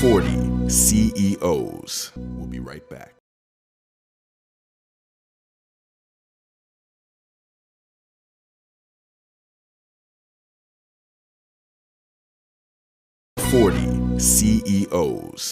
40 CEOs. We'll be right back. CEOs.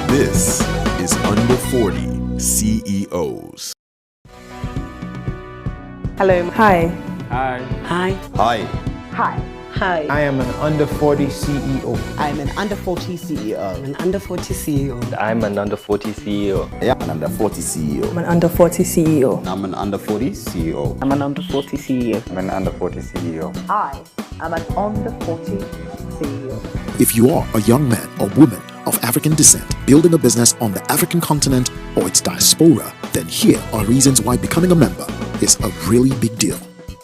This is Under 40 CEOs. Hello. Hi. Hi. Hi. Hi. Hi. Hi. I am an under 40 CEO. I'm an under 40 CEO. I'm an under 40 CEO. I'm an under 40 CEO. Yeah, an under 40 CEO. I'm an under 40 CEO. I'm an under 40 CEO. I'm an under 40 CEO. I'm an under 40 CEO. I am an under 40 CEO. If you are a young man or woman of African descent building a business on the African continent or its diaspora, then here are reasons why becoming a member is a really big deal.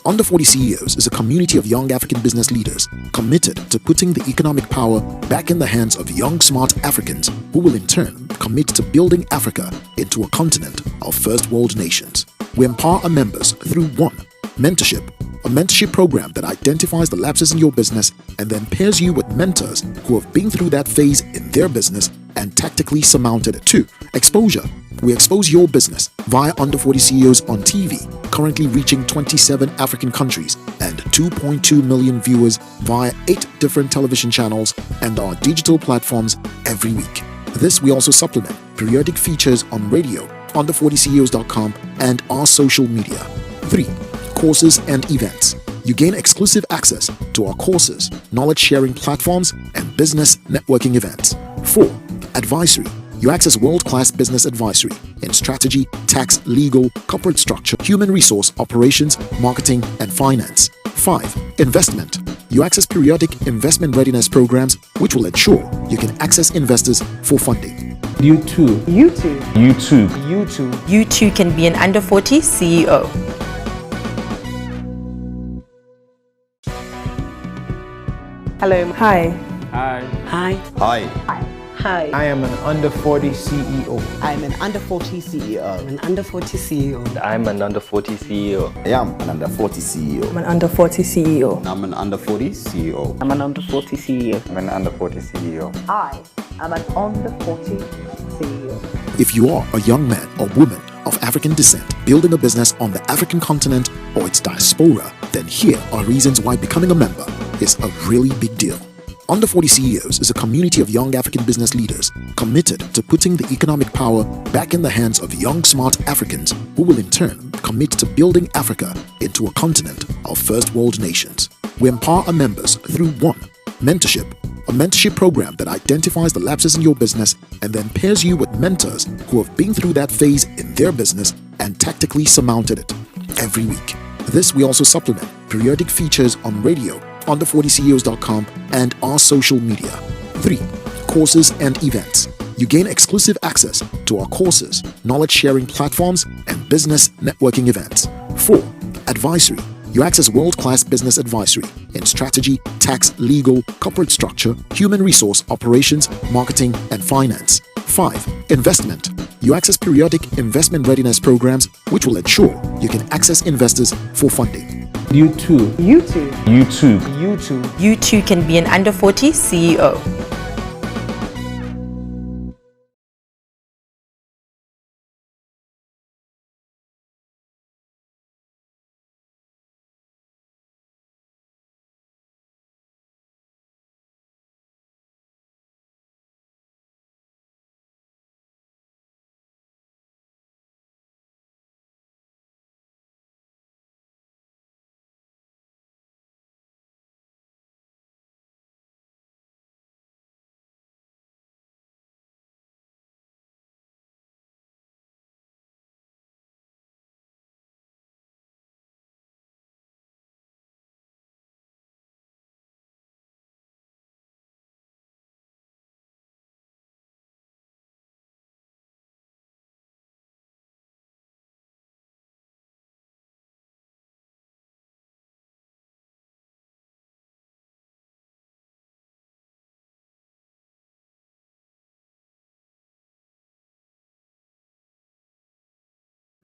Under 40 CEOs is a community of young African business leaders committed to putting the economic power back in the hands of young, smart Africans who will in turn commit to building Africa into a continent of first world nations. We empower our members through 1. Mentorship, a mentorship program that identifies the lapses in your business and then pairs you with mentors who have been through that phase in their business and tactically surmounted it. 2. Exposure. We expose your business via Under 40 CEOs on TV, currently reaching 27 African countries and 2.2 million viewers via 8 different television channels and our digital platforms every week. This we also supplement periodic features on radio, under40ceos.com, and our social media. 3. Courses and events. You gain exclusive access to our courses, knowledge-sharing platforms, and business networking events. 4. Advisory. You access world-class business advisory in strategy, tax, legal, corporate structure, human resource, operations, marketing, and finance. 5. Investment. You access periodic investment readiness programs which will ensure you can access investors for funding. You too. You too. You too. You too. You too can be an under 40 CEO. Hello. Hi. Hi. Hi. Hi. Hi. I am an under 40 CEO. I'm an under 40 CEO. I'm an under 40 CEO. I'm an under 40 CEO. I am an under 40 CEO. I'm an under 40 CEO. I'm an under 40 CEO. I'm an under 40 CEO. I'm an under 40 CEO. I am an under 40 CEO. If you are a young man or woman of African descent building a business on the African continent or its diaspora, then here are reasons why becoming a member is a really big deal. Under 40 CEOs is a community of young African business leaders committed to putting the economic power back in the hands of young, smart Africans who will in turn commit to building Africa into a continent of first world nations. We empower our members through 1. Mentorship, a mentorship program that identifies the lapses in your business and then pairs you with mentors who have been through that phase in their business and tactically surmounted it every week. This we also supplement periodic features on radio, under40ceos.com, and our social media. 3. Courses and events. You gain exclusive access to our courses, knowledge-sharing platforms, and business networking events. 4. Advisory. You access world-class business advisory in strategy, tax, legal, corporate structure, human resource, operations, marketing, and finance. 5. Investment. You access periodic investment readiness programs which will ensure you can access investors for funding. You too. You too. You too. You too. You too can be an under 40 CEO.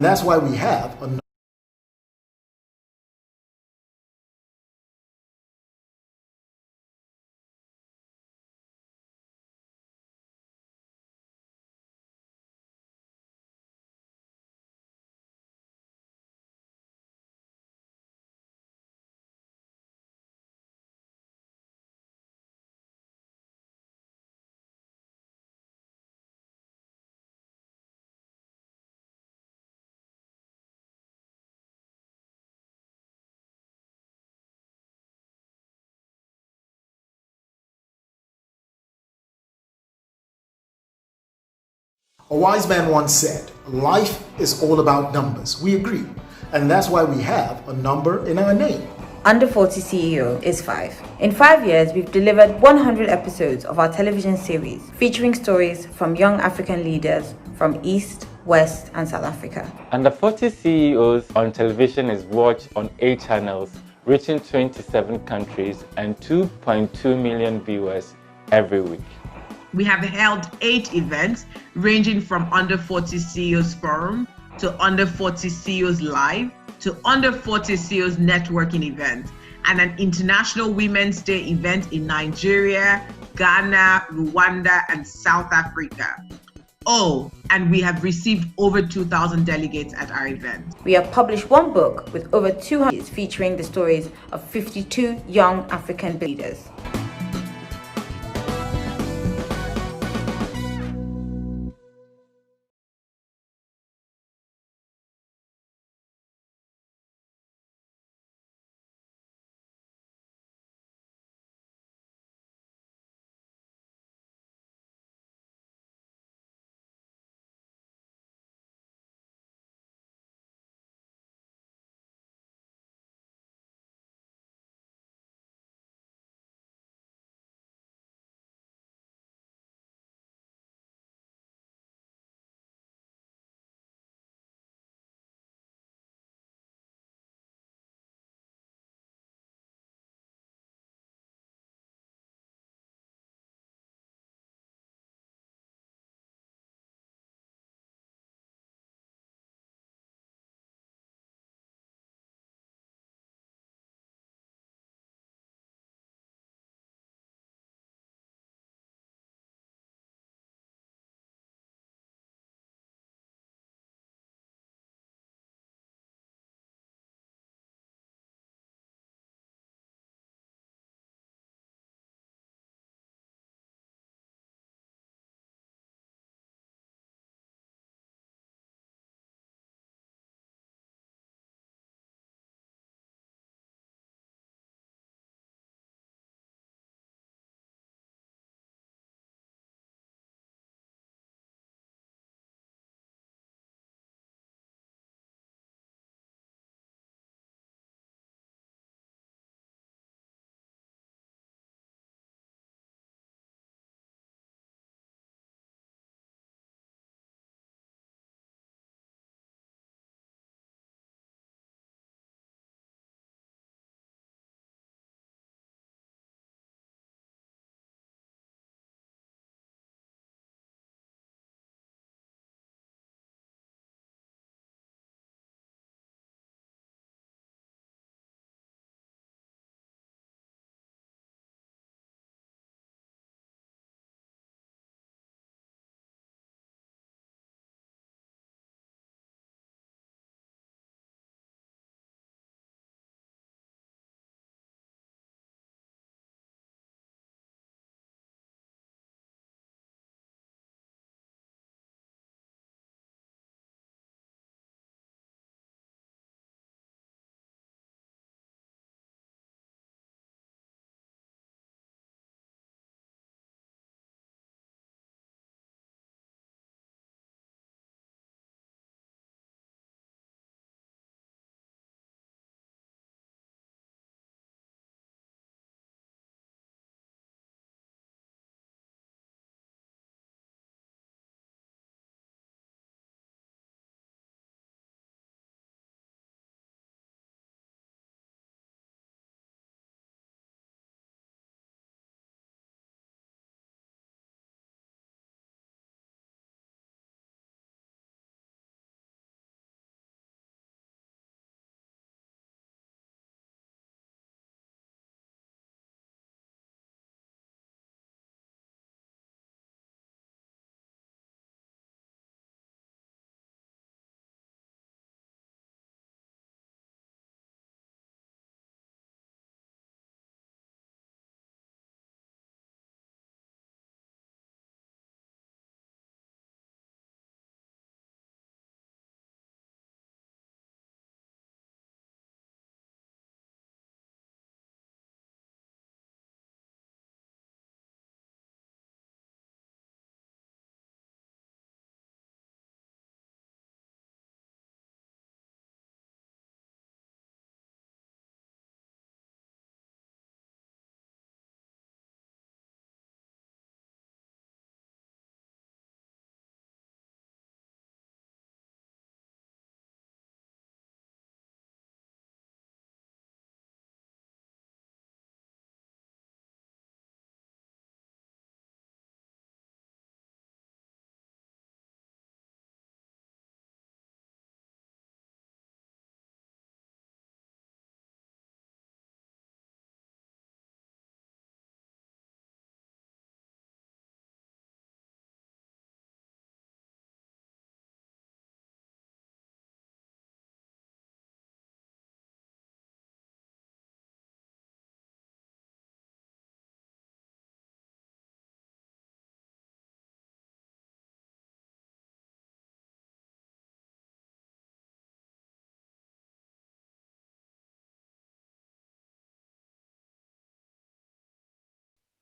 That's why we have a wise man once said, life is all about numbers. We agree. And that's why we have a number in our name. Under 40 CEO is 5. In 5 years, we've delivered 100 episodes of our television series featuring stories from young African leaders from East, West, and South Africa. Under 40 CEOs on television is watched on 8 channels, reaching 27 countries and 2.2 million viewers every week. We have held 8 events ranging from Under 40 CEOs Forum to Under 40 CEOs Live to Under 40 CEOs Networking event and an International Women's Day event in Nigeria, Ghana, Rwanda, and South Africa. Oh, and we have received over 2,000 delegates at our event. We have published one book with over 200 featuring the stories of 52 young African leaders.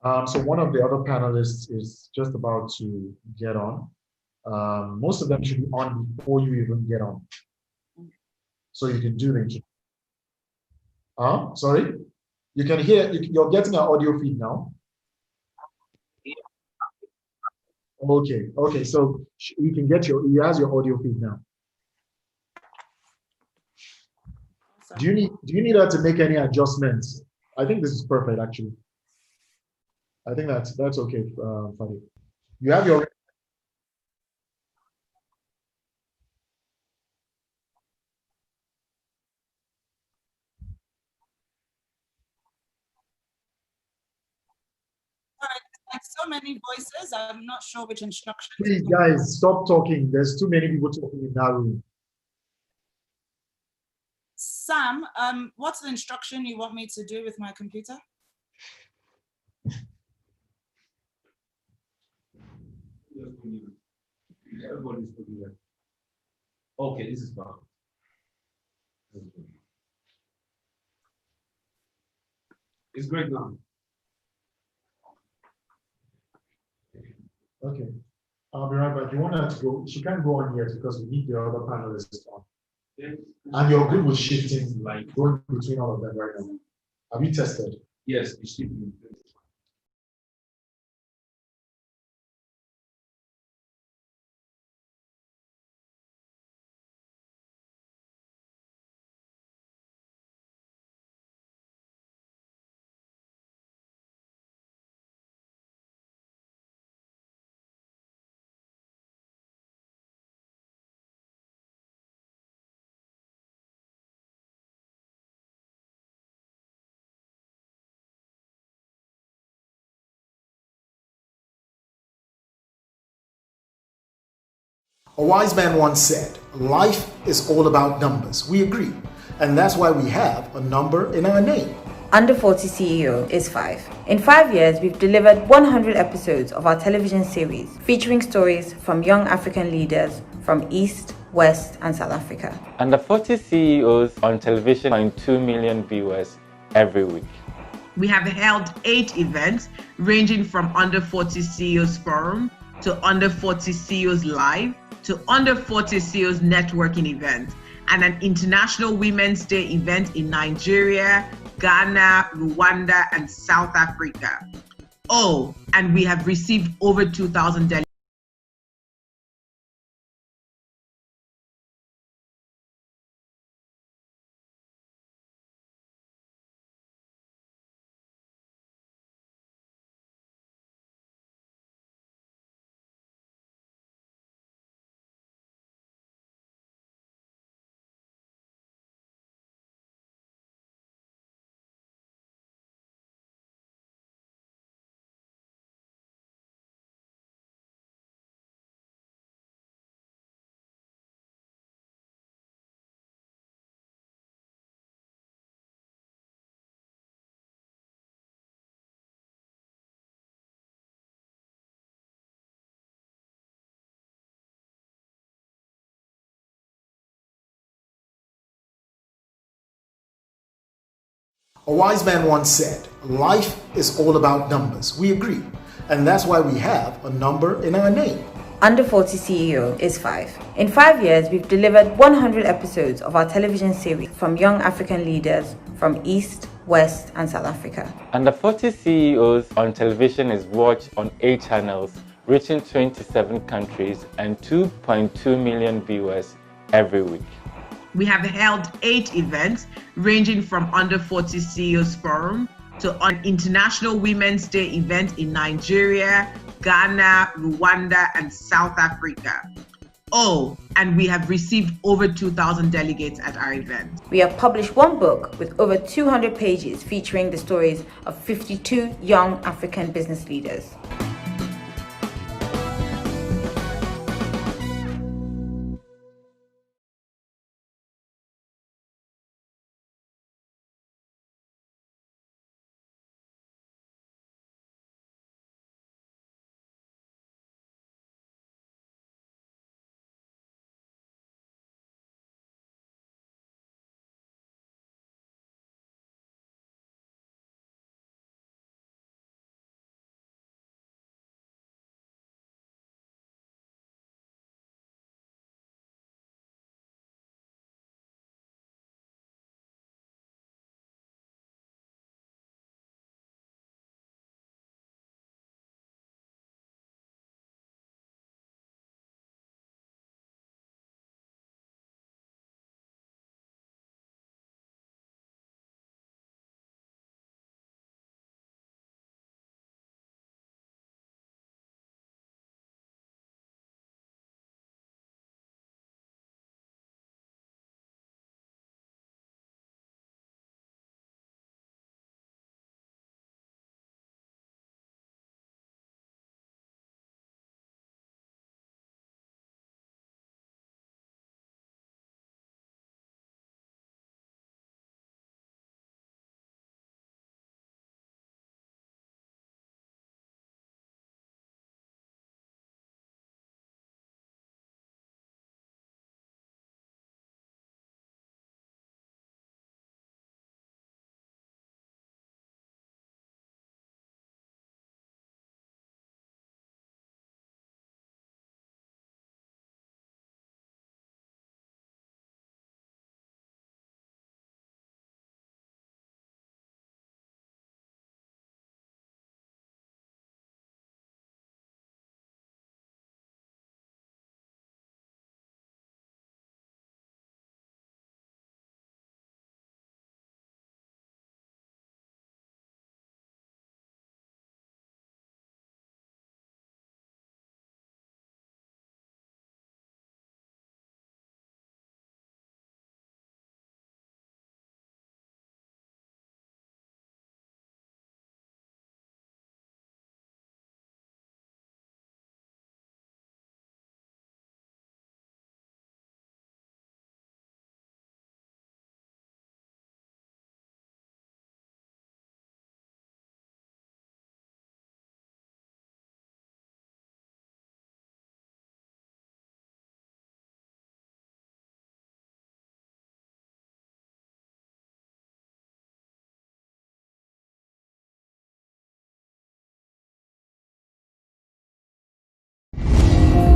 So one of the other panelists is just about to get on. Most of them should be on before you even get on. So you can do the intro. Sorry? You can hear, you're getting an audio feed now. Okay, okay, so you can get he has your audio feed now. Do you need her to make any adjustments? I think this is perfect, actually. I think that's okay, Fadi. You have your. Like so many voices, I'm not sure which instructions. Please, guys, stop talking. There's too many people talking in that room. Sam, what's the instruction you want me to do with my computer? Everybody's talking there. Okay, this is fine. It's great now. Okay. I'll be right back. You want her to go? She can't go on yet because we need the other panelists on. And you're good with shifting, like going between all of them right now. Have you tested? Yes, it's shifting. A wise man once said, life is all about numbers. We agree. And that's why we have a number in our name. Under 40 CEO is 5. In 5 years, we've delivered 100 episodes of our television series featuring stories from young African leaders from East, West, and South Africa. Under 40 CEOs on television, 2 million viewers every week. We have held 8 events ranging from Under 40 CEOs Forum to Under 40 CEOs Live to Under 40 CEOs Networking event and an International Women's Day event in Nigeria, Ghana, Rwanda, and South Africa. Oh, and we have received over 2,000 delegates. A wise man once said, life is all about numbers. We agree. And that's why we have a number in our name. Under 40 CEO is 5. In 5 years, we've delivered 100 episodes of our television series from young African leaders from East, West, and South Africa. Under 40 CEOs on television is watched on 8 channels, reaching 27 countries and 2.2 million viewers every week. We have held 8 events ranging from Under 40 CEOs Forum to an International Women's Day event in Nigeria, Ghana, Rwanda, and South Africa. Oh, and we have received over 2,000 delegates at our event. We have published one book with over 200 pages featuring the stories of 52 young African business leaders.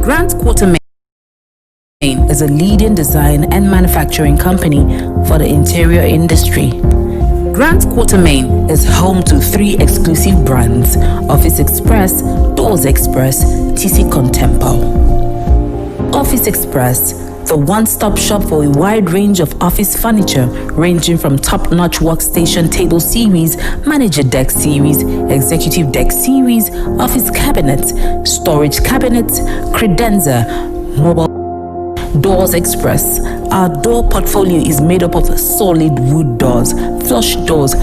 Grant Quartermain is a leading design and manufacturing company for the interior industry. Grant Quartermain is home to 3 exclusive brands: Office Express, Doors Express, TC Contempo. Office Express, the one-stop shop for a wide range of office furniture ranging from top-notch workstation table series, manager deck series, executive deck series, office cabinets, storage cabinets, credenza, mobile. Doors Express. Our door portfolio is made up of solid wood doors, flush doors,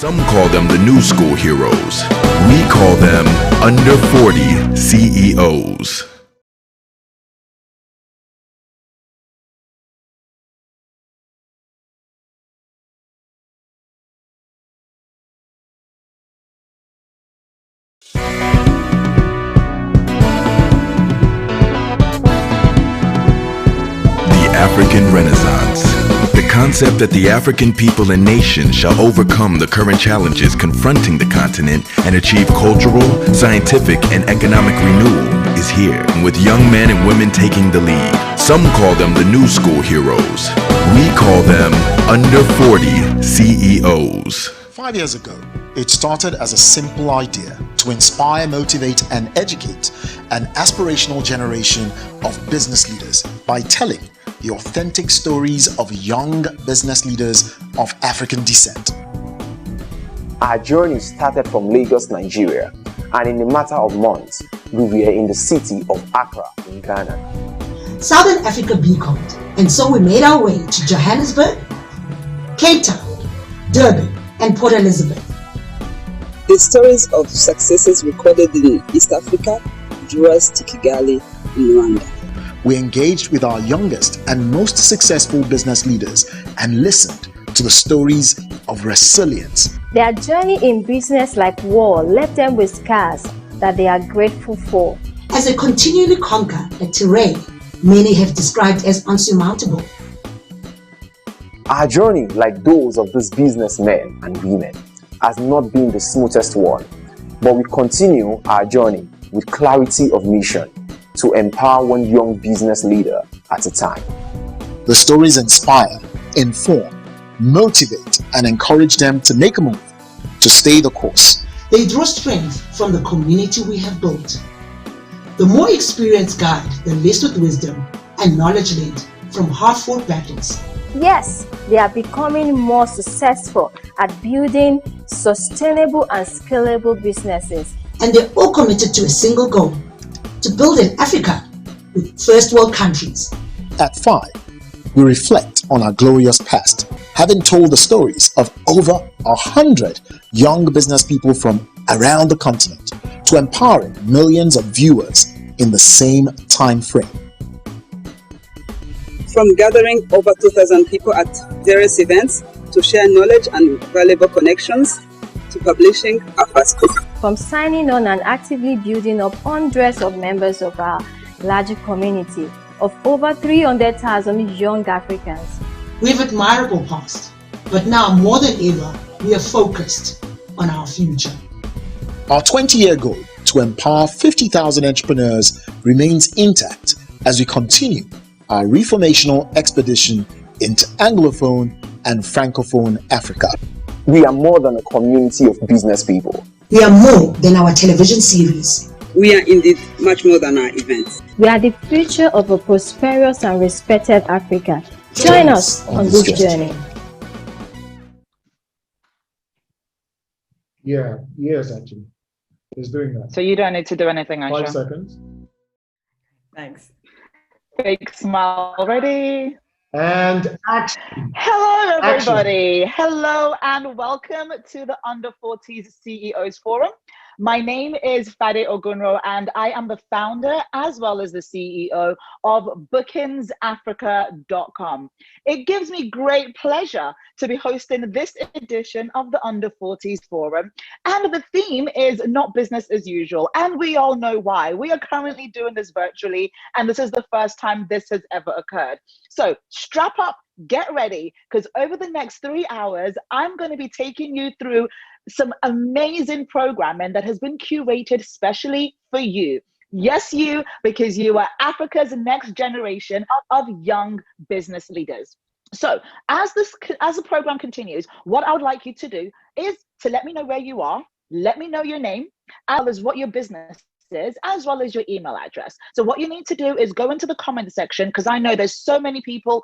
Some call them the new school heroes. We call them under 40 CEOs. African Renaissance. The concept that the African people and nation shall overcome the current challenges confronting the continent and achieve cultural, scientific, and economic renewal is here, with young men and women taking the lead. Some call them the new school heroes. We call them under 40 CEOs. 5 years ago, it started as a simple idea to inspire, motivate, and educate an aspirational generation of business leaders by telling the authentic stories of young business leaders of African descent. Our journey started from Lagos, Nigeria, and in a matter of months, we were in the city of Accra in Ghana. Southern Africa beaconed, and so we made our way to Johannesburg, Cape Town, Durban, and Port Elizabeth. The stories of successes recorded in East Africa drew us to Kigali in Rwanda. We engaged with our youngest and most successful business leaders and listened to the stories of resilience. Their journey in business like war left them with scars that they are grateful for. As they continually conquer a terrain many have described as unsurmountable. Our journey, like those of these businessmen and women, has not been the smoothest one, but we continue our journey with clarity of mission to empower one young business leader at a time. The stories inspire, inform, motivate, and encourage them to make a move, to stay the course. They draw strength from the community we have built. The more experienced guide the less with wisdom and knowledge learned from hard-fought battles. Yes, they are becoming more successful at building sustainable and scalable businesses. And they're all committed to a single goal: to build an Africa with first world countries. At 5, we reflect on our glorious past, having told the stories of over 100 young business people from around the continent to empowering millions of viewers in the same time frame. From gathering over 2,000 people at various events to share knowledge and valuable connections, to publishing our first book. From signing on and actively building up hundreds of members of our larger community of over 300,000 young Africans. We have admirable past, but now more than ever, we are focused on our future. Our 20-year goal to empower 50,000 entrepreneurs remains intact as we continue our reformational expedition into Anglophone and Francophone Africa. We are more than a community of business people. We are more than our television series. We are indeed much more than our events. We are the future of a prosperous and respected Africa. Join us on this journey. Yeah, yes, actually. It's doing that. So you don't need to do anything, Aisha. 5 seconds. Thanks. Fake smile ready. And hello, everybody. Hello, and welcome to the Under 40s CEOs Forum. My name is Fade Ogunro, and I am the founder as well as the CEO of bookingsafrica.com. It gives me great pleasure to be hosting this edition of the Under 40s Forum. And the theme is not business as usual. And we all know why. We are currently doing this virtually, and this is the first time this has ever occurred. So strap up, get ready, because over the next 3 hours, I'm going to be taking you through some amazing programming that has been curated specially for you. Yes, you, because you are Africa's next generation of young business leaders. So as the program continues, what I would like you to do is to let me know where you are, let me know your name, as well as what your business is, as well as your email address. So what you need to do is go into the comment section, because I know there's so many people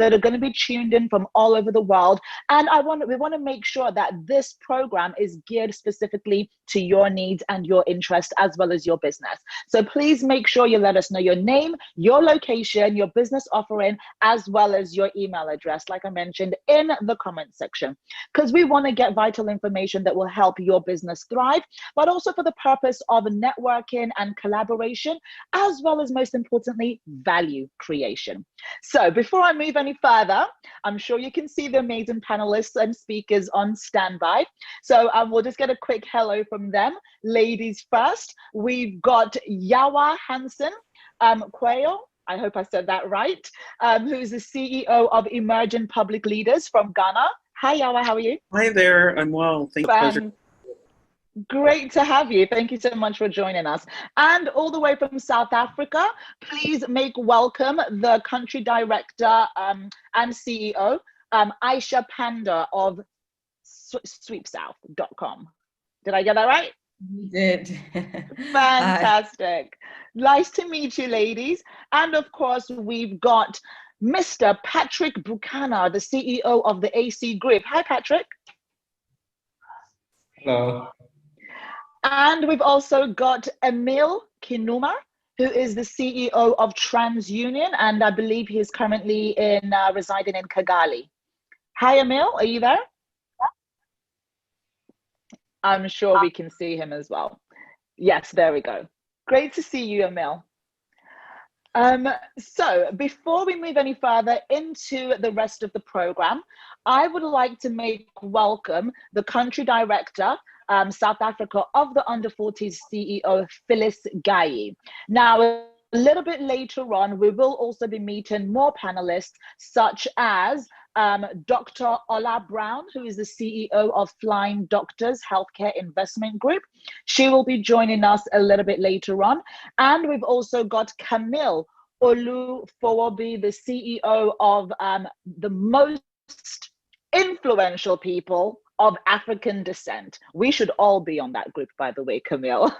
that are going to be tuned in from all over the world. And we want to make sure that this program is geared specifically to your needs and your interest, as well as your business. So please make sure you let us know your name, your location, your business offering, as well as your email address, like I mentioned, in the comment section, because we want to get vital information that will help your business thrive, but also for the purpose of networking and collaboration, as well as, most importantly, value creation. So before I move any further, I'm sure you can see the amazing panelists and speakers on standby. So we'll just get a quick hello from them. Ladies first, we've got Yawa Hansen Quayo, I hope I said that right, who's the CEO of Emerging Public Leaders from Ghana. Hi, Yawa, how are you? Hi there, I'm well. Thank you. Great to have you. Thank you so much for joining us. And all the way from South Africa, please make welcome the country director and CEO, Aisha Panda of sweepsouth.com. Did I get that right? You did. Fantastic. Nice to meet you, ladies. And of course, we've got Mr. Patrick Buchanan, the CEO of the AC Group. Hi, Patrick. Hello. And we've also got Emil Kinuma, who is the CEO of TransUnion, and I believe he is currently residing in Kigali. Hi, Emil, are you there? I'm sure we can see him as well. Yes, there we go. Great to see you, Emil. So before we move any further into the rest of the program, I would like to make welcome the country director, South Africa, of the Under 40s CEO, Phyllis Gaye. Now, a little bit later on, we will also be meeting more panelists, such as Dr. Ola Brown, who is the CEO of Flying Doctors Healthcare Investment Group. She will be joining us a little bit later on. And we've also got Camille Olufowobi, the CEO of the most influential people of African descent. We should all be on that group, by the way, Camille.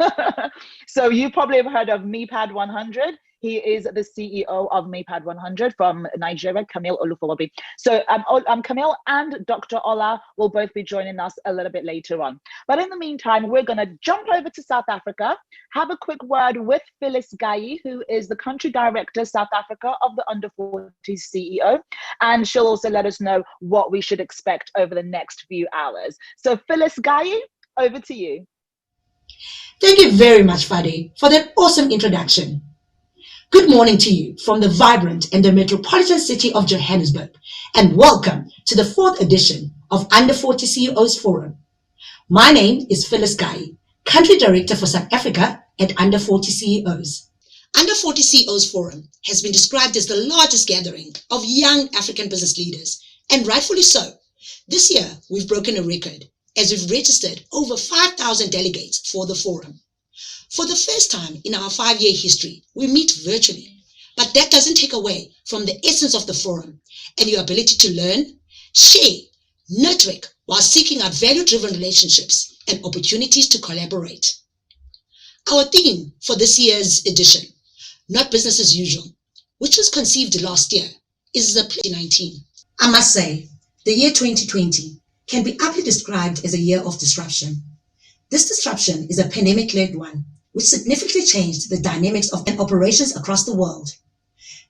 So you probably have heard of MePad 100. He is the CEO of MePad 100 from Nigeria, Camille Olufowobi. So Camille and Dr. Ola will both be joining us a little bit later on. But in the meantime, we're going to jump over to South Africa, have a quick word with Phyllis Gaye, who is the country director, South Africa, of the Under 40s CEO. And she'll also let us know what we should expect over the next few hours. So Phyllis Gaye, over to you. Thank you very much, Fadi, for that awesome introduction. Good morning to you from the vibrant and the metropolitan city of Johannesburg, and welcome to the 4th edition of Under 40 CEOs Forum. My name is Phyllis Gaye, Country Director for South Africa at Under 40 CEOs. Under 40 CEOs Forum has been described as the largest gathering of young African business leaders, and rightfully so. This year, we've broken a record as we've registered over 5,000 delegates for the forum. For the first time in our 5-year history, we meet virtually, but that doesn't take away from the essence of the forum and your ability to learn, share, network while seeking out value-driven relationships and opportunities to collaborate. Our theme for this year's edition, Not Business as Usual, which was conceived last year, is the 2019. I must say, the year 2020 can be aptly described as a year of disruption. This disruption is a pandemic-led one, which significantly changed the dynamics of operations across the world.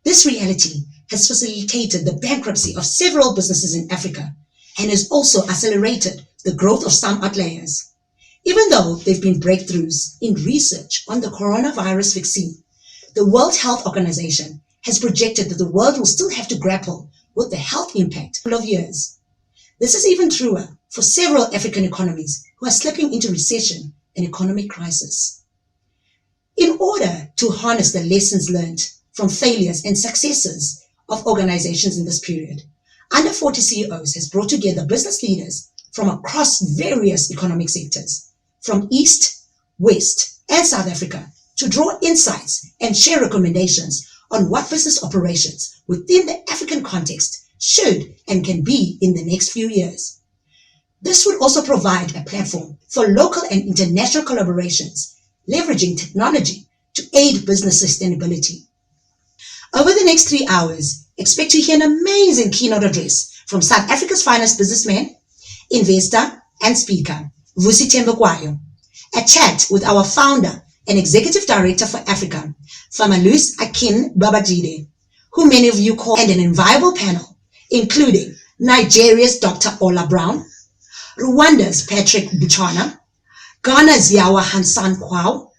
This reality has facilitated the bankruptcy of several businesses in Africa and has also accelerated the growth of some outliers. Even though there have been breakthroughs in research on the coronavirus vaccine, the World Health Organization has projected that the world will still have to grapple with the health impact of years. This is even truer for several African economies who are slipping into recession and economic crisis. In order to harness the lessons learned from failures and successes of organizations in this period, Under 40 CEOs has brought together business leaders from across various economic sectors, from East, West, and South Africa, to draw insights and share recommendations on what business operations within the African context should and can be in the next few years. This would also provide a platform for local and international collaborations, leveraging technology to aid business sustainability. Over the next 3 hours, expect to hear an amazing keynote address from South Africa's finest businessman, investor, and speaker, Vusi Tembekwayo. A chat with our founder and executive director for Africa, Famalus Akin Babajide, who many of you call, and an inviolable panel, including Nigeria's Dr. Ola Brown, Rwanda's Patrick Buchana, Ghana's Yawa Hansan Kwao,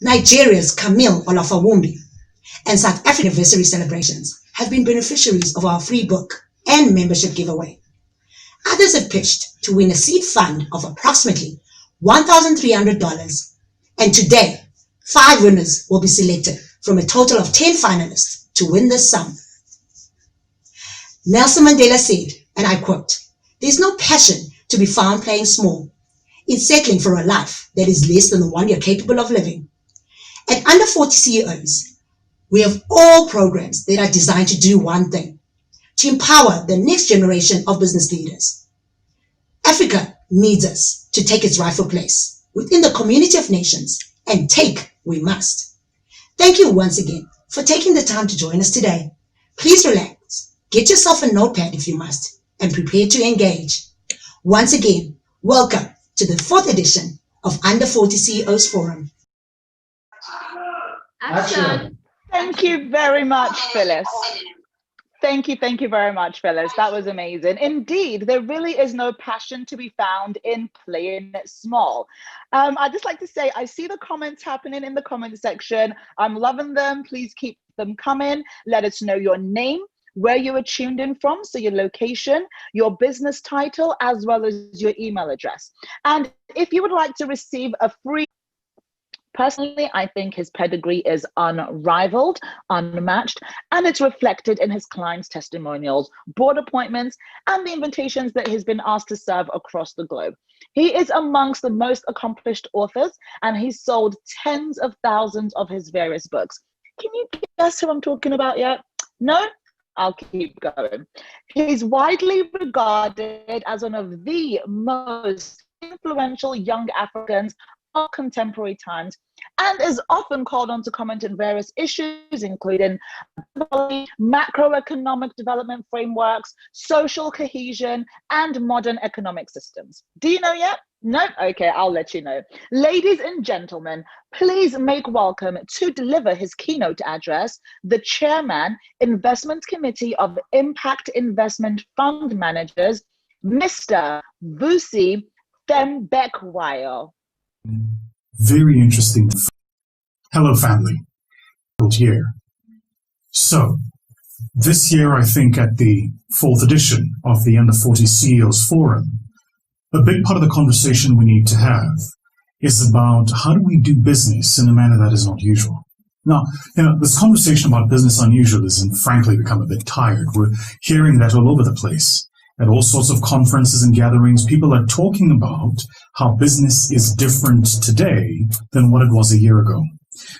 Nigeria's Camille Olafawumbi, and South African anniversary celebrations have been beneficiaries of our free book and membership giveaway. Others have pitched to win a seed fund of approximately $1,300, and today, 5 winners will be selected from a total of 10 finalists to win this sum. Nelson Mandela said, and I quote, "There's no passion to be found playing small in settling for a life that is less than the one you're capable of living." At Under 40 CEOs, we have all programs that are designed to do one thing: to empower the next generation of business leaders. Africa needs us to take its rightful place within the community of nations, and take we must. Thank you once again for taking the time to join us today. Please relax, get yourself a notepad if you must, and prepare to engage. Once again, welcome to the 4th edition of Under 40 CEOs Forum. Action. Thank you very much, Phyllis. Thank you very much, Phyllis. That was amazing. Indeed, there really is no passion to be found in playing small. I'd just like to say, I see the comments happening in the comment section. I'm loving them. Please keep them coming. Let us know your name, where you are tuned in from, so your location, your business title, as well as your email address. And if you would like to receive a free... Personally, I think his pedigree is unrivaled, unmatched, and it's reflected in his clients' testimonials, board appointments, and the invitations that he's been asked to serve across the globe. He is amongst the most accomplished authors, and he's sold tens of thousands of his various books. Can you guess who I'm talking about yet? No? I'll keep going. He's widely regarded as one of the most influential young Africans of contemporary times, and is often called on to comment on various issues, including macroeconomic development frameworks, social cohesion, and modern economic systems. Do you know yet? No? Okay, I'll let you know. Ladies and gentlemen, please make welcome to deliver his keynote address, the Chairman, Investment Committee of Impact Investment Fund Managers, Mr. Vusi Tembekwayo. Very interesting. Hello, family. Here. So, this year, I think at the 4th edition of the Under 40 CEOs Forum, a big part of the conversation we need to have is about how do we do business in a manner that is not usual. Now, this conversation about business unusual has frankly become a bit tired. We're hearing that all over the place. At all sorts of conferences and gatherings, people are talking about how business is different today than what it was a year ago.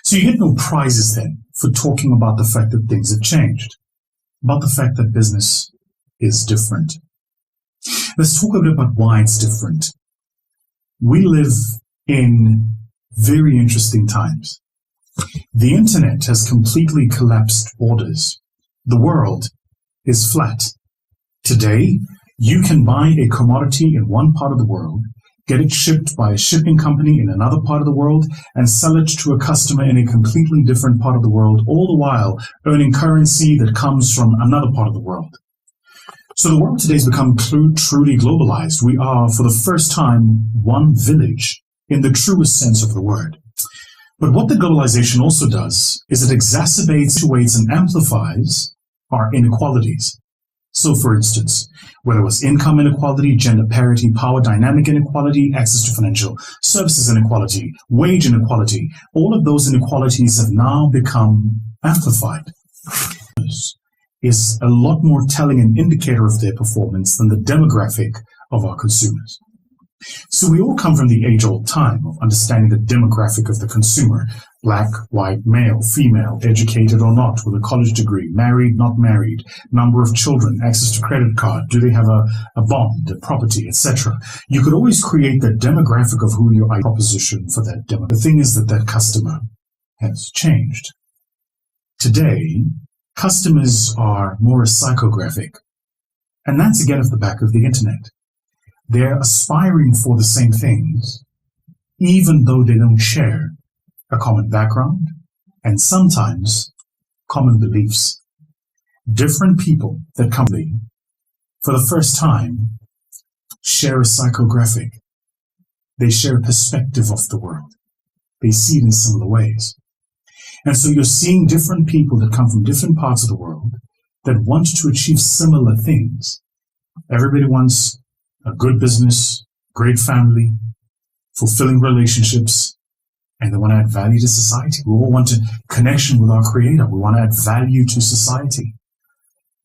So you get no prizes then for talking about the fact that things have changed, about the fact that business is different. Let's talk a bit about why it's different. We live in very interesting times. The internet has completely collapsed borders. The world is flat. Today, you can buy a commodity in one part of the world, get it shipped by a shipping company in another part of the world, and sell it to a customer in a completely different part of the world, all the while earning currency that comes from another part of the world. So the world today has become truly globalized. We are, for the first time, one village in the truest sense of the word. But what the globalization also does is it exacerbates, situates, and amplifies our inequalities. So, for instance, whether it was income inequality, gender parity, power dynamic inequality, access to financial services inequality, wage inequality, all of those inequalities have now become amplified. Is a lot more telling an indicator of their performance than the demographic of our consumers. So we all come from the age-old time of understanding the demographic of the consumer: black, white, male, female, educated or not, with a college degree, married, not married, number of children, access to credit card, do they have a bond, a property, etc. You could always create that demographic of who your proposition for that demo. The thing is that customer has changed. Today, Customers are more psychographic. And that's again off the back of the internet. They're aspiring for the same things, even though they don't share a common background and sometimes common beliefs. Different people that come for the first time share a psychographic. They share a perspective of the world. They see it in similar ways. And so you're seeing different people that come from different parts of the world that want to achieve similar things. Everybody wants a good business, great family, fulfilling relationships, and they want to add value to society. We all want a connection with our Creator. We want to add value to society.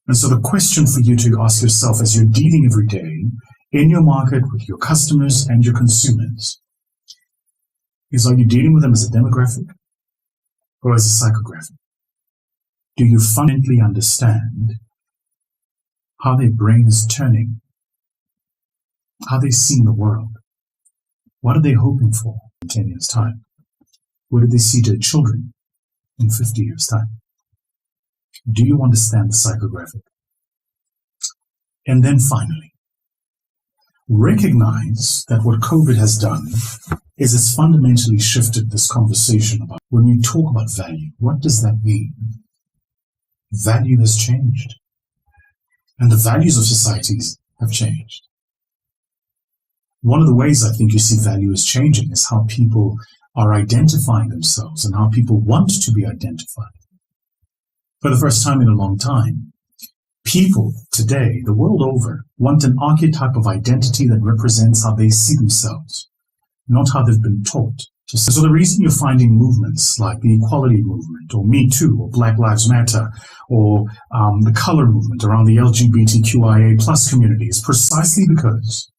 And so the question for you to ask yourself as you're dealing every day in your market with your customers and your consumers is, are you dealing with them as a demographic or as a psychographic? Do you fundamentally understand how their brain is turning, how they see the world? What are they hoping for in 10 years' time? What do they see their children in 50 years' time? Do you understand the psychographic? And then finally, recognize that what COVID has done is it's fundamentally shifted this conversation about when we talk about value. What does that mean? Value has changed. And the values of societies have changed. One of the ways I think you see value is changing is how people are identifying themselves and how people want to be identified. For the first time in a long time, people today, the world over, want an archetype of identity that represents how they see themselves, not how they've been taught. So the reason you're finding movements like the equality movement, or Me Too, or Black Lives Matter, or the color movement around the LGBTQIA plus community is precisely because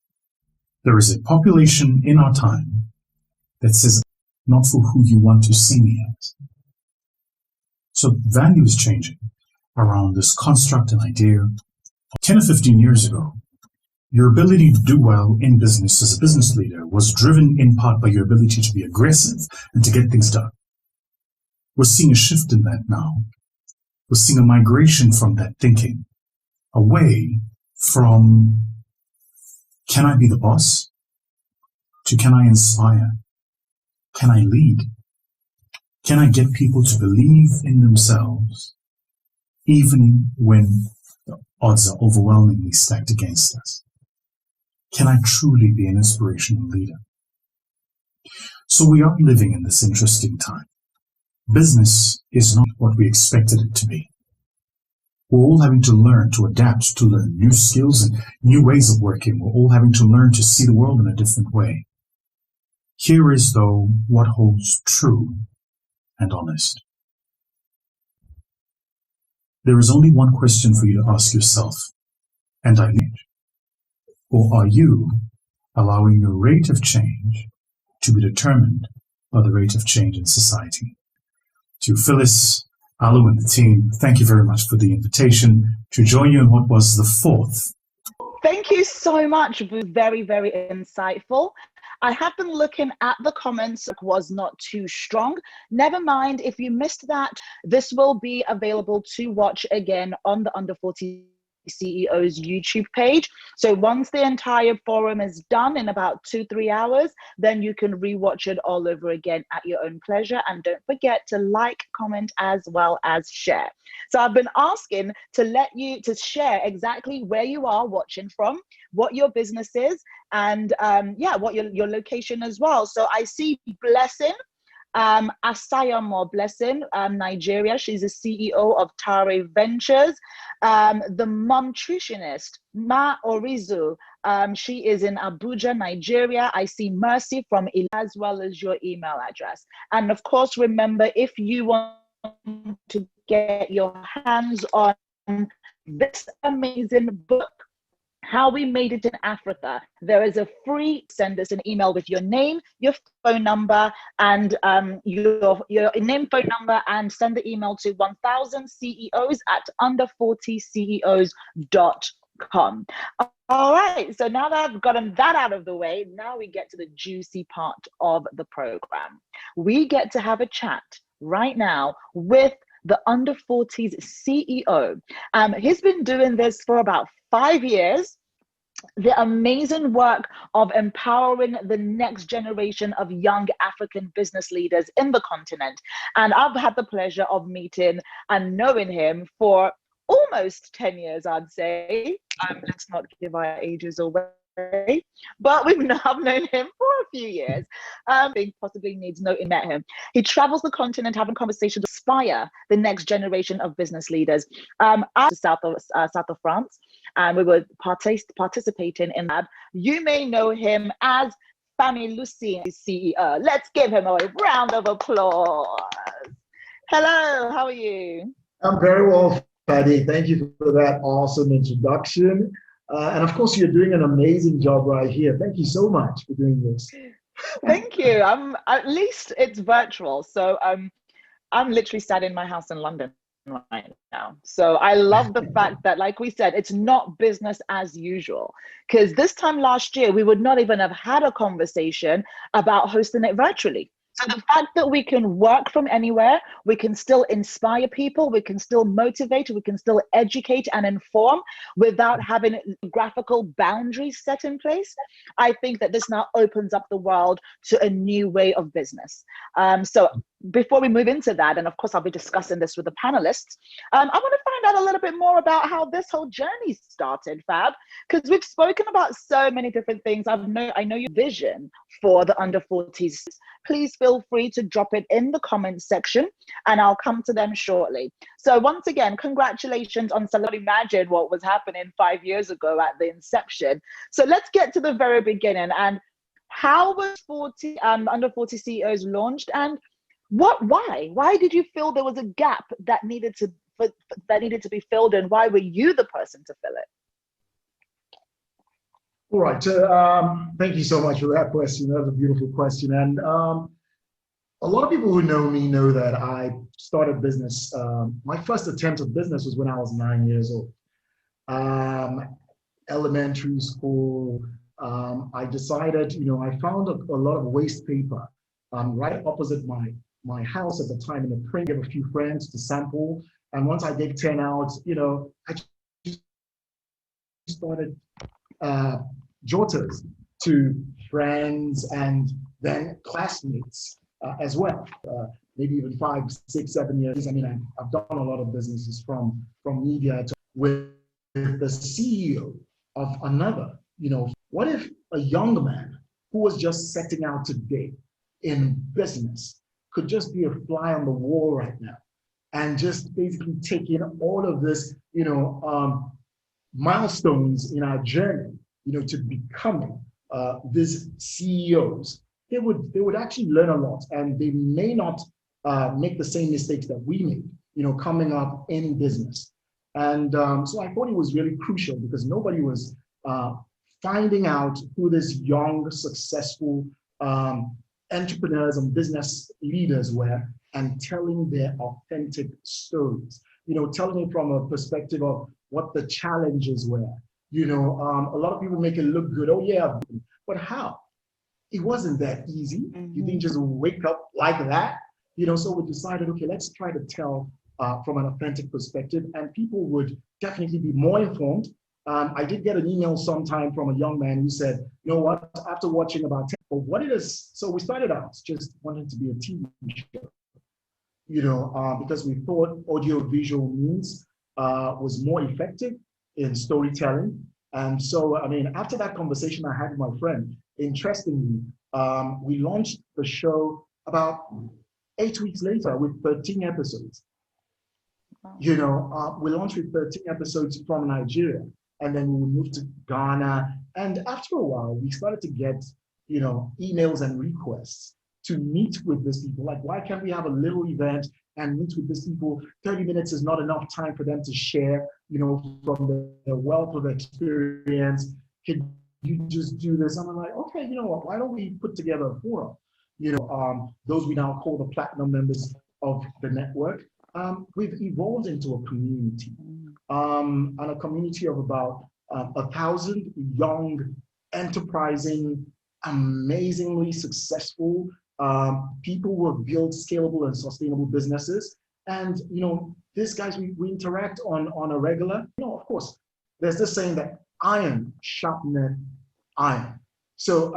there is a population in our time that says, not for who you want to see me as. So value is changing around this construct and idea. 10 or 15 years ago, your ability to do well in business as a business leader was driven in part by your ability to be aggressive and to get things done. We're seeing a shift in that now. We're seeing a migration from that thinking away from, can I be the boss? To, can I inspire? Can I lead? Can I get people to believe in themselves even when the odds are overwhelmingly stacked against us? Can I truly be an inspirational leader? So we are living in this interesting time. Business is not what we expected it to be. We're all having to learn to adapt, to learn new skills and new ways of working. We're all having to learn to see the world in a different way. Here is, though, what holds true and honest. There is only one question for you to ask yourself, and I lead. Or are you allowing your rate of change to be determined by the rate of change in society? To Phyllis, Alu, and the team, thank you very much for the invitation to join you in what was the fourth. Thank you so much. It was very, very insightful. I have been looking at the comments. It was not too strong. Never mind, if you missed that, this will be available to watch again on the Under 40 CEO's YouTube page. So once the entire forum is done in about 2-3 hours, then you can rewatch it all over again at your own pleasure. And don't forget to like, comment, as well as share. So I've been asking to let you to share exactly where you are watching from, what your business is, and what your location as well. So I see Blessing, Asayamo Blessing, Nigeria. She's the CEO of Tare Ventures. The Momtritionist, Ma Orizu, she is in Abuja, Nigeria. I see Mercy from as well as your email address. And of course, remember, if you want to get your hands on this amazing book, How We Made It in Africa, there is a free, send us an email with your name, your phone number, and your name, phone number, and send the email to 1000CEOs@under40CEOs.com. All right, so now that I've gotten that out of the way, now we get to the juicy part of the program. We get to have a chat right now with the Under 40s CEO. He's been doing this for about 5 years. The amazing work of empowering the next generation of young African business leaders in the continent. And I've had the pleasure of meeting and knowing him for almost 10 years, I'd say. Let's not give our ages away. But I've known him for a few years. Possibly needs noting met him. He travels the continent having conversations to inspire the next generation of business leaders. At south of France, and we were participating in that. You may know him as Family Lucien CEO. Let's give him a round of applause. Hello, how are you? I'm very well, Patty. Thank you for that awesome introduction. And of course, you're doing an amazing job right here. Thank you so much for doing this. Thank you. At least it's virtual. So I'm literally sat in my house in London right now. So I love the fact that, like we said, it's not business as usual. Because this time last year, we would not even have had a conversation about hosting it virtually. So the fact that we can work from anywhere, we can still inspire people, we can still motivate, we can still educate and inform without having graphical boundaries set in place. I think that this now opens up the world to a new way of business. So before we move into that, and of course I'll be discussing this with the panelists, I want to find out a little bit more about how this whole journey started, Fab, because we've spoken about so many different things. I know your vision for the Under 40s. Please feel free to drop it in the comments section and I'll come to them shortly. So once again, congratulations on celebrating. Imagine what was happening 5 years ago at the inception. So let's get to the very beginning. And how was Under 40 CEOs launched, and why did you feel there was a gap that needed to be filled, and why were you the person to fill it? All right. Thank you so much for that question. That was a beautiful question. And a lot of people who know me know that I started business. My first attempt at business was when I was 9 years old. Elementary school. I decided, I found a lot of waste paper right opposite my house at the time in the print. Gave a few friends to sample. And once I gave 10 out, I just started jotters to friends and then classmates as well. Maybe even 5, 6, 7 years. I mean, I've done a lot of businesses from media to with the CEO of another. What if a young man who was just setting out today in business could just be a fly on the wall right now and just basically take in all of this, milestones in our journey, to becoming these CEOs. They would actually learn a lot, and they may not make the same mistakes that we made, coming up in business. And so I thought it was really crucial because nobody was finding out who these young, successful entrepreneurs and business leaders were and telling their authentic stories, telling it from a perspective of what the challenges were. A lot of people make it look good. Oh yeah, but how? It wasn't that easy. You didn't just wake up like that. So we decided, okay, let's try to tell from an authentic perspective, and people would definitely be more informed. I did get an email sometime from a young man who said, you know what, after watching about 10, but what it is, so we started out just wanting to be a TV show, because we thought audio-visual means was more effective in storytelling. And so, after that conversation I had with my friend, interestingly, we launched the show about 8 weeks later with 13 episodes. We launched with 13 episodes from Nigeria, and then we moved to Ghana. And after a while, we started to get, emails and requests to meet with these people. Like, why can't we have a little event and meet with these people? 30 minutes is not enough time for them to share, from the wealth of experience. Can you just do this? And I'm like, okay, why don't we put together a forum? Those we now call the platinum members of the network. We've evolved into a community, and a community of about 1,000 young, enterprising, amazingly successful people who have built scalable and sustainable businesses. And, these guys, we interact on a regular, of course, there's this saying that iron sharpeneth iron. So,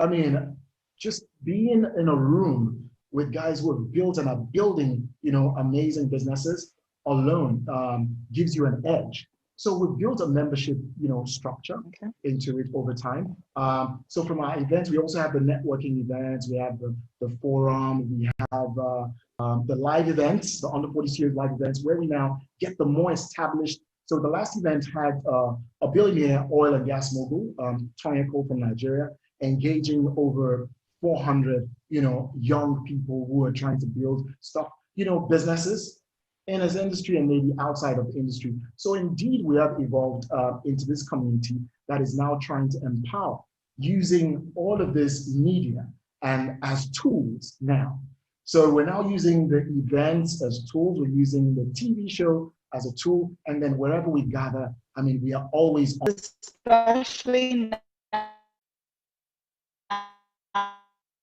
just being in a room with guys who have built and are building, amazing businesses alone gives you an edge. So we've built a membership, structure into it over time. So from our events, we also have the networking events, we have the forum, we have the live events, the Under 40 Series live events, where we now get the more established. So the last event had a billionaire oil and gas mogul, Tony Cole from Nigeria, engaging over 400, young people who are trying to build stuff, businesses in his industry and maybe outside of the industry. So indeed, we have evolved into this community that is now trying to empower using all of this media and as tools now. So we're now using the events as tools, we're using the TV show as a tool, and then wherever we gather, we are always— especially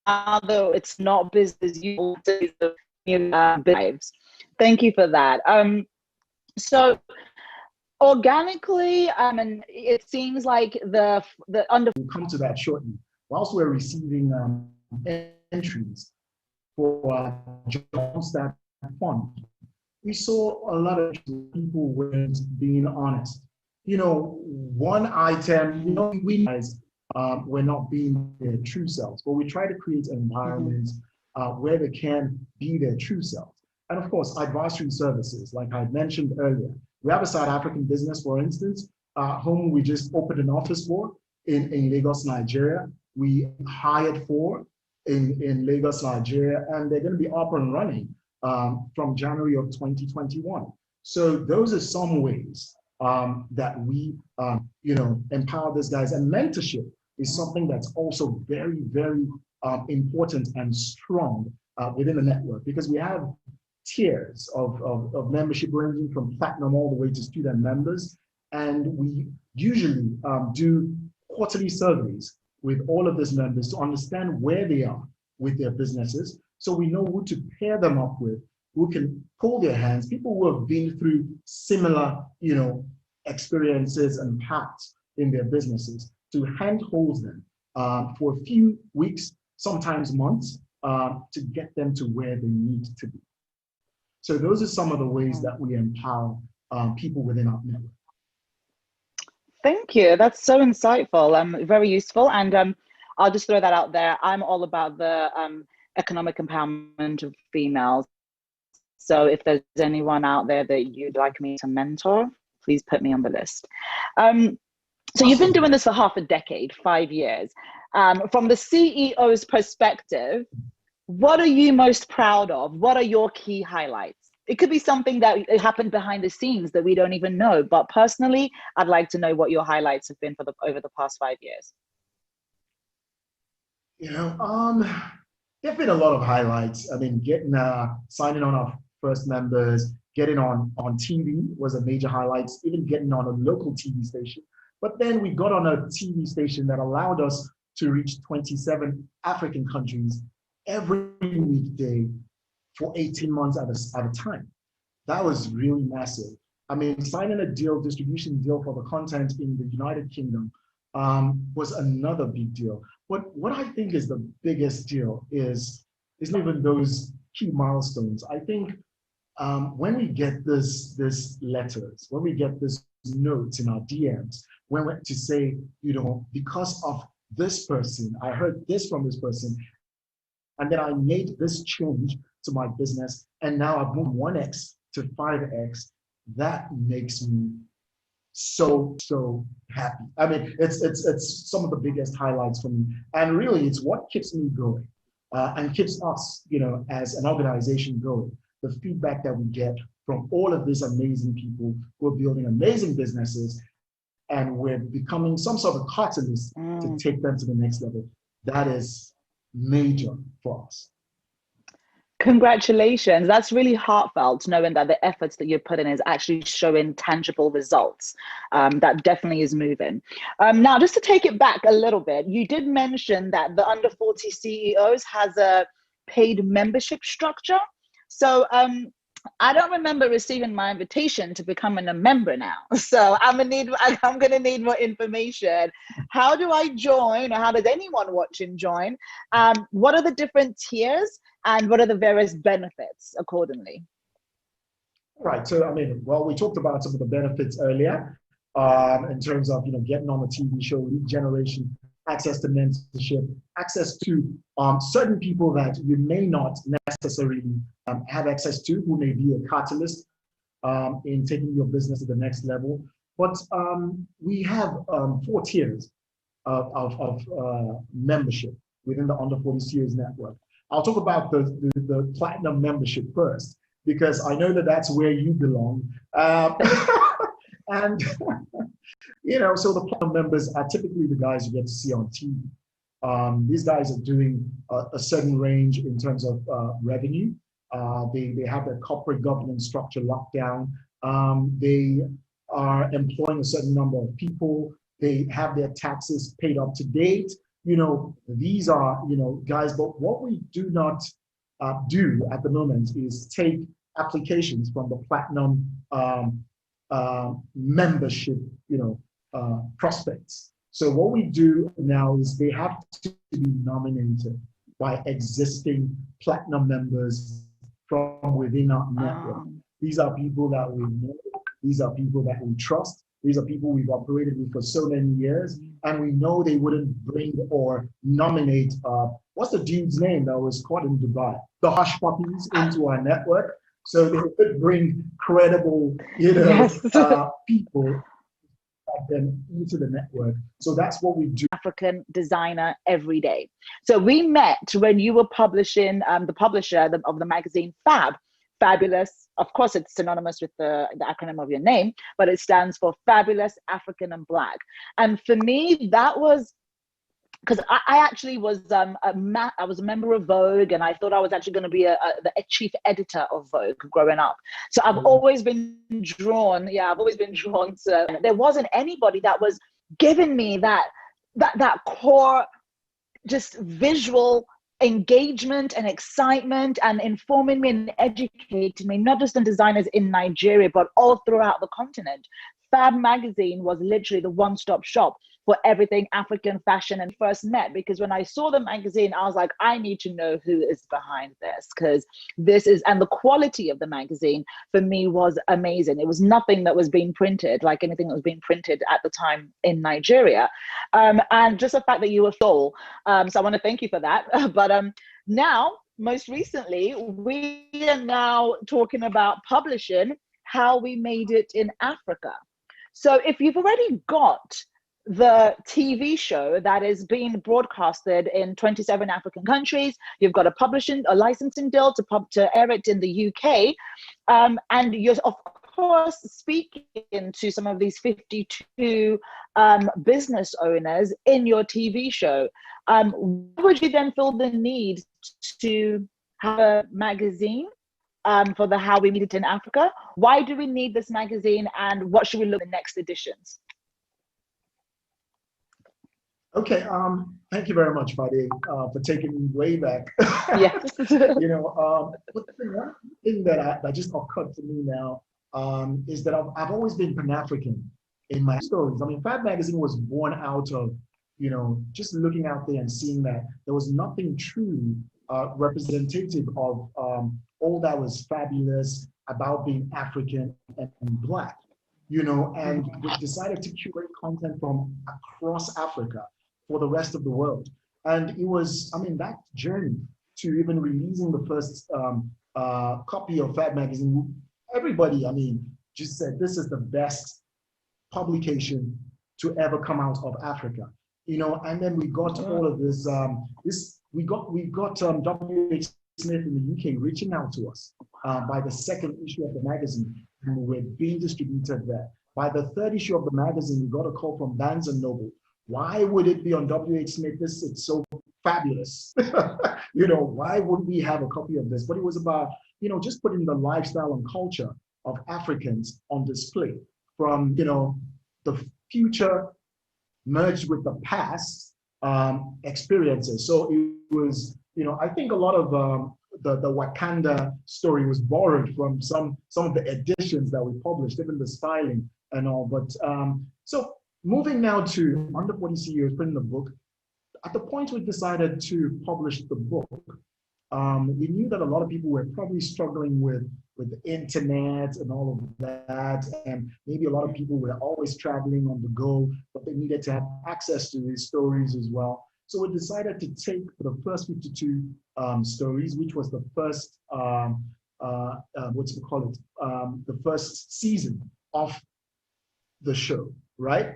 now, though it's not business as usual, lives. Thank you for that. So organically, and it seems like the under— We'll come to that shortly. Whilst we're receiving entries for Johnstown Fund, we saw a lot of people weren't being honest. One item, we guys were not being their true selves, but we try to create environments where they can be their true selves. And of course, advisory services, like I mentioned earlier. We have a South African business, for instance, whom we just opened an office for in Lagos, Nigeria. We hired for in Lagos, Nigeria, and they're going to be up and running from January of 2021. So those are some ways that we, empower these guys. And mentorship is something that's also very, very important and strong within the network, because we have tiers of membership ranging from platinum all the way to student members. And we usually do quarterly surveys with all of these members to understand where they are with their businesses. So we know who to pair them up with, who can hold their hands, people who have been through similar, experiences and paths in their businesses, to handhold them for a few weeks, sometimes months, to get them to where they need to be. So those are some of the ways that we empower people within our network. Thank you. That's so insightful, very useful. And I'll just throw that out there. I'm all about the economic empowerment of females. So if there's anyone out there that you'd like me to mentor, please put me on the list. So you've been doing this for half a decade, 5 years. From the CEO's perspective, what are you most proud of? What are your key highlights? It could be something that happened behind the scenes that we don't even know, but personally, I'd like to know what your highlights have been over the past 5 years. There've been a lot of highlights. Getting signing on our first members, getting on TV was a major highlight, even getting on a local TV station. But then we got on a TV station that allowed us to reach 27 African countries every weekday for 18 months at a time. That was really massive. Signing a distribution deal for the content in the United Kingdom was another big deal. But what I think is the biggest deal is not even those key milestones. I think when we get this letters, when we get this notes in our DMs, when we're to say, because of this person, I heard this from this person, and then I made this change to my business, and now I've moved 1x to 5x, that makes me so happy. It's some of the biggest highlights for me, and really it's what keeps me going and keeps us, as an organization going. The feedback that we get from all of these amazing people who are building amazing businesses, and we're becoming some sort of catalyst to take them to the next level. That is major for us. Congratulations. That's really heartfelt, knowing that the efforts that you're putting is actually showing tangible results. That definitely is moving. Now, just to take it back a little bit, you did mention that the Under 40 CEOs has a paid membership structure. So I don't remember receiving my invitation to becoming a member now. So I'm gonna need more information. How do I join, or how does anyone watching join? What are the different tiers, and what are the various benefits accordingly? Right. So, I mean, well, we talked about some of the benefits earlier, in terms of, getting on a TV show, lead generation, access to mentorship, access to certain people that you may not necessarily have access to, who may be a catalyst in taking your business to the next level. But we have 4 tiers of membership within the Under 40 Series network. I'll talk about the platinum membership first, because I know that that's where you belong. And, so the platinum members are typically the guys you get to see on TV. These guys are doing a certain range in terms of revenue. They have their corporate governance structure locked down. They are employing a certain number of people. They have their taxes paid up to date. These are, guys, but what we do not do at the moment is take applications from the platinum membership, prospects. So what we do now is they have to be nominated by existing platinum members from within our network. These are people that we know. These are people that we trust. These are people we've operated with for so many years, and we know they wouldn't bring or nominate, what's the dude's name that was caught in Dubai? The hush puppies into our network. So they could bring credible, people them into the network. So that's what we do. African designer every day. So we met when you were publishing, the publisher of the magazine Fabulous. Of course, it's synonymous with the acronym of your name, but it stands for Fabulous, African, and Black. And for me, that was because I actually was I was a member of Vogue, and I thought I was actually going to be the chief editor of Vogue growing up. So I've always been drawn. Yeah, I've always been drawn to. There wasn't anybody that was giving me that core, just visual engagement and excitement, and informing me and educating me, not just on designers in Nigeria, but all throughout the continent. Fab magazine was literally the one-stop shop for everything African fashion, and first met because when I saw the magazine, I was like, I need to know who is behind this, because this is, and the quality of the magazine for me was amazing. It was nothing that was being printed like anything that was being printed at the time in Nigeria. And just the fact that you were full. So I want to thank you for that. But now, most recently, we are now talking about publishing, how we made it in Africa. So if you've already got the TV show that is being broadcasted in 27 African countries, you've got a licensing deal to air it in the UK, and you're of course speaking to some of these 52 business owners in your TV show. Why would you then feel the need to have a magazine for the How We Made It in Africa? Why do we need this magazine, and what should we look at in the next editions? Okay, thank you very much, Fadi, for taking me way back. Yes. But the one thing that just occurred to me now is that I've always been Pan-African in my stories. I mean, Fab Magazine was born out of, just looking out there and seeing that there was nothing true representative of all that was fabulous about being African and Black, and we decided to curate content from across Africa for the rest of the world. And it was, that journey to even releasing the first copy of Fab Magazine, everybody, just said, this is the best publication to ever come out of Africa. And then we got all of this, we got W.H. Smith in the UK reaching out to us by the second issue of the magazine, and we were being distributed there. By the third issue of the magazine, we got a call from Barnes & Noble. Why would it be on W.H. Smith? It's so fabulous. Why wouldn't we have a copy of this? But it was about, just putting the lifestyle and culture of Africans on display from, the future merged with the past experiences. So it was, I think a lot of the Wakanda story was borrowed from some of the editions that we published, even the styling and all. But so moving now to Under 40 CEOs, printing the book. At the point we decided to publish the book, we knew that a lot of people were probably struggling with the internet and all of that, and maybe a lot of people were always traveling on the go, but they needed to have access to these stories as well. So we decided to take the first 52 stories, which was the first, the first season of the show, right?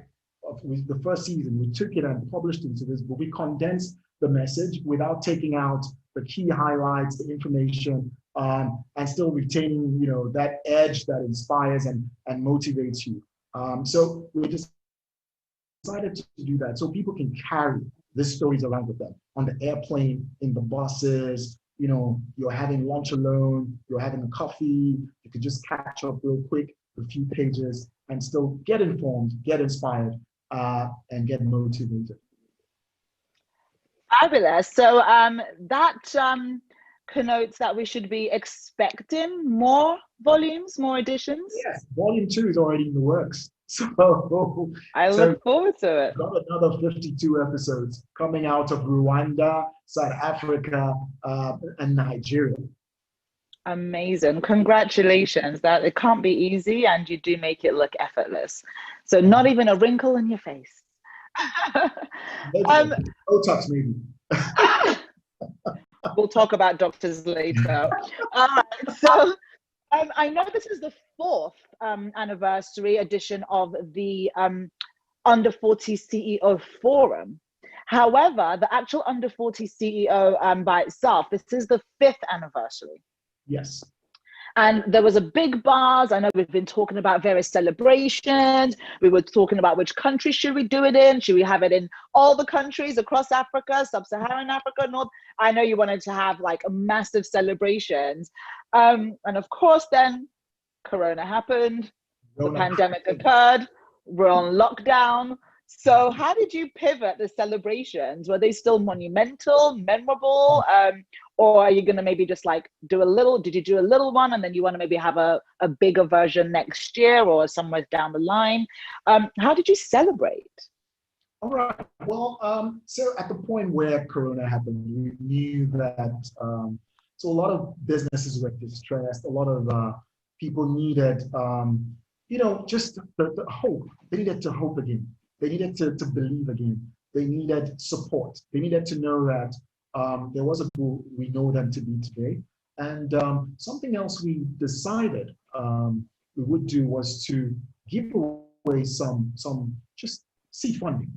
The first season, we took it and published into this book. We condensed the message without taking out the key highlights, the information, and still retaining, that edge that inspires and motivates you. So we decided to do that so people can carry these stories around with them on the airplane, in the buses. You're having lunch alone, you're having a coffee, you could just catch up real quick, a few pages, and still get informed, get inspired, and get motivated. Fabulous. So that connotes that we should be expecting more volumes, more editions? Yes, volume 2 is already in the works. So I look forward to it. Got another 52 episodes coming out of Rwanda, South Africa, and Nigeria. Amazing. Congratulations. That it can't be easy, and you do make it look effortless. So not even a wrinkle in your face. Botox maybe. We'll talk about doctors later. All right. So I know this is the 4th anniversary edition of the Under 40 CEO Forum. However, the actual Under 40 CEO by itself, this is the 5th anniversary. Yes. And there was a big buzz. I know we've been talking about various celebrations. We were talking about which country should we do it in? Should we have it in all the countries across Africa, Sub-Saharan Africa, North? I know you wanted to have like a massive celebrations. And of course, then Corona happened, the pandemic occurred, we're on lockdown. So how did you pivot the celebrations? Were they still monumental, memorable? Or are you going to maybe just like did you do a little one and then you want to maybe have a bigger version next year or somewhere down the line? How did you celebrate? All right. Well, so at the point where Corona happened, we knew that so a lot of businesses were distressed. A lot of people needed, just the hope. They needed to hope again. They needed to believe again. They needed support. They needed to know that there was a who we know them to be today. And something else we decided we would do was to give away some just seed funding.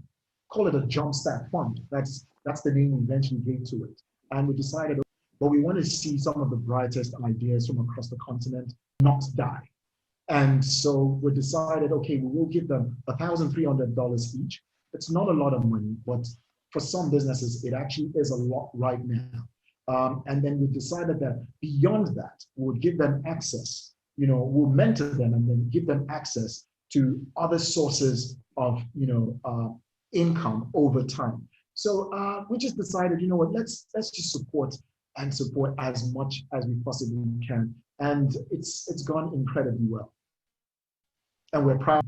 Call it a jumpstart fund. That's the name we eventually gave to it. And we decided, but we want to see some of the brightest ideas from across the continent not die. And so we decided, okay, we will give them $1,300 each. It's not a lot of money, but for some businesses, it actually is a lot right now. And then we decided that beyond that, we would give them access, we'll mentor them and then give them access to other sources of, income over time. So we just decided, let's just support as much as we possibly can. And it's gone incredibly well. And we're proud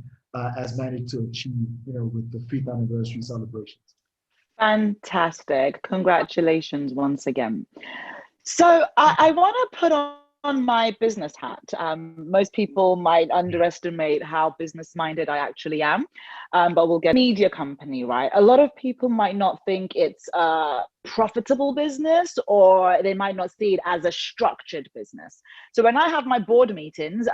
as managed to achieve, with the 5th anniversary celebrations. Fantastic. Congratulations once again. So I want to put on my business hat. Most people might underestimate how business-minded I actually am, but we'll get media company, right? A lot of people might not think it's a profitable business, or they might not see it as a structured business. So when I have my board meetings,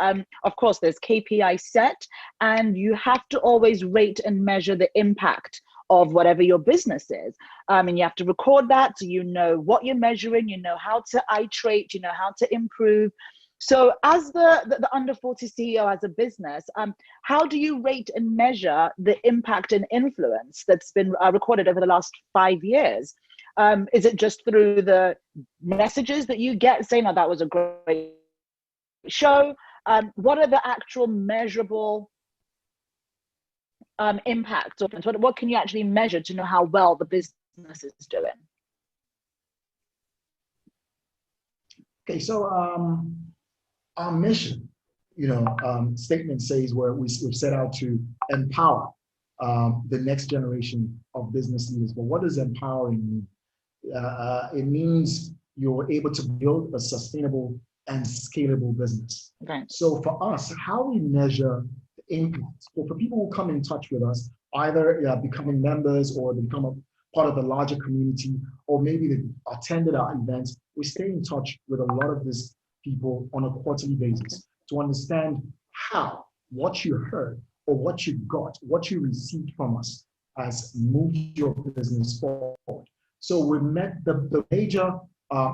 of course, there's KPI set, and you have to always rate and measure the impact of whatever your business is. And you have to record that so you know what you're measuring, you know how to iterate, you know how to improve. So as the Under 40 CEO as a business, how do you rate and measure the impact and influence that's been recorded over the last 5 years? Is it just through the messages that you get saying, oh, that was a great show? What are the actual measurable impact? What can you actually measure to know how well the business is doing? Okay, so our mission, statement says we've set out to empower the next generation of business leaders. But what does empowering mean? It means you're able to build a sustainable and scalable business. Right. So for us, how we measure the impact, or for people who come in touch with us, either becoming members or they become a part of the larger community, or maybe they attended our events, we stay in touch with a lot of these people on a quarterly basis to understand how what you heard or what you got, what you received from us has moved your business forward. So we met the major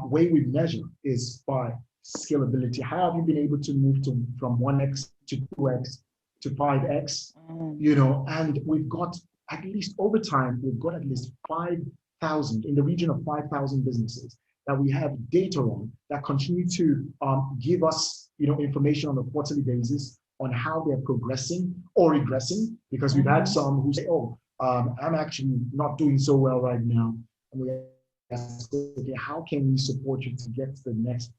way we measure is by scalability. How have you been able to move from 1x to 2x to 5x? And we've got at least over time, we've got at least 5,000, in the region of 5,000 businesses that we have data on that continue to give us information on a quarterly basis on how they're progressing or regressing, because we've had some who say, I'm actually not doing so well right now. And we ask, okay, how can we support you to get to the next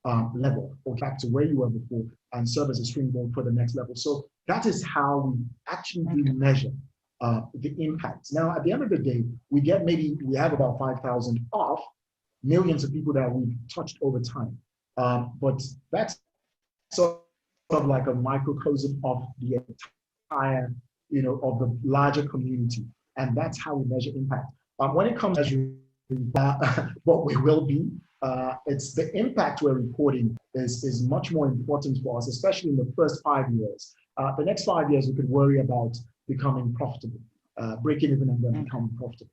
level or back to where you were before and serve as a springboard for the next level? So that is how we actually do measure the impact. Now, at the end of the day, we have about 5,000 off millions of people that we've touched over time. But that's sort of like a microcosm of the entire, of the larger community. And that's how we measure impact. When it comes to what we will be, it's the impact we're reporting is much more important for us, especially in the first 5 years. The next 5 years, we could worry about becoming profitable, breaking even and then becoming profitable.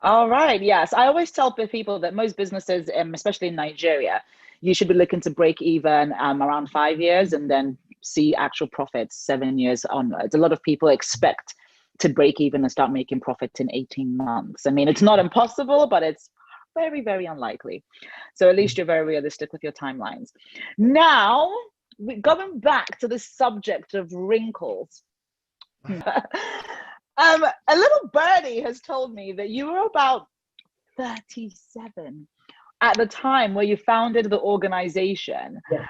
All right. Yes. I always tell people that most businesses, especially in Nigeria, you should be looking to break even around 5 years and then see actual profits 7 years onwards. A lot of people expect to break even and start making profits in 18 months. I mean, it's not impossible, but it's very, very unlikely. So at least you're very realistic with your timelines. Now, going back to the subject of wrinkles. A little birdie has told me that you were about 37 at the time where you founded the organization. Yes.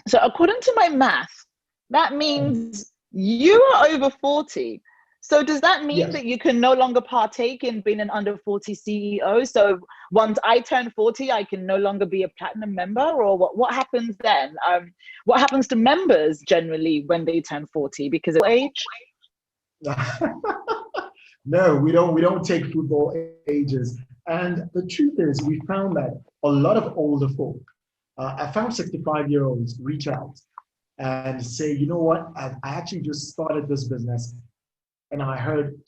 So according to my math, that means you are over 40. So does that mean that you can no longer partake in being an under 40 CEO? So once I turn 40, I can no longer be a platinum member, or what happens then? What happens to members generally when they turn 40 because of age? No, we don't take football ages. And the truth is, we found that a lot of older folk, I found 65-year-olds reach out and say, you know what, I actually just started this business and I heard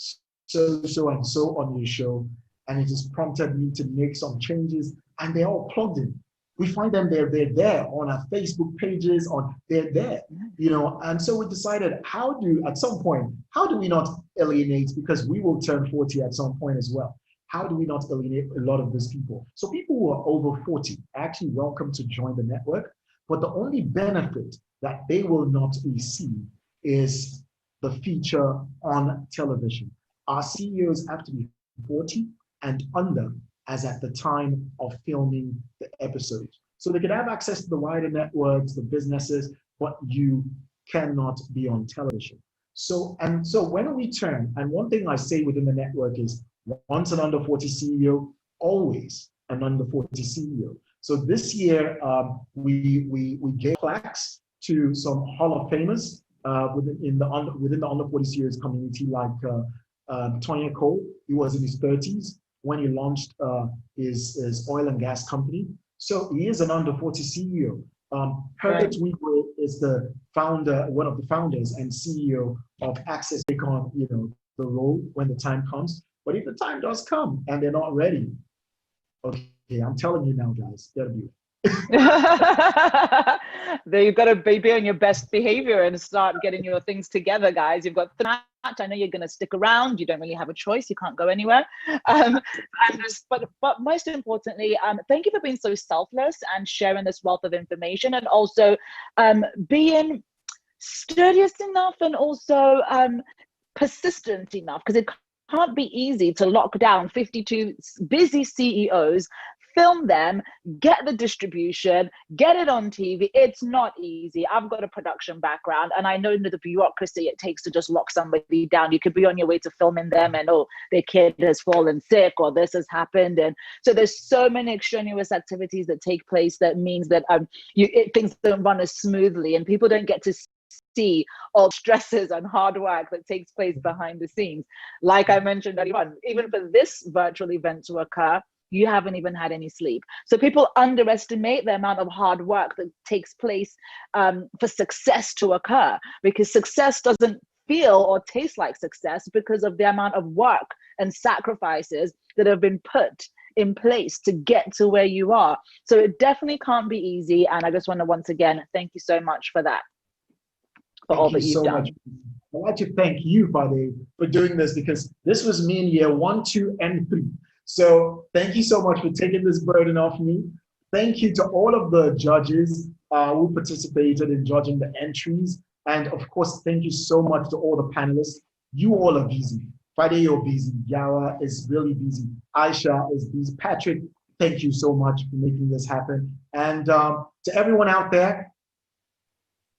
so and so on your show, and it just prompted me to make some changes, and they're all plugged in. We find them, they're there on our Facebook pages, they're there, and so we decided at some point, how do we not alienate, because we will turn 40 at some point as well. How do we not alienate a lot of these people? So people who are over 40 are actually welcome to join the network, but the only benefit that they will not receive is the feature on television. Our CEOs have to be 40 and under as at the time of filming the episodes. So they can have access to the wider networks, the businesses, but you cannot be on television. So when we turn, and one thing I say within the network is, once an under 40 CEO, always an under 40 CEO. So this year, we gave plaques to some Hall of Famers within the under 40 series community, like Tony Cole. He was in his 30s when he launched his oil and gas company. So he is an under 40 CEO. Herbert Wigwe is the founder, one of the founders and CEO of Access, take on the role when the time comes. But if the time does come and they're not ready, okay, I'm telling you now, guys, gotta be There, you've got to be on your best behavior and start getting your things together, guys. You've got the match. I know you're going to stick around. You don't really have a choice. You can't go anywhere. But most importantly, thank you for being so selfless and sharing this wealth of information, and also being studious enough and also persistent enough, because it can't be easy to lock down 52 busy CEOs film them, get the distribution, get it on TV. It's not easy. I've got a production background, and I know the bureaucracy it takes to just lock somebody down. You could be on your way to filming them, and their kid has fallen sick, or this has happened, and so there's so many extraneous activities that take place that means that things don't run as smoothly, and people don't get to see all stresses and hard work that takes place behind the scenes. Like I mentioned earlier on, even for this virtual event to occur, you haven't even had any sleep. So people underestimate the amount of hard work that takes place for success to occur, because success doesn't feel or taste like success because of the amount of work and sacrifices that have been put in place to get to where you are. So it definitely can't be easy. And I just want to once again, thank you so much for that. For all that you've done. I'd like to thank you, Fade, for doing this, because this was me in year 1, 2, and 3. So thank you so much for taking this burden off me. Thank you to all of the judges who participated in judging the entries. And of course, thank you so much to all the panelists. You all are busy. Fade, you're busy. Yara is really busy. Aisha is busy. Patrick, thank you so much for making this happen. And to everyone out there,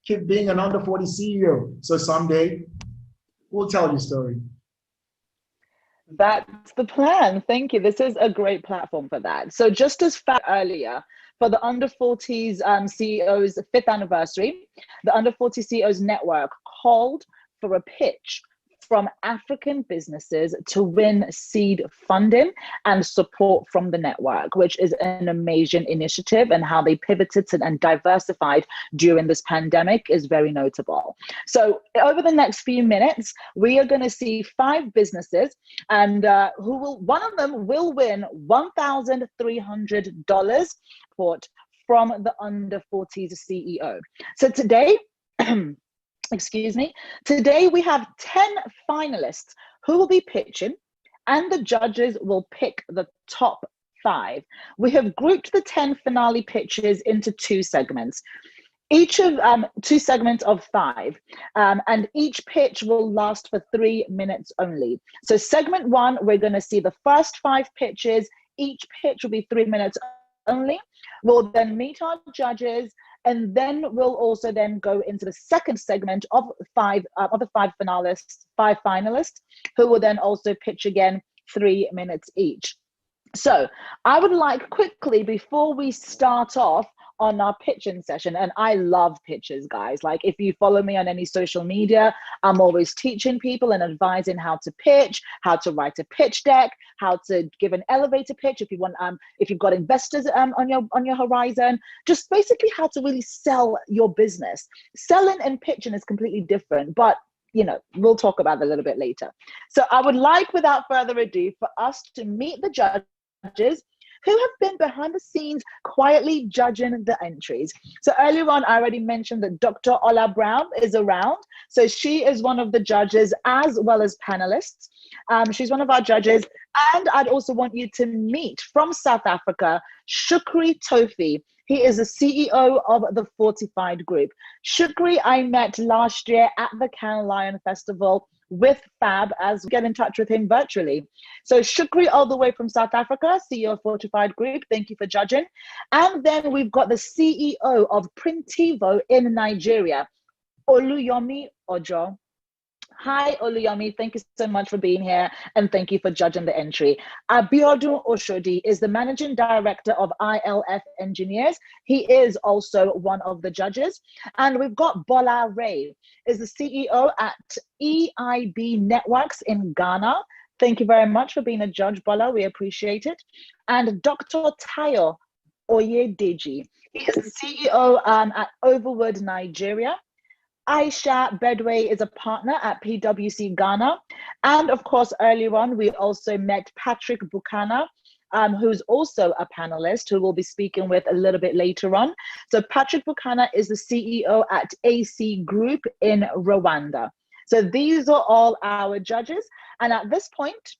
keep being an under 40 CEO. So someday we'll tell your story. That's the plan. Thank you. This is a great platform for that. So just as earlier, for the under 40s CEOs 5th anniversary, the under 40 CEOs network called for a pitch from African businesses to win seed funding and support from the network, which is an amazing initiative, and how they pivoted and diversified during this pandemic is very notable. So over the next few minutes, we are going to see 5 businesses, and one of them will win $1,300 support from the under 40s CEO. So today, excuse me, today we have 10 finalists who will be pitching, and the judges will pick the top 5. We have grouped the 10 finale pitches into 2 segments, each of 2 segments of 5, and each pitch will last for 3 minutes only. So segment 1, we're going to see the first 5 pitches. Each pitch will be 3 minutes only. We'll then meet our judges, and then we'll also then go into the second segment of the 5 finalists, who will then also pitch again 3 minutes each. So I would like quickly, before we start off on our pitching session, and I love pitches, guys. Like, if you follow me on any social media, I'm always teaching people and advising how to pitch, how to write a pitch deck, how to give an elevator pitch if you want, if you've got investors on your horizon, just basically how to really sell your business. Selling and pitching is completely different, but we'll talk about that a little bit later. So I would like, without further ado, for us to meet the judges who have been behind the scenes quietly judging the entries. So earlier on, I already mentioned that Dr. Ola Brown is around. So she is one of the judges as well as panelists. She's one of our judges. And I'd also want you to meet, from South Africa, Shukri Tofi. He is the CEO of the Fortified Group. Shukri, I met last year at the Cannes Lion Festival with Fab, as we get in touch with him virtually. So Shukri, all the way from South Africa, CEO of Fortified Group, thank you for judging. And then we've got the CEO of Printivo in Nigeria, Oluyomi Ojo. Hi, Oluyomi, thank you so much for being here, and thank you for judging the entry. Abiodun Oshodi is the Managing Director of ILF Engineers. He is also one of the judges. And we've got Bola Ray, is the CEO at EIB Networks in Ghana. Thank you very much for being a judge, Bola, we appreciate it. And Dr. Tayo Oyedeji, he is the CEO at Overwood, Nigeria. Aisha Bedway is a partner at PwC Ghana. And of course, earlier on, we also met Patrick Buchanan, who's also a panelist who we'll be speaking with a little bit later on. So Patrick Buchanan is the CEO at AC Group in Rwanda. So these are all our judges. And at this point,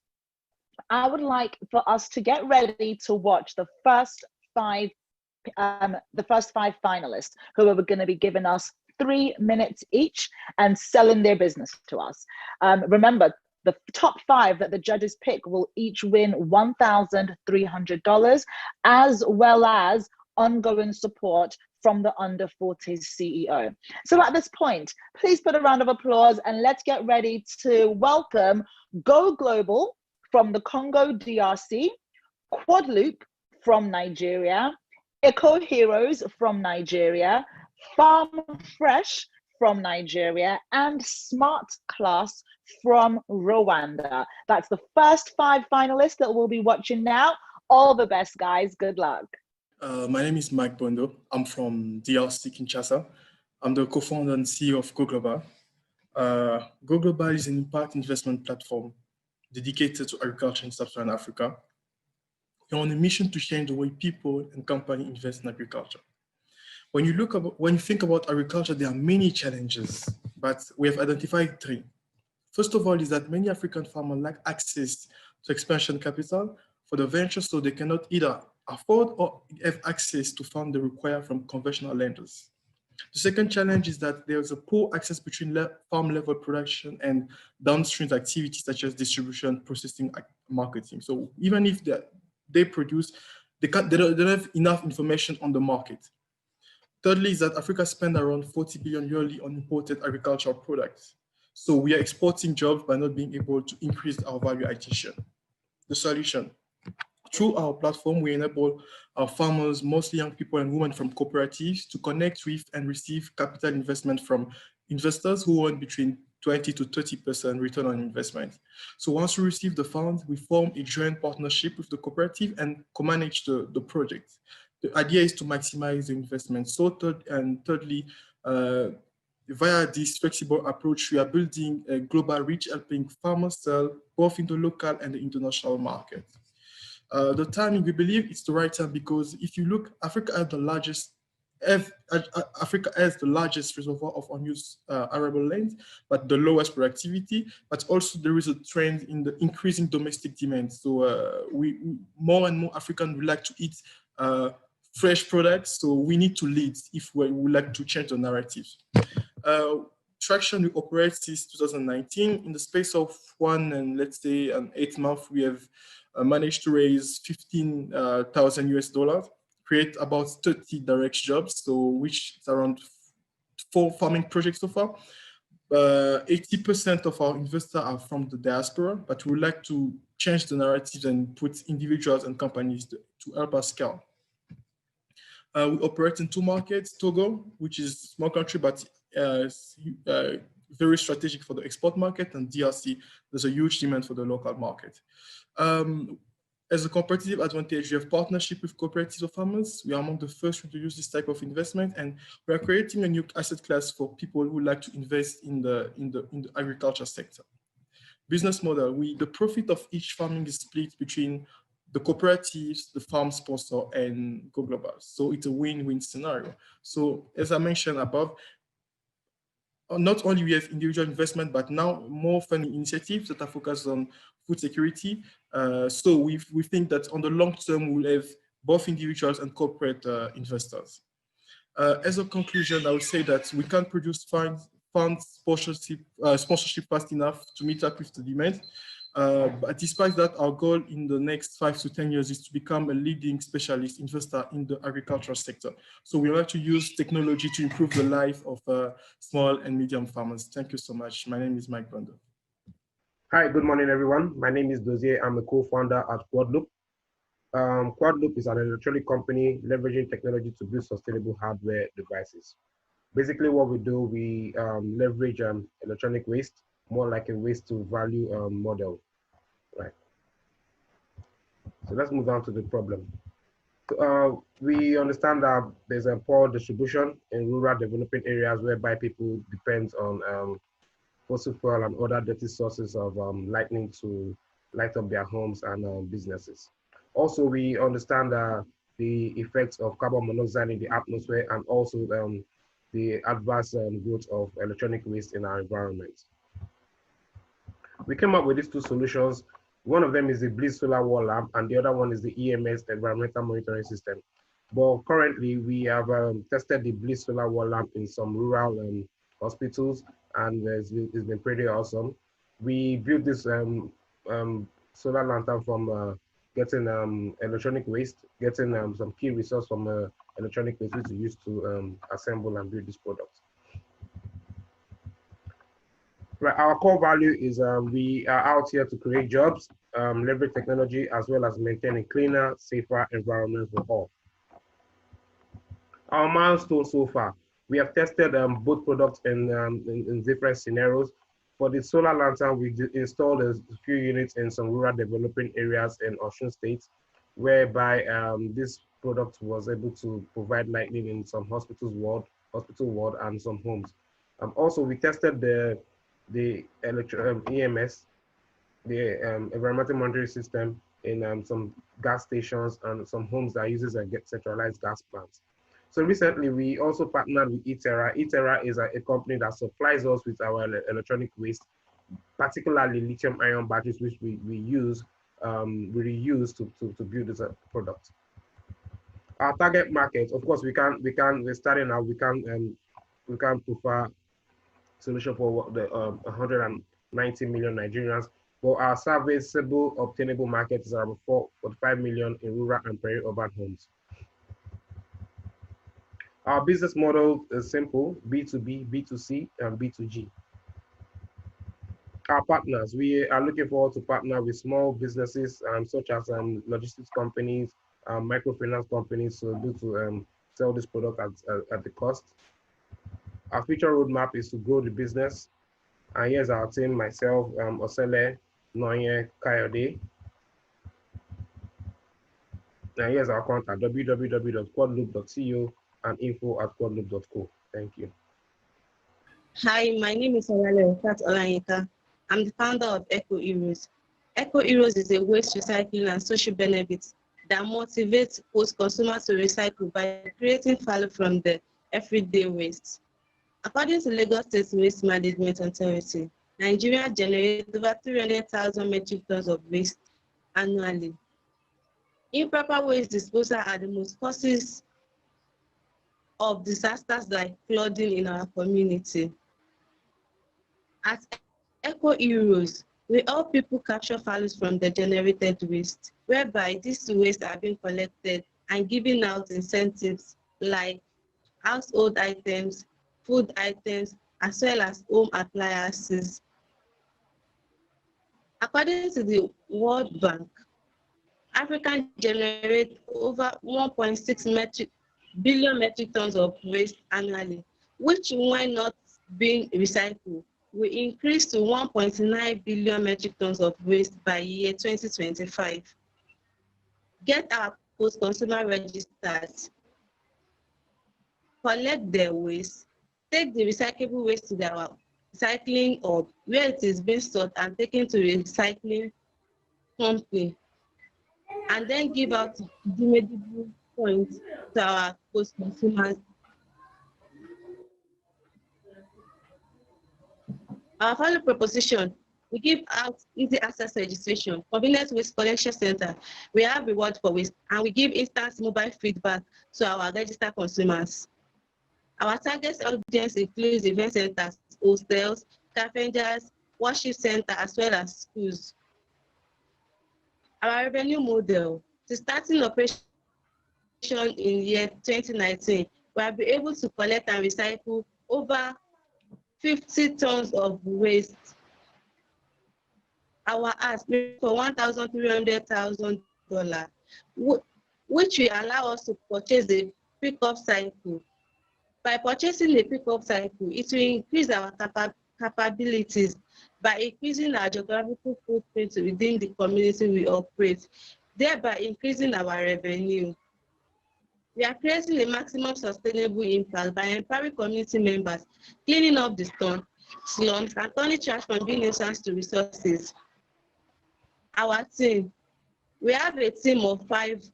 I would like for us to get ready to watch the first 5 finalists who are going to be giving us 3 minutes each and selling their business to us. Remember, The top 5 that the judges pick will each win $1,300, as well as ongoing support from the Under 40s CEO. So at this point, please put a round of applause and let's get ready to welcome Go Global from the Congo DRC, Quadloop from Nigeria, Eco Heroes from Nigeria, Farm Fresh from Nigeria, and Smart Class from Rwanda. That's the first 5 finalists that we'll be watching now. All the best, guys. Good luck. My name is Mike Bondo. I'm from DRC, Kinshasa. I'm the co-founder and CEO of Go Global. Go Global is an impact investment platform dedicated to agriculture in Sub-Saharan Africa. We're on a mission to change the way people and companies invest in agriculture. When you think about agriculture, there are many challenges, but we have identified 3. First of all, is that many African farmers lack access to expansion capital for the venture, so they cannot either afford or have access to funds they require from conventional lenders. The second challenge is that there is a poor access between farm level production and downstream activities such as distribution, processing, marketing. So even if they produce, they don't have enough information on the market. Thirdly, is that Africa spends around 40 billion yearly on imported agricultural products. So we are exporting jobs by not being able to increase our value addition. The solution: through our platform, we enable our farmers, mostly young people and women from cooperatives, to connect with and receive capital investment from investors who earn between 20 to 30% return on investment. So once we receive the funds, we form a joint partnership with the cooperative and co-manage the project. The idea is to maximize the investment. So thirdly, via this flexible approach, we are building a global reach, helping farmers sell both in the local and the international market. The timing, we believe it's the right time, because if you look, Africa has the largest reservoir of unused arable land, but the lowest productivity. But also there is a trend in the increasing domestic demand. So more and more Africans would like to eat fresh products. So we need to lead if we would like to change the narrative. Traction, we operate since 2019. In the space of 8 months, we have managed to raise $15,000, create about 30 direct jobs, so which is around 4 farming projects so far. 80% of our investors are from the diaspora, but we would like to change the narrative and put individuals and companies to help us scale. We operate in 2 markets: Togo, which is a small country, but very strategic for the export market, and DRC, there's a huge demand for the local market. As a competitive advantage, we have partnership with cooperatives of farmers. We are among the first to use this type of investment, and we are creating a new asset class for people who like to invest in the agriculture sector. Business model: the profit of each farming is split between the cooperatives, the farm sponsor, and Go Global. So it's a win-win scenario. So as I mentioned above, not only we have individual investment, but now more funding initiatives that are focused on food security. So we think that on the long term, we'll have both individuals and corporate investors. As a conclusion, I would say that we can't produce fund sponsorship fast enough to meet up with the demand. But despite that, our goal in the next 5 to 10 years is to become a leading specialist investor in the agricultural sector. So we like to use technology to improve the life of small and medium farmers. Thank you so much. My name is Mike Bondo. Hi, good morning, everyone. My name is Dozier. I'm a co-founder at Quadloop. Quadloop is an electronic company leveraging technology to build sustainable hardware devices. Basically, what we do, we leverage electronic waste, more like a waste to value model, right? So let's move on to the problem. We understand that there's a poor distribution in rural developing areas whereby people depend on fossil fuel and other dirty sources of lightning to light up their homes and businesses. Also, we understand the effects of carbon monoxide in the atmosphere and also the adverse growth of electronic waste in our environment. We came up with these 2 solutions. One of them is the Bliss Solar Wall Lamp, and the other one is the EMS Environmental Monitoring System. But currently, we have tested the Bliss Solar Wall Lamp in some rural hospitals, and it's been pretty awesome. We built this solar lantern from getting electronic waste, getting some key resource from electronic waste which we use to assemble and build this product. Right, our core value is we are out here to create jobs, leverage technology, as well as maintain a cleaner, safer environment for all. Our milestone so far, we have tested both products in different scenarios. For the solar lantern, we installed a few units in some rural developing areas in Osun State, whereby this product was able to provide lighting in some hospital ward and some homes. Also, we tested the EMS, the environmental monitoring system, in some gas stations and some homes that uses a centralized gas plants. So recently, we also partnered with eTerra. eTerra is a company that supplies us with our electronic waste, particularly lithium-ion batteries, which we reuse to build this product. Our target market, of course, we're starting out. We can prefer solution for the 190 million Nigerians. But our serviceable, obtainable market is around 45 million in rural and peri-urban homes. Our business model is simple: B2B, B2C, and B2G. Our partners, we are looking forward to partner with small businesses such as logistics companies, microfinance companies, so able to sell this product at the cost. Our future roadmap is to grow the business. And here's our team: myself, Osele, Noye, Kayode. And here's our contact: www.quadloop.co and info@quadloop.co. Thank you. Hi, my name is Olale Olayinka. I'm the founder of EcoHeroes. EcoHeroes is a waste recycling and social benefits that motivates post-consumers to recycle by creating value from the everyday waste. According to Lagos State Waste Management Authority, Nigeria generates over 300,000 metric tons of waste annually. Improper waste disposal are the most causes of disasters like flooding in our community. At EcoHeroes, we help people capture values from the generated waste, whereby these waste are being collected and giving out incentives like household items, food items, as well as home appliances. According to the World Bank, Africa generates over 1.6 billion metric tons of waste annually, which, when not being recycled, will increase to 1.9 billion metric tons of waste by year 2025. Get our post-consumer registers, collect their waste, take the recyclable waste to their recycling hub where it is being stored and taken to the recycling company, and then give out redeemable points to our post-consumers. Our value proposition: we give out easy access registration, convenient waste collection center, we have reward for waste, and we give instant mobile feedback to our registered consumers. Our target audience includes event centers, hostels, carpenters, worship centers, as well as schools. Our revenue model: to starting operation in year 2019, we have been able to collect and recycle over 50 tons of waste. Our ask for $1,300,000, which will allow us to purchase a pickup cycle. By purchasing a pickup cycle, it will increase our capabilities by increasing our geographical footprint within the community we operate, thereby increasing our revenue. We are creating a maximum sustainable impact by empowering community members, cleaning up the slums, and turning trash from being nuisance to resources. Our team: we have a team of 5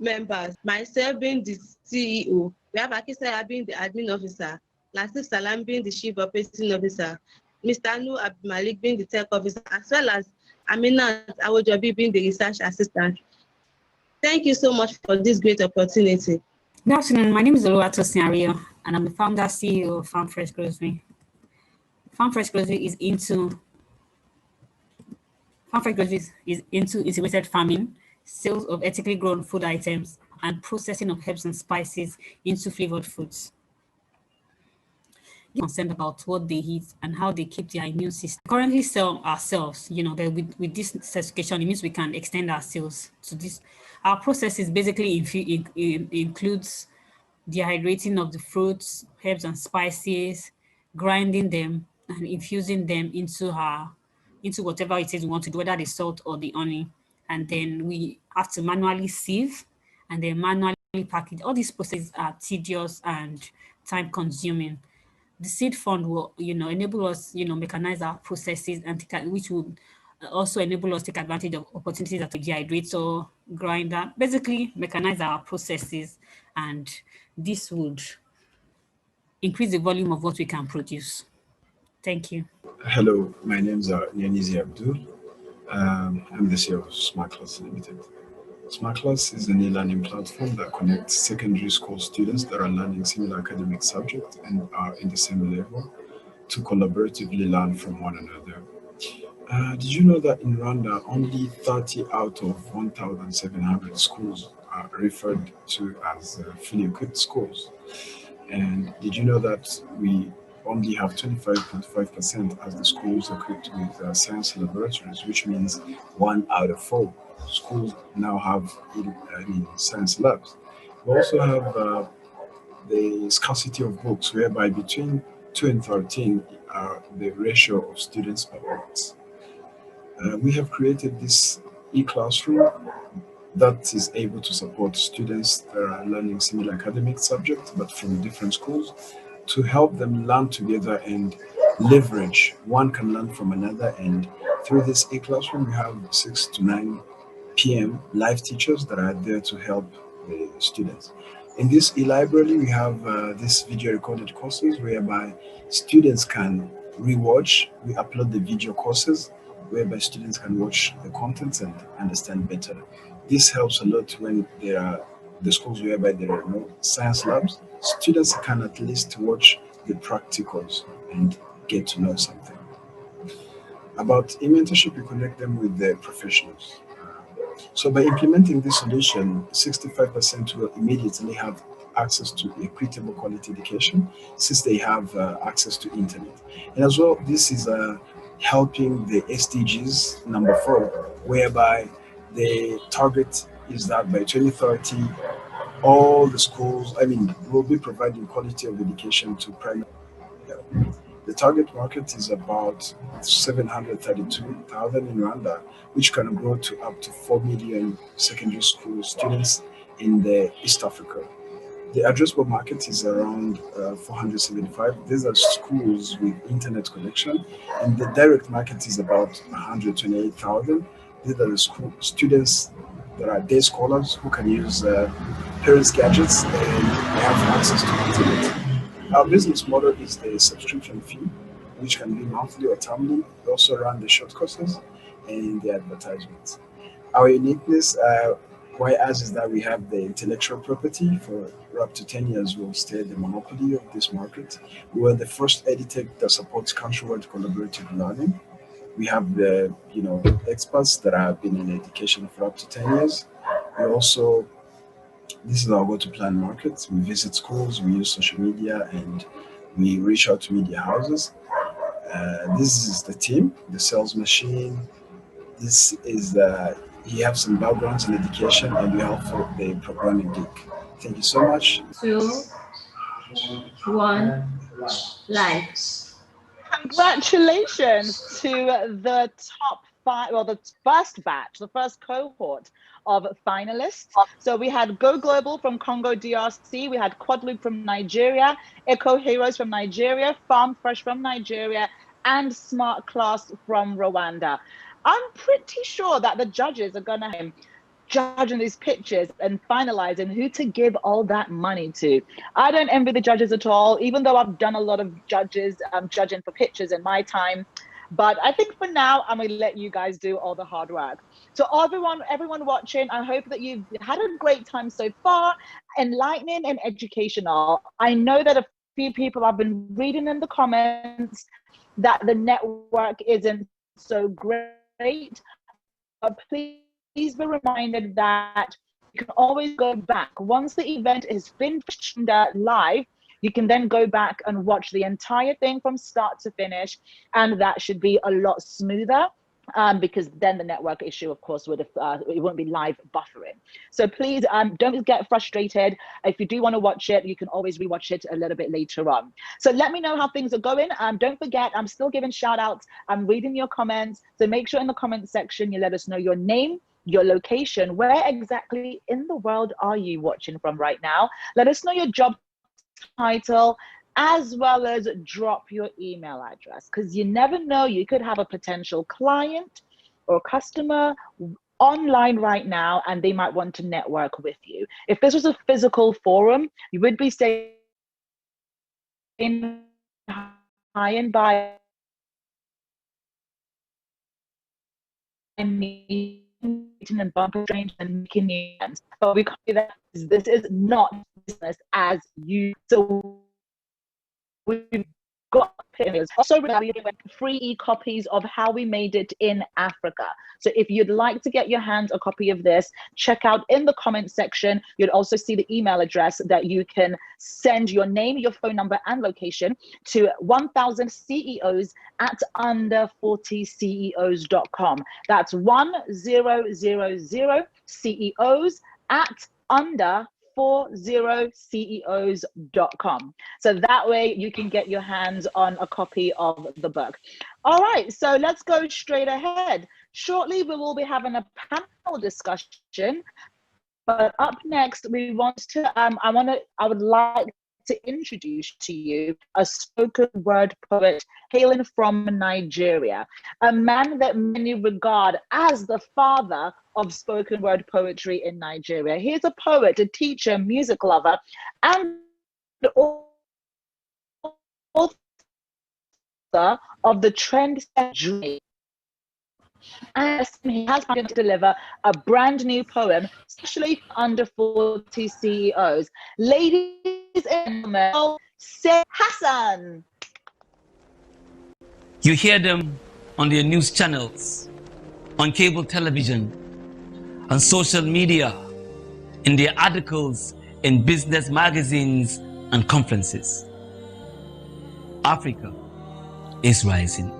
members, myself being the CEO. We have Akisaya being the admin officer, Latif Salam being the chief operating officer, Mr. Nu Abdulmalik being the tech officer, as well as Aminat Awojobi being the research assistant. Thank you so much for this great opportunity. Good afternoon. My name is Oluwatosin Ario, and I'm the founder CEO of Farm Fresh Grocery. Farm Fresh Grocery is into integrated farming, sales of ethically grown food items, and processing of herbs and spices into flavored foods. Concerned about what they eat and how they keep their immune system. Currently sell ourselves, but with this certification, it means we can extend our sales to this. Our processes basically includes dehydrating of the fruits, herbs and spices, grinding them and infusing them into whatever it is we want to do, whether the salt or the honey. And then we have to manually sieve and then manually package. All these processes are tedious and time consuming. The seed fund will, enable us, mechanize our processes which would also enable us to take advantage of opportunities at the dehydrator, grinder, basically mechanize our processes, and this would increase the volume of what we can produce. Thank you. Hello, my name is Yanizi Abdul. I'm the CEO of SmartClass Limited. SmartClass is an e-learning platform that connects secondary school students that are learning similar academic subjects and are in the same level to collaboratively learn from one another. Did you know that in Rwanda, only 30 out of 1,700 schools are referred to as fully equipped schools? And did you know that we only have 25.5% as the schools equipped with science laboratories, which means 1 out of 4 schools now have science labs. We also have the scarcity of books, whereby between 2 and 13 are the ratio of students per books. We have created this e-classroom that is able to support students that are learning similar academic subjects but from different schools to help them learn together and leverage. One can learn from another, and through this e-classroom we have 6 to 9 p.m. live teachers that are there to help the students. In this e-library we have these video recorded courses whereby students can rewatch. We upload the video courses whereby students can watch the contents and understand better. This helps a lot when there are the schools whereby there are no science labs. Students can at least watch the practicals and get to know something. About e-mentorship, we connect them with the professionals. So by implementing this solution, 65% will immediately have access to equitable quality education since they have access to internet. And as well, this is helping the SDGs number 4, whereby the target is that by 2030, all the schools, will be providing quality of education to primary. The target market is about 732,000 in Rwanda, which can grow to up to 4 million secondary school students in the East Africa. The addressable market is around 475. These are schools with internet connection, and the direct market is about 128,000. These are the students that are day scholars who can use parents' gadgets and have access to internet. Our business model is the subscription fee, which can be monthly or termly. We also run the short courses and the advertisements. Our uniqueness, why us, is that we have the intellectual property. For up to 10 years, we'll stay the monopoly of this market. We were the first edtech that supports countrywide collaborative learning. We have the experts that have been in education for up to 10 years. We also, this is our go-to-plan market. We visit schools, we use social media, and we reach out to media houses. This is the team, the sales machine. This is he have some backgrounds in education, and we help for the programming geek. Thank you so much. 2, 1, live. Congratulations to the top 5, well, the first batch, the first cohort of finalists. So we had Go Global from Congo DRC, we had Quadloop from Nigeria, Eco Heroes from Nigeria, Farm Fresh from Nigeria, and Smart Class from Rwanda. I'm pretty sure that the judges are gonna judging these pictures and finalizing who to give all that money to. I don't envy the judges at all, even though I've done a lot of judges judging for pictures in my time. But I think for now, I'm gonna let you guys do all the hard work. So everyone watching, I hope that you've had a great time so far, enlightening and educational. I know that a few people have been reading in the comments that the network isn't so great, but please be reminded that you can always go back. Once the event is finished live, you can then go back and watch the entire thing from start to finish, and that should be a lot smoother. Because then the network issue, of course, it won't be live buffering. So please don't get frustrated. If you do want to watch it, you can always rewatch it a little bit later on. So let me know how things are going. Don't forget, I'm still giving shout outs. I'm reading your comments. So make sure in the comment section, you let us know your name, your location, where exactly in the world are you watching from right now. Let us know your job title, as well as drop your email address, because you never know, you could have a potential client or customer online right now and they might want to network with you. If this was a physical forum, you would be staying high and by meeting and bumper strange and making new friends. But we can't do that. This is not business as you. So we've got also free e-copies of How We Made It in Africa. So if you'd like to get your hands a copy of this, check out in the comment section. You'd also see the email address that you can send your name, your phone number, and location to 1000 CEOs at under40ceos.com. That's 1000 CEOs at under40ceos.com. So that way you can get your hands on a copy of the book. All right, so let's go straight ahead. Shortly, we will be having a panel discussion, but up next, we want to, I would like to introduce to you a spoken word poet hailing from Nigeria, a man that many regard as the father of spoken word poetry in Nigeria. He's a poet, a teacher, music lover, and author of the trend Dream. And he has been to deliver a brand new poem, especially for under 40 CEOs. Ladies and gentlemen, say Hassan. You hear them on their news channels, on cable television, on social media, in their articles in business magazines and conferences. Africa is rising.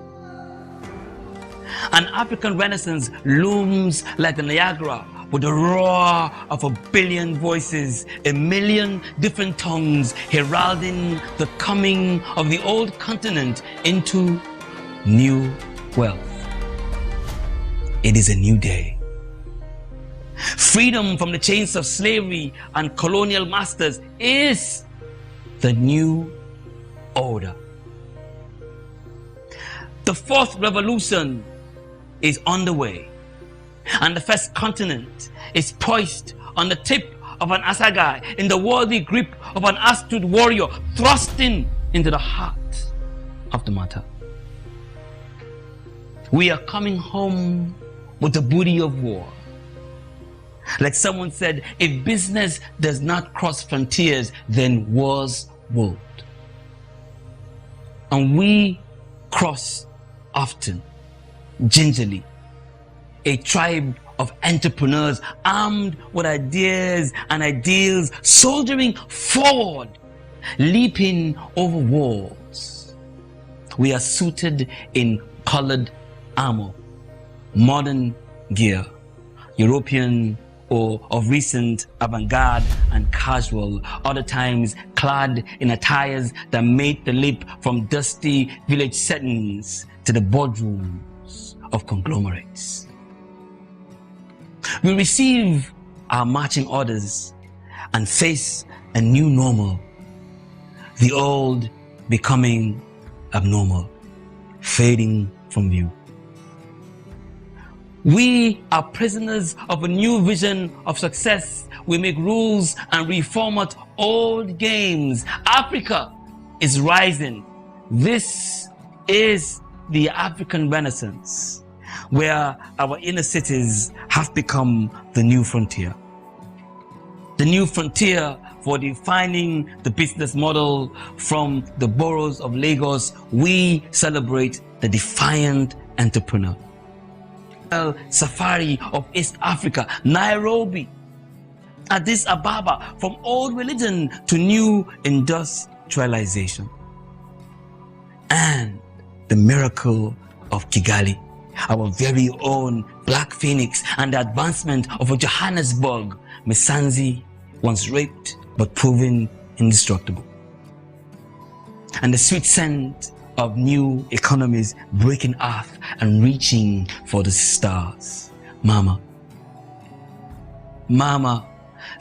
An African Renaissance looms like the Niagara with a roar of 1 billion voices, 1 million different tongues heralding the coming of the old continent into new wealth. It is a new day. Freedom from the chains of slavery and colonial masters is the new order. The fourth revolution is underway, and the first continent is poised on the tip of an assegai in the worthy grip of an astute warrior thrusting into the heart of the matter. We are coming home with the booty of war. Like someone said, if business does not cross frontiers, then wars won't. And we cross often, gingerly, a tribe of entrepreneurs armed with ideas and ideals, soldiering forward, leaping over walls. We are suited in colored armor, modern gear, European or of recent avant-garde and casual, other times clad in attires that made the leap from dusty village settings to the boardrooms of conglomerates. We receive our marching orders and face a new normal, the old becoming abnormal, fading from view. We are prisoners of a new vision of success. We make rules and reformat old games. Africa is rising. This is the African Renaissance, where our inner cities have become the new frontier. The new frontier for defining the business model from the boroughs of Lagos, we celebrate the defiant entrepreneur. Safari of East Africa, Nairobi, Addis Ababa, from old religion to new industrialization. And the miracle of Kigali, our very own Black Phoenix, and the advancement of Johannesburg, Msanzi, once raped but proven indestructible. And the sweet scent of new economies breaking earth and reaching for the stars. Mama,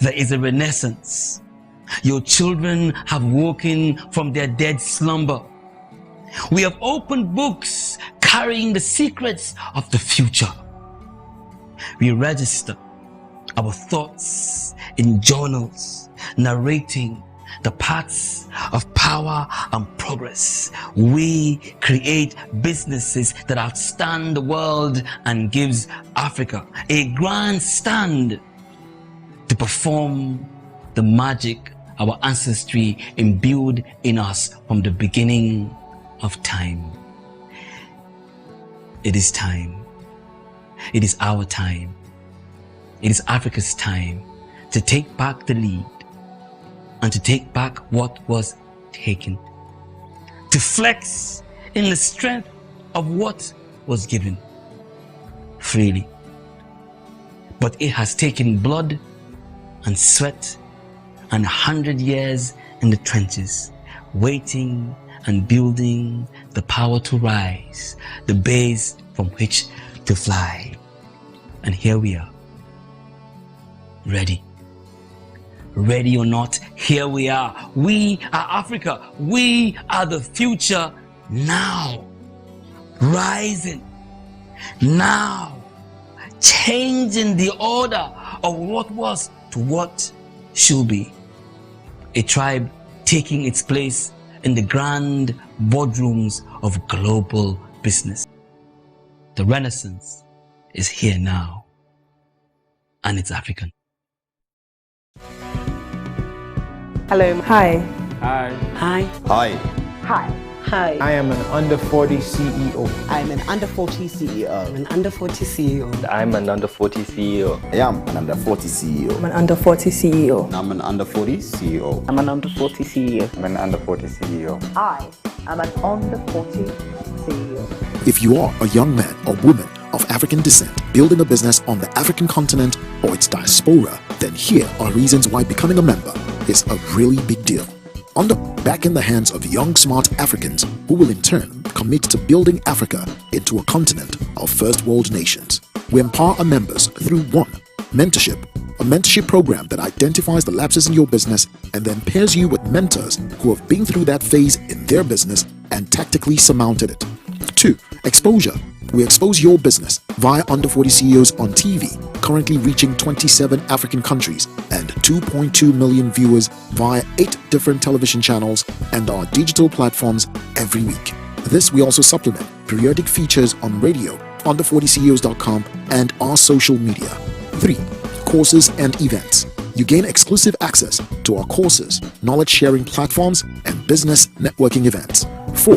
there is a renaissance. Your children have woken from their dead slumber. We have opened books carrying the secrets of the future. We register our thoughts in journals, narrating the paths of power and progress. We create businesses that outstand the world and gives Africa a grand stand to perform the magic our ancestry imbued in us from the beginning of time. It is time. It is our time. It is Africa's time to take back the lead and to take back what was taken, to flex in the strength of what was given freely. But it has taken blood and sweat and 100 years in the trenches, waiting and building the power to rise, the base from which to fly. And here we are, ready. Ready or not, here we are. We are Africa. We are the future now. Rising now. Changing the order of what was to what should be. A tribe taking its place in the grand boardrooms of global business. The Renaissance is here now, and it's African. Hello. Hi. Hi. Hi. Hi. Hi. Hi. I am an under 40 CEO. I'm an under 40 CEO. I'm an under 40 CEO. I'm an under 40 CEO. I am an under 40 CEO. I'm an under 40 CEO. I'm an under 40 CEO. I'm an under 40 CEO. I'm an under 40 CEO. I am an under 40 CEO. If you are a young man or woman of African descent building a business on the African continent or its diaspora, then here are reasons why becoming a member is a really big deal. Back in the hands of young, smart Africans who will in turn commit to building Africa into a continent of first world nations. We empower our members through one, mentorship, a mentorship program that identifies the lapses in your business and then pairs you with mentors who have been through that phase in their business and tactically surmounted it. 2. Exposure. We expose your business via Under 40 CEOs on TV, currently reaching 27 African countries and 2.2 million viewers via 8 different television channels and our digital platforms every week. This we also supplement periodic features on radio, under40ceos.com, and our social media. 3. Courses and events. You gain exclusive access to our courses, knowledge sharing platforms, and business networking events. 4.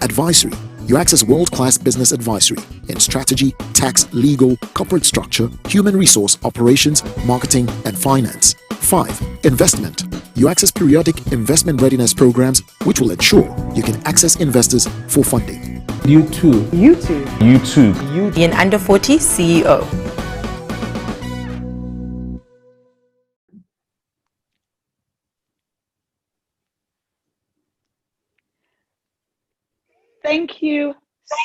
Advisory. You access world-class business advisory in strategy, tax, legal, corporate structure, human resource, operations, marketing, and finance. 5. Investment. You access periodic investment readiness programs which will ensure you can access investors for funding. YouTube. Be an under 40 CEO. Thank you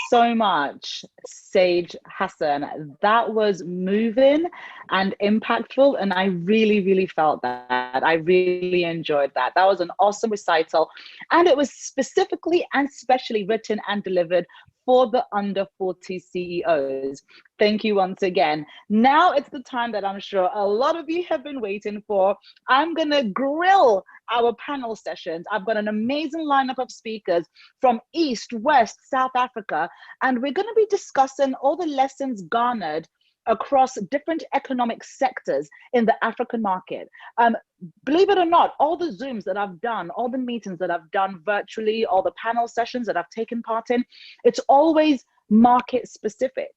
so much, Sage Hassan. That was moving and impactful, and I really felt that. I really enjoyed that. That was an awesome recital, and it was specifically and specially written and delivered for the under 40 CEOs. Thank you once again. Now it's the time that I'm sure a lot of you have been waiting for. I'm gonna grill our panel sessions. I've got an amazing lineup of speakers from East, West, South Africa, and we're gonna be discussing all the lessons garnered across different economic sectors in the African market. Believe it or not, all the Zooms that I've done, all the meetings that I've done virtually, all the panel sessions that I've taken part in, it's always market specific.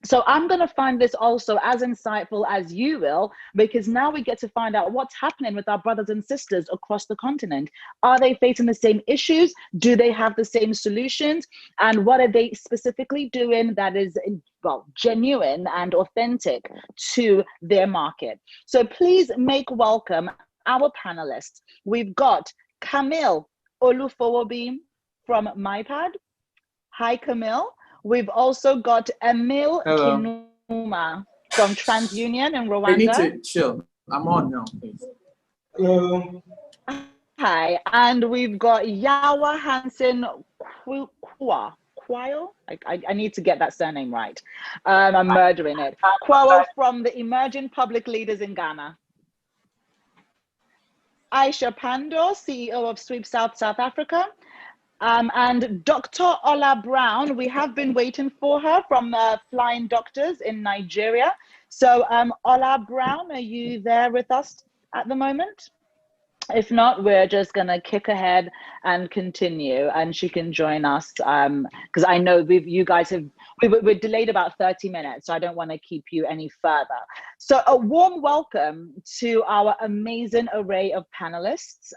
So I'm going to find this also as insightful as you will, because now we get to find out what's happening with our brothers and sisters across the continent. Are they facing the same issues? Do they have the same solutions? And what are they specifically doing that is, well, genuine and authentic to their market? So please make welcome our panelists. We've got Camille Olufowobi from MyPad. Hi, Camille. We've also got Emil Kinuma from TransUnion in Rwanda. I need to chill. I'm on now, please. Hello. Hi, and we've got Yawa Hansen Kwayo. I need to get that surname right. I'm murdering it. Kwayo from the Emerging Public Leaders in Ghana. Aisha Pando, CEO of Sweep South Africa. And Dr. Ola Brown, we have been waiting for her from Flying Doctors in Nigeria. So Ola Brown, are you there with us at the moment? If not, we're just gonna kick ahead and continue, and she can join us because I know we're delayed about 30 minutes, so I don't want to keep you any further. So a warm welcome to our amazing array of panelists.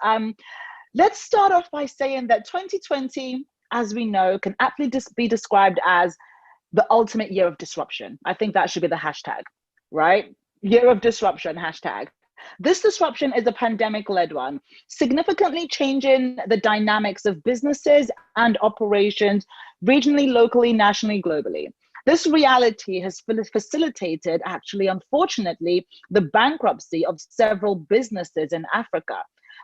Let's start off by saying that 2020, as we know, can aptly be described as the ultimate year of disruption. I think that should be the hashtag, right? Year of disruption, hashtag. This disruption is a pandemic-led one, significantly changing the dynamics of businesses and operations regionally, locally, nationally, globally. This reality has facilitated, actually, unfortunately, the bankruptcy of several businesses in Africa,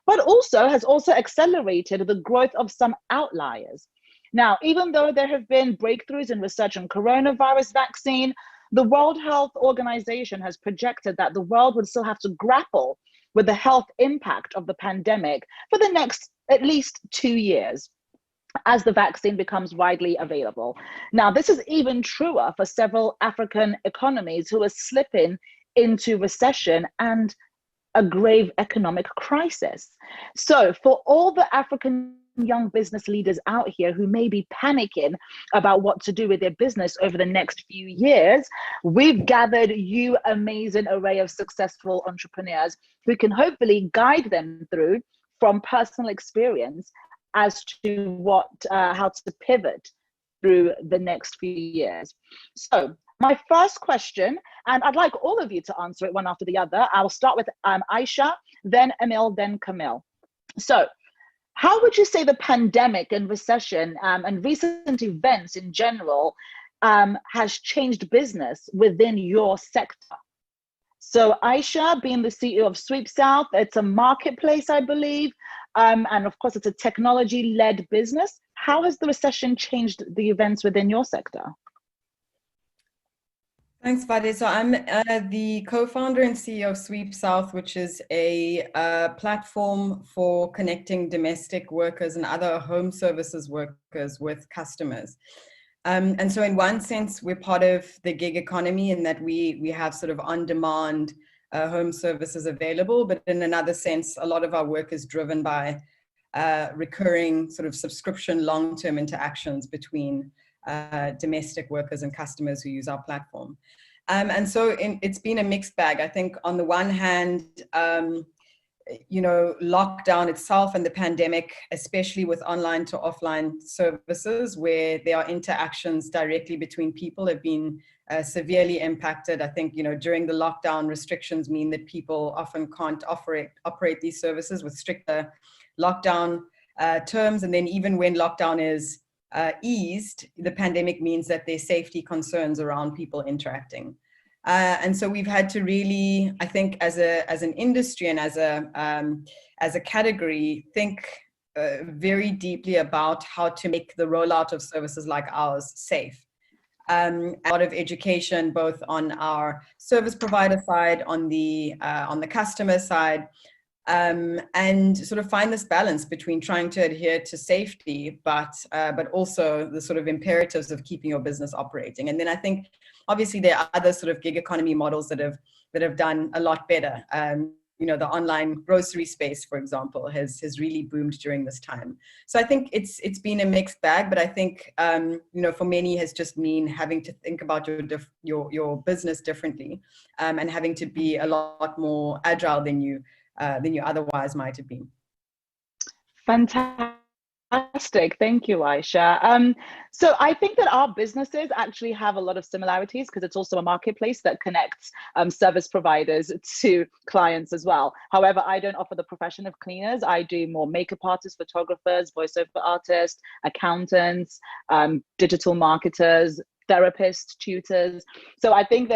but has also accelerated the growth of some outliers. Now, even though there have been breakthroughs in research on coronavirus vaccine, the World Health Organization has projected that the world would still have to grapple with the health impact of the pandemic for the next at least 2 years as the vaccine becomes widely available. Now, this is even truer for several African economies who are slipping into recession and a grave economic crisis. So for all the African young business leaders out here who may be panicking about what to do with their business over the next few years, we've gathered you amazing array of successful entrepreneurs who can hopefully guide them through from personal experience as to how to pivot through the next few years. So my first question, and I'd like all of you to answer it one after the other. I'll start with Aisha, then Emil, then Camille. So how would you say the pandemic and recession and recent events in general has changed business within your sector? So Aisha, being the CEO of Sweep South, it's a marketplace, I believe. And of course, it's a technology-led business. How has the recession changed the events within your sector? Thanks, Vade. So I'm the co-founder and CEO of Sweep South, which is a platform for connecting domestic workers and other home services workers with customers. And so in one sense, we're part of the gig economy in that we have sort of on-demand home services available, but in another sense, a lot of our work is driven by recurring sort of subscription long-term interactions between domestic workers and customers who use our platform. And so it's been a mixed bag. I think on the one hand, lockdown itself and the pandemic, especially with online to offline services where there are interactions directly between people, have been severely impacted. I think, during the lockdown, restrictions mean that people often can't operate these services with stricter lockdown terms. And then even when lockdown is eased, the pandemic means that there's safety concerns around people interacting. And so we've had to really, I think, as an industry and as a category, think very deeply about how to make the rollout of services like ours safe. A lot of education, both on our service provider side, on the customer side, and sort of find this balance between trying to adhere to safety, but also the sort of imperatives of keeping your business operating. And then I think Obviously, there are other sort of gig economy models that have done a lot better. You know, the online grocery space, for example, has really boomed during this time. So I think it's been a mixed bag, but I think you know, for many has just mean having to think about your business differently, and having to be a lot more agile than you otherwise might have been. Fantastic. Thank you, Aisha. So I think that our businesses actually have a lot of similarities because it's also a marketplace that connects service providers to clients as well. However, I don't offer the profession of cleaners. I do more makeup artists, photographers, voiceover artists, accountants, digital marketers, therapists, tutors. So I think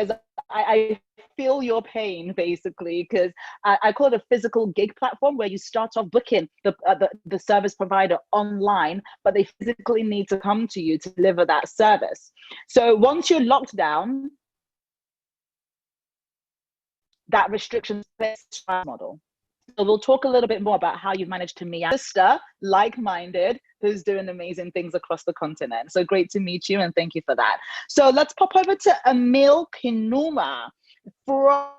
I feel your pain basically, because I call it a physical gig platform where you start off booking the service provider online, but they physically need to come to you to deliver that service. So once you're locked down, that restrictions-based model. So we'll talk a little bit more about how you've managed to meet a sister, like-minded, who's doing amazing things across the continent. So great to meet you, and thank you for that. So let's pop over to Emil Kinuma from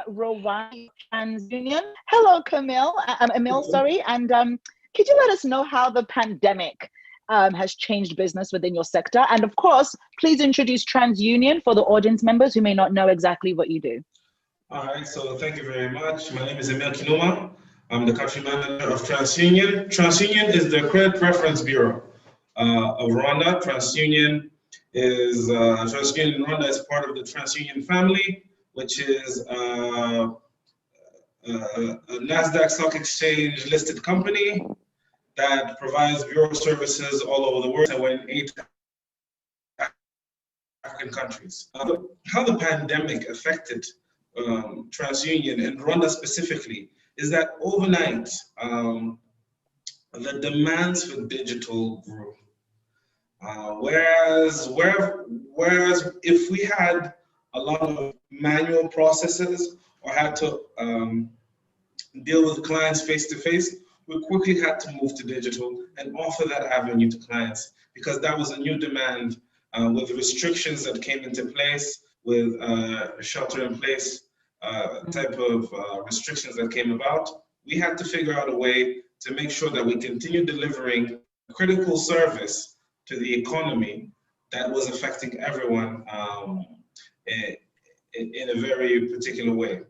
Rwanda, TransUnion. Hello, Emil, sorry. And could you let us know how the pandemic has changed business within your sector? And of course, please introduce TransUnion for the audience members who may not know exactly what you do. All right, so thank you very much. My name is Emil Kinuma. I'm the country manager of TransUnion. TransUnion is the credit preference bureau of Rwanda. TransUnion in Rwanda is part of the TransUnion family, which is a NASDAQ stock exchange listed company that provides bureau services all over the world. And we're in 8 African countries. How the pandemic affected TransUnion and Rwanda specifically is that overnight the demands for digital grew. Whereas if we had a lot of manual processes or had to deal with clients face to face, we quickly had to move to digital and offer that avenue to clients, because that was a new demand with restrictions that came into place, with shelter in place type of restrictions that came about. We had to figure out a way to make sure that we continue delivering critical service to the economy that was affecting everyone in a very particular way.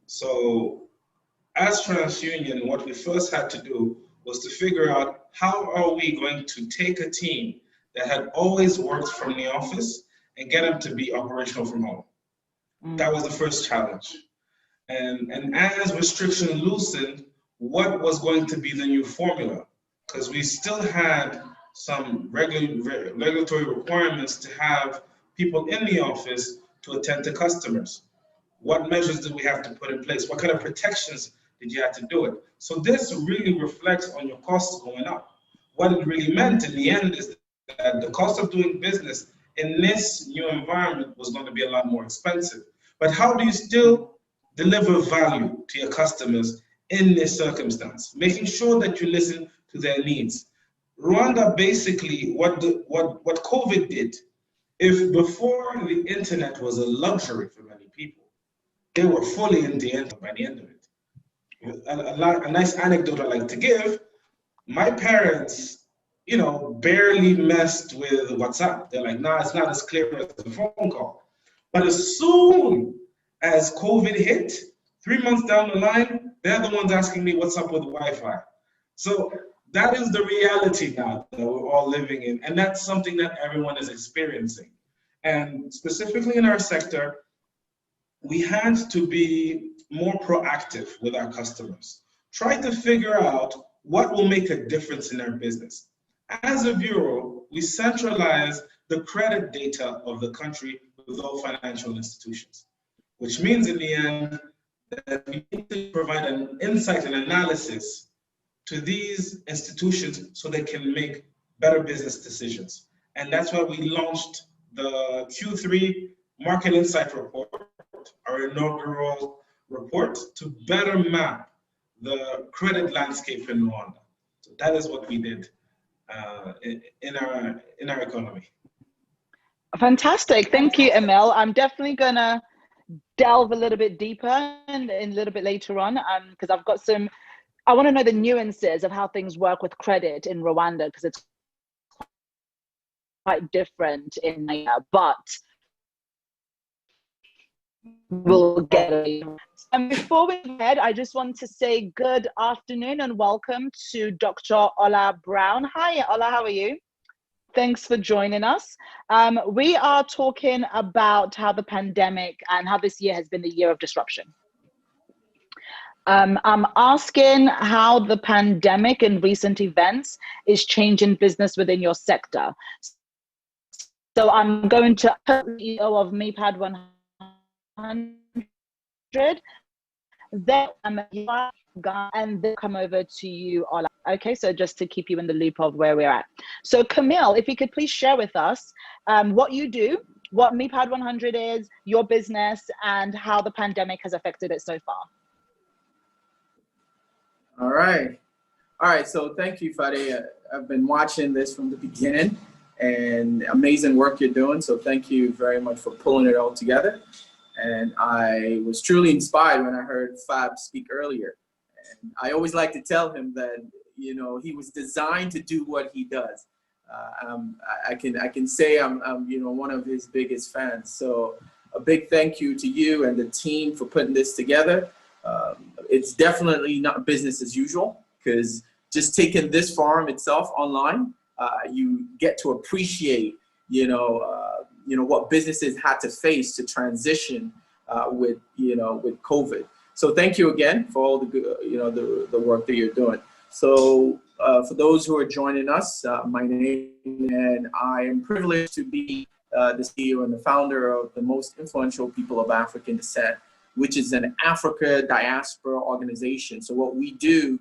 So as TransUnion, what we first had to do was to figure out how are we going to take a team that had always worked from the office and get them to be operational from home. That was the first challenge. And as restrictions loosened, what was going to be the new formula? Because we still had some regulatory requirements to have people in the office to attend to customers. What measures did we have to put in place? What kind of protections did you have to do it? So this really reflects on your costs going up. What it really meant in the end is that the cost of doing business in this new environment was going to be a lot more expensive. But how do you still deliver value to your customers in this circumstance? Making sure that you listen to their needs. Rwanda, basically, what COVID did, if before the internet was a luxury for many people, they were fully in the internet by the end of it. A nice anecdote I like to give, my parents, barely messed with WhatsApp. They're like, nah, it's not as clear as a phone call. But as soon as COVID hit, 3 months down the line, they're the ones asking me what's up with Wi-Fi. So that is the reality now that we're all living in. And that's something that everyone is experiencing. And specifically in our sector, we had to be more proactive with our customers. Try to figure out what will make a difference in their business. As a bureau, we centralize the credit data of the country with all financial institutions, which means in the end that we need to provide an insight and analysis to these institutions so they can make better business decisions. And that's why we launched the Q3 Market Insight Report, our inaugural report, to better map the credit landscape in Rwanda. So that is what we did in our economy. Fantastic. Thank you, Emil. I'm definitely going to delve a little bit deeper and a little bit later on because I've got I want to know the nuances of how things work with credit in Rwanda because it's quite different in Nigeria, but we'll get it. And before we head, I just want to say good afternoon and welcome to Dr. Ola Brown. Hi, Ola, how are you? Thanks for joining us. We are talking about how the pandemic and how this year has been the year of disruption. I'm asking how the pandemic and recent events is changing business within your sector. So I'm going to CEO of MePad 100, then and then come over to you, Ola. Okay, so just to keep you in the loop of where we're at. So Camille, if you could please share with us what you do, what MePad 100 is, your business, and how the pandemic has affected it so far. All right. So thank you, Fadi. I've been watching this from the beginning and amazing work you're doing. So thank you very much for pulling it all together. And I was truly inspired when I heard Fab speak earlier. And I always like to tell him that, you know, he was designed to do what he does. I can say I'm you know, one of his biggest fans. So a big thank you to you and the team for putting this together. It's definitely not business as usual because just taking this forum itself online, you get to appreciate, you know, what businesses had to face to transition with COVID. So thank you again for all the work that you're doing. So for those who are joining us, my name, and I am privileged to be the CEO and the founder of the most influential people of African descent, which is an Africa diaspora organization. So what we do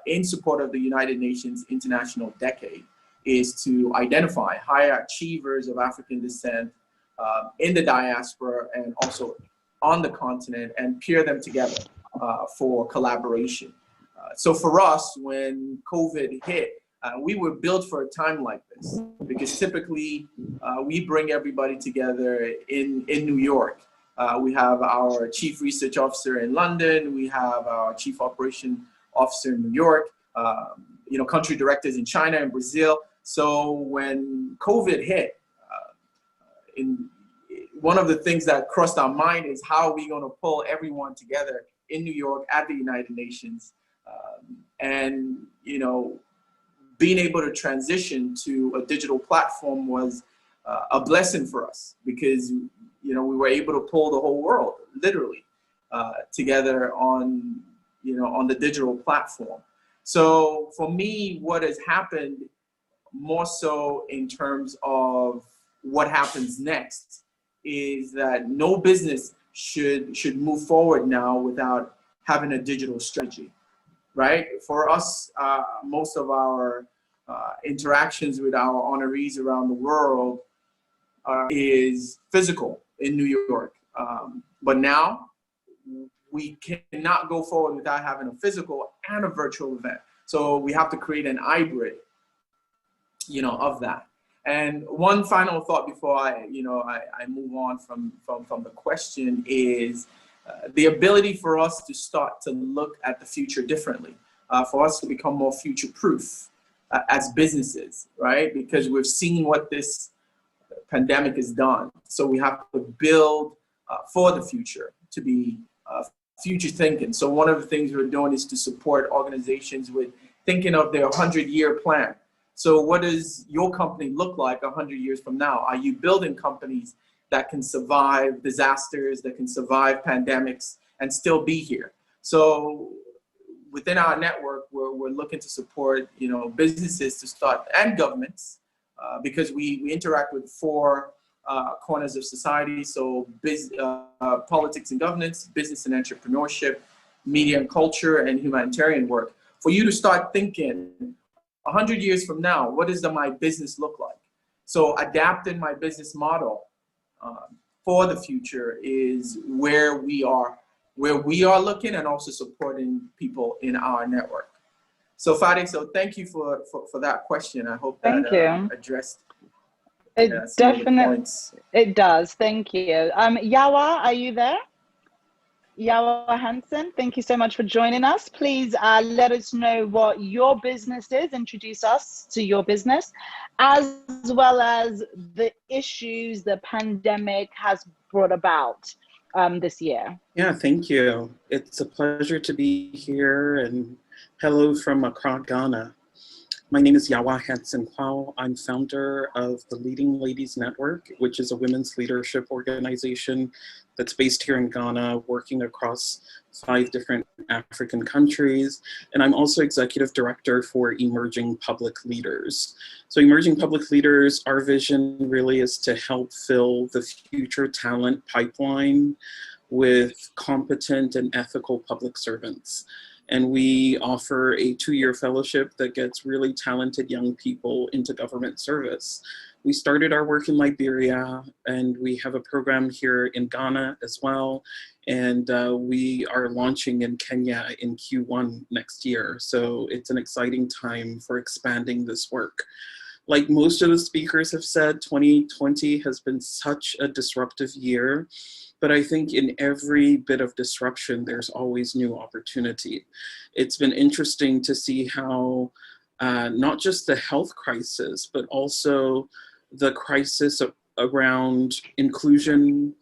in support of the United Nations International Decade is to identify high achievers of African descent in the diaspora and also on the continent and pair them together for collaboration. So for us, when COVID hit, we were built for a time like this because typically we bring everybody together in New York. We have our chief research officer in London. We have our chief operation officer in New York, country directors in China and Brazil. So when COVID hit, one of the things that crossed our mind is how are we going to pull everyone together in New York at the United Nations, and being able to transition to a digital platform was a blessing for us because we were able to pull the whole world literally together on the digital platform. So for me, what has happened more so in terms of what happens next is that no business should move forward now without having a digital strategy, right? For us, most of our interactions with our honorees around the world is physical in New York. But now we cannot go forward without having a physical and a virtual event. So we have to create an hybrid, of that. And one final thought before I move on from the question is the ability for us to start to look at the future differently, for us to become more future-proof as businesses, right? Because we've seen what this pandemic has done. So we have to build for the future, to be future thinking. So one of the things we're doing is to support organizations with thinking of their 100-year plan. So what does your company look like 100 years from now? Are you building companies that can survive disasters, that can survive pandemics and still be here? So within our network, we're looking to support, businesses to start, and governments, because we interact with four corners of society. So politics and governance, business and entrepreneurship, media and culture, and humanitarian work. For you to start thinking 100 years from now, what does my business look like? So adapting my business model for the future is where we are looking, and also supporting people in our network. So Fadi, so thank you for that question. I hope that addressed. It Yeah, some of the definitely, points. it does. Thank you. Yawa, are you there? Yawa Hansen, thank you so much for joining us. Please let us know what your business is, introduce us to your business, as well as the issues the pandemic has brought about this year. Yeah, thank you. It's a pleasure to be here, and hello from Accra, Ghana. My name is Yawa Hansen Kwao. I'm founder of the Leading Ladies Network, which is a women's leadership organization that's based here in Ghana, working across 5 different African countries. And I'm also executive director for Emerging Public Leaders. So Emerging Public Leaders, our vision really is to help fill the future talent pipeline with competent and ethical public servants. And we offer a 2-year fellowship that gets really talented young people into government service. We started our work in Liberia, and we have a program here in Ghana as well. And we are launching in Kenya in Q1 next year. So it's an exciting time for expanding this work. Like most of the speakers have said, 2020 has been such a disruptive year. But I think in every bit of disruption, there's always new opportunity. It's been interesting to see how not just the health crisis, but also the crisis around inclusion,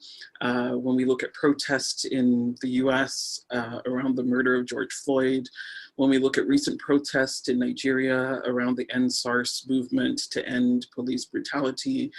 when we look at protests in the US around the murder of George Floyd, when we look at recent protests in Nigeria around the End SARS movement to end police brutality.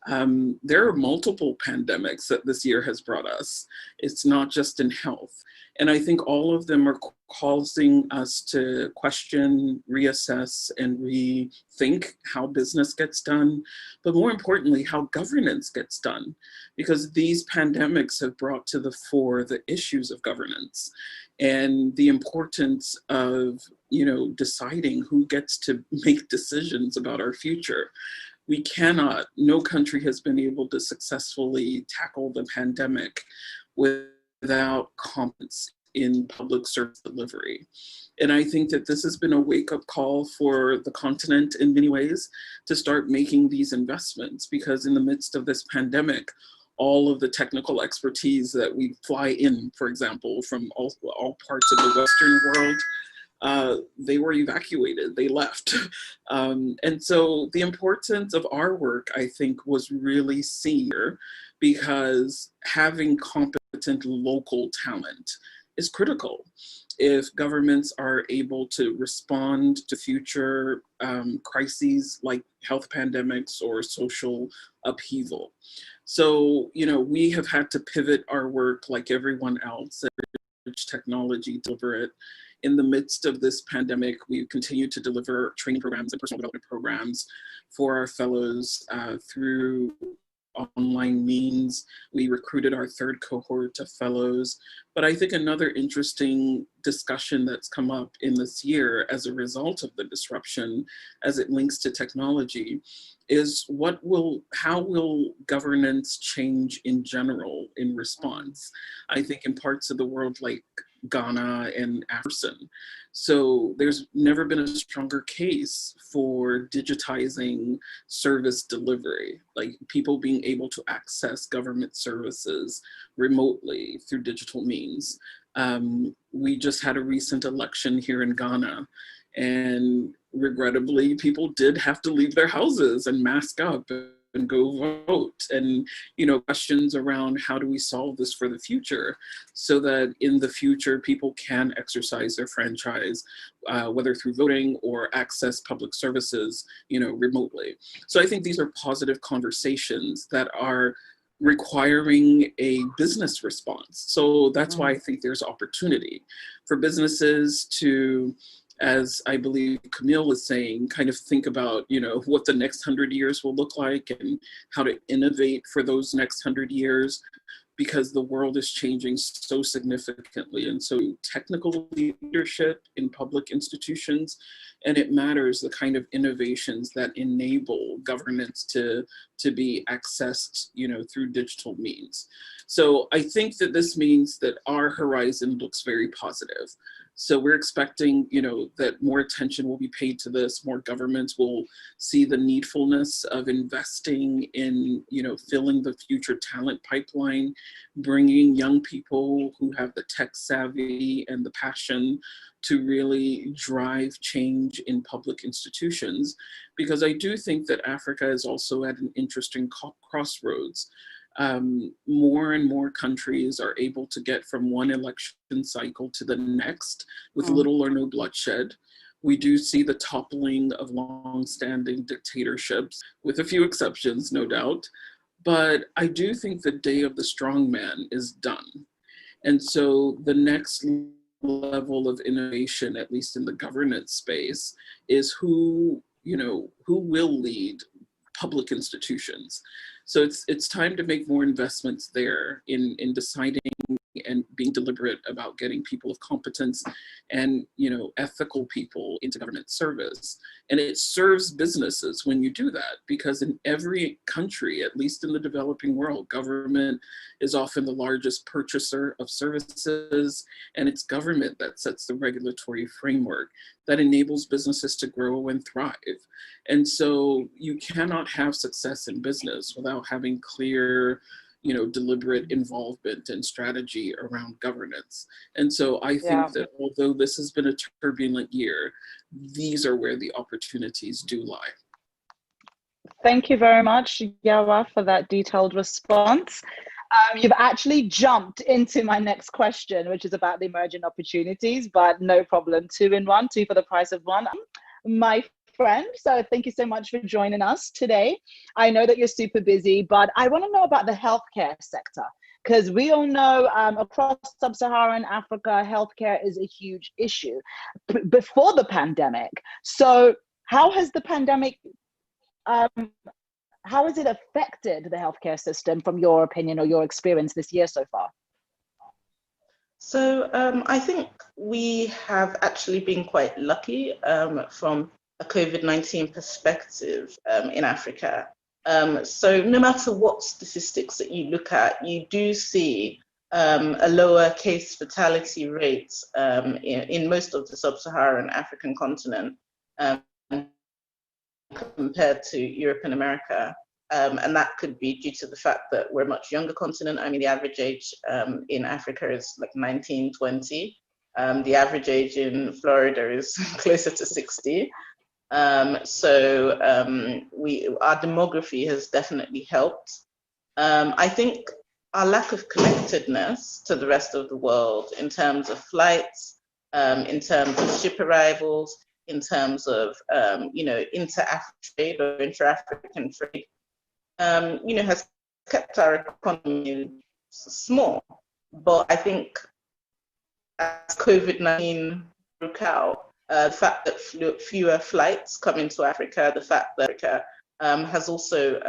There are multiple pandemics that this year has brought us. It's not just in health. And I think all of them are causing us to question, reassess, and rethink how business gets done, but more importantly, how governance gets done, because these pandemics have brought to the fore the issues of governance and the importance of, deciding who gets to make decisions about our future. We cannot, no country has been able to successfully tackle the pandemic without competence in public service delivery. And I think that this has been a wake-up call for the continent in many ways to start making these investments, because in the midst of this pandemic, all of the technical expertise that we fly in, for example, from all parts of the Western world, they were evacuated, they left. And so the importance of our work, I think, was really seen because having competent local talent is critical if governments are able to respond to future crises like health pandemics or social upheaval. So, we have had to pivot our work like everyone else, technology, deliver it. In the midst of this pandemic, we continue to deliver training programs and personal development programs for our fellows through online means. We recruited our 3rd cohort of fellows. But I think another interesting discussion that's come up in this year as a result of the disruption, as it links to technology, is how will governance change in general in response? I think in parts of the world like Ghana and Africa. So there's never been a stronger case for digitizing service delivery, like people being able to access government services remotely through digital means. We just had a recent election here in Ghana, and regrettably, people did have to leave their houses and mask up and go vote. And, questions around how do we solve this for the future so that in the future people can exercise their franchise, whether through voting or access public services, remotely. So I think these are positive conversations that are requiring a business response. So that's why I think there's opportunity for businesses to, as I believe Camille is saying, kind of think about, what the next 100 years will look like and how to innovate for those next 100 years, because the world is changing so significantly. And so technical leadership in public institutions And it matters the kind of innovations that enable governance to be accessed, through digital means. So I think that this means that our horizon looks very positive. So we're expecting, that more attention will be paid to this, more governments will see the needfulness of investing in, filling the future talent pipeline, bringing young people who have the tech savvy and the passion to really drive change in public institutions. Because I do think that Africa is also at an interesting crossroads. More and more countries are able to get from one election cycle to the next with little or no bloodshed. We do see the toppling of long-standing dictatorships, with a few exceptions, no doubt. But I do think the day of the strong man is done. And so the next level of innovation, at least in the governance space, is who will lead public institutions. So it's time to make more investments there in deciding and being deliberate about getting people of competence and ethical people into government service. And it serves businesses when you do that, because in every country, at least in the developing world, government is often the largest purchaser of services, and it's government that sets the regulatory framework that enables businesses to grow and thrive. And so you cannot have success in business without having clear, deliberate involvement and strategy around governance. And so I think that although this has been a turbulent year, these are where the opportunities do lie. Thank you very much, Yawa, for that detailed response. You've actually jumped into my next question, which is about the emerging opportunities, but no problem. 2 in 1, 2 for the price of 1. My friend, so thank you so much for joining us today. I know that you're super busy, but I want to know about the healthcare sector, because we all know across sub-Saharan Africa, healthcare is a huge issue before the pandemic. So how has the pandemic, how has it affected the healthcare system from your opinion or your experience this year so far? So I think we have actually been quite lucky from a COVID-19 perspective in Africa. So no matter what statistics that you look at, you do see a lower case fatality rate in most of the sub-Saharan African continent compared to Europe and America. And that could be due to the fact that we're a much younger continent. I mean, the average age in Africa is like 19, 20. The average age in Florida is closer to 60. So our demography has definitely helped. I think our lack of connectedness to the rest of the world in terms of flights, in terms of ship arrivals, in terms of inter-African trade or intra-African trade, has kept our economy small. But I think as COVID-19 broke out, the fact that fewer flights come into Africa, the fact that Africa has also